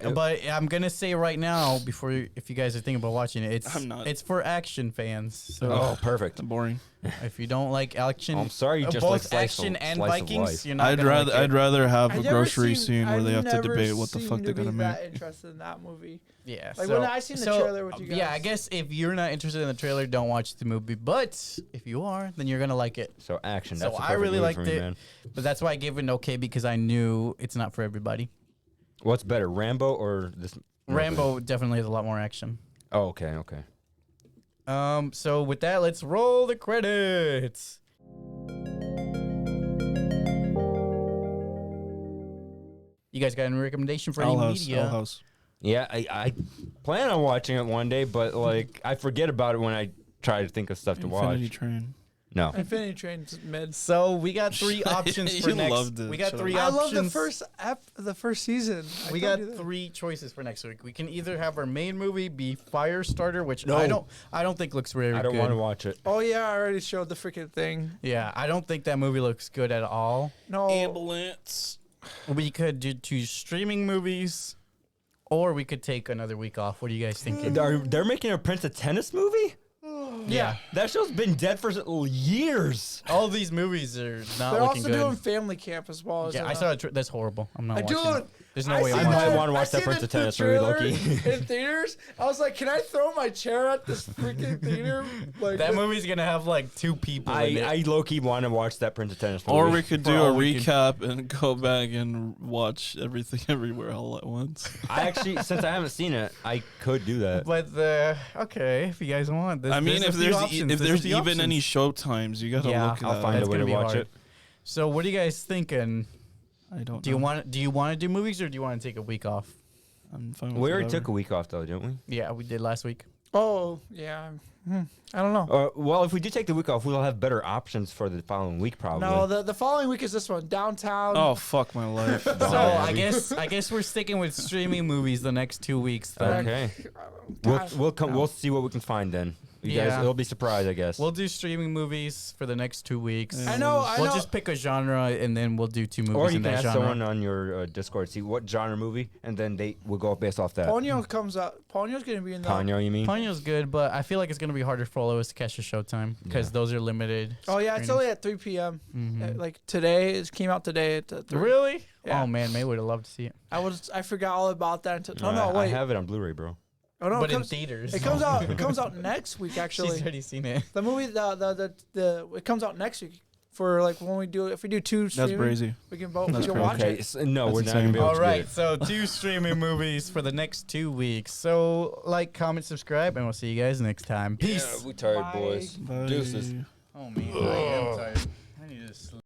Yep. But I'm gonna say right now, if you guys are thinking about watching it, I'm not. it's for action fans. So Oh, perfect. It's boring. if you don't like action, I'm sorry, you just both like slice action of, and slice of Vikings, life. you're not I'd gonna rather like it. I'd rather have I've a never grocery seen- scene where I've they have to never debate what the seemed fuck to they're be gonna that make. interested in that movie. Yeah. Like, when I seen the trailer with you Yeah, I guys. guess if you're not interested in the trailer, don't watch the movie. But if you are, then you're gonna like it. So action. So That's the I perfect really movie liked for me, it. man. But that's why I gave it an okay because I knew it's not for everybody. What's better, Rambo or this? Rambo definitely has a lot more action. Oh, okay. So with that, let's roll the credits. You guys got any recommendation for any media? House. Yeah, I plan on watching it one day, but like I forget about it when I try to think of stuff to Infinity watch. Train. No. Infinity Train's mid. So we got 3 options for You next. loved it. We got Shut 3 I options. love the first season. We got 3 choices for next week. We can either have our main movie be Firestarter, which No. I don't think looks very I don't good. want to watch it. Oh yeah, I already showed the freaking thing. Yeah, I don't think that movie looks good at all. No. Ambulance. We could do 2 streaming movies, or we could take another week off. What are you guys thinking? They're making a Prince of Tennis movie? Yeah, That show's been dead for years. all these movies are not They're looking also good. doing Family Camp as well. Yeah, I saw it. That's horrible. I'm not watching Dude, it. There's no way I I'm might watching it. wanna watch that Prince of Tennis movie, Loki. in theaters. I was like, can I throw my chair at this freaking theater? Like That movie's gonna have like 2 people in it. I low-key want to watch that Prince of Tennis movie. Or we could For do a all we can- recap and go back and watch everything everywhere all at once. I actually, since I haven't seen it, I could do that. But okay, if you guys want, I mean, if there's even any any. show times, you gotta Yeah, look at I'll that. find That's a way gonna to be watch hard. it. So what are you guys thinking? I don't. Do you know. want to do movies or do you want to take a week off? I'm fine with We already whatever. took a week off, though, didn't we? Yeah, we did last week. Oh yeah. I don't know. Well, if we do take the week off, we'll have better options for the following week, probably. No, the following week is this one. Downtown. Oh fuck my life. So Yeah, I guess we're sticking with streaming movies the next 2 weeks. Then. Okay. God. We'll see what we can find then. You guys, Yeah. it'll be surprised, I guess. We'll do streaming movies for the next 2 weeks. Yeah. I know. We'll just pick a genre and then we'll do 2 movies or you in can that ask genre. someone on your Discord, see what genre movie, and then they will go based off that. Ponyo comes out. Ponyo's gonna be in the. Ponyo, you mean? Ponyo's good, but I feel like it's gonna be harder for all of us to catch the showtime because Yeah. those are limited. Oh yeah, it's only at 3 p.m. Mhm. Like today, it came out today at 3. Really? Yeah. Oh man, May would have loved to see it. I forgot all about that. Until, no, I wait. have it on Blu-ray, bro. Oh no, But it in comes, theaters. it comes out. It comes out next week. She's Actually, already seen it. the movie, it comes out next week. For like when we do, if we do 2 That's streaming, brazy. we can both That's we can crazy. watch Okay, it. no, That's we're not gonna insane. be able All to right, do it. so 2 streaming movies for the next 2 weeks. So like, comment, subscribe, and we'll see you guys next time. Peace. we tired, Bye. boys. Bye. Deuces. Oh man, I am tired.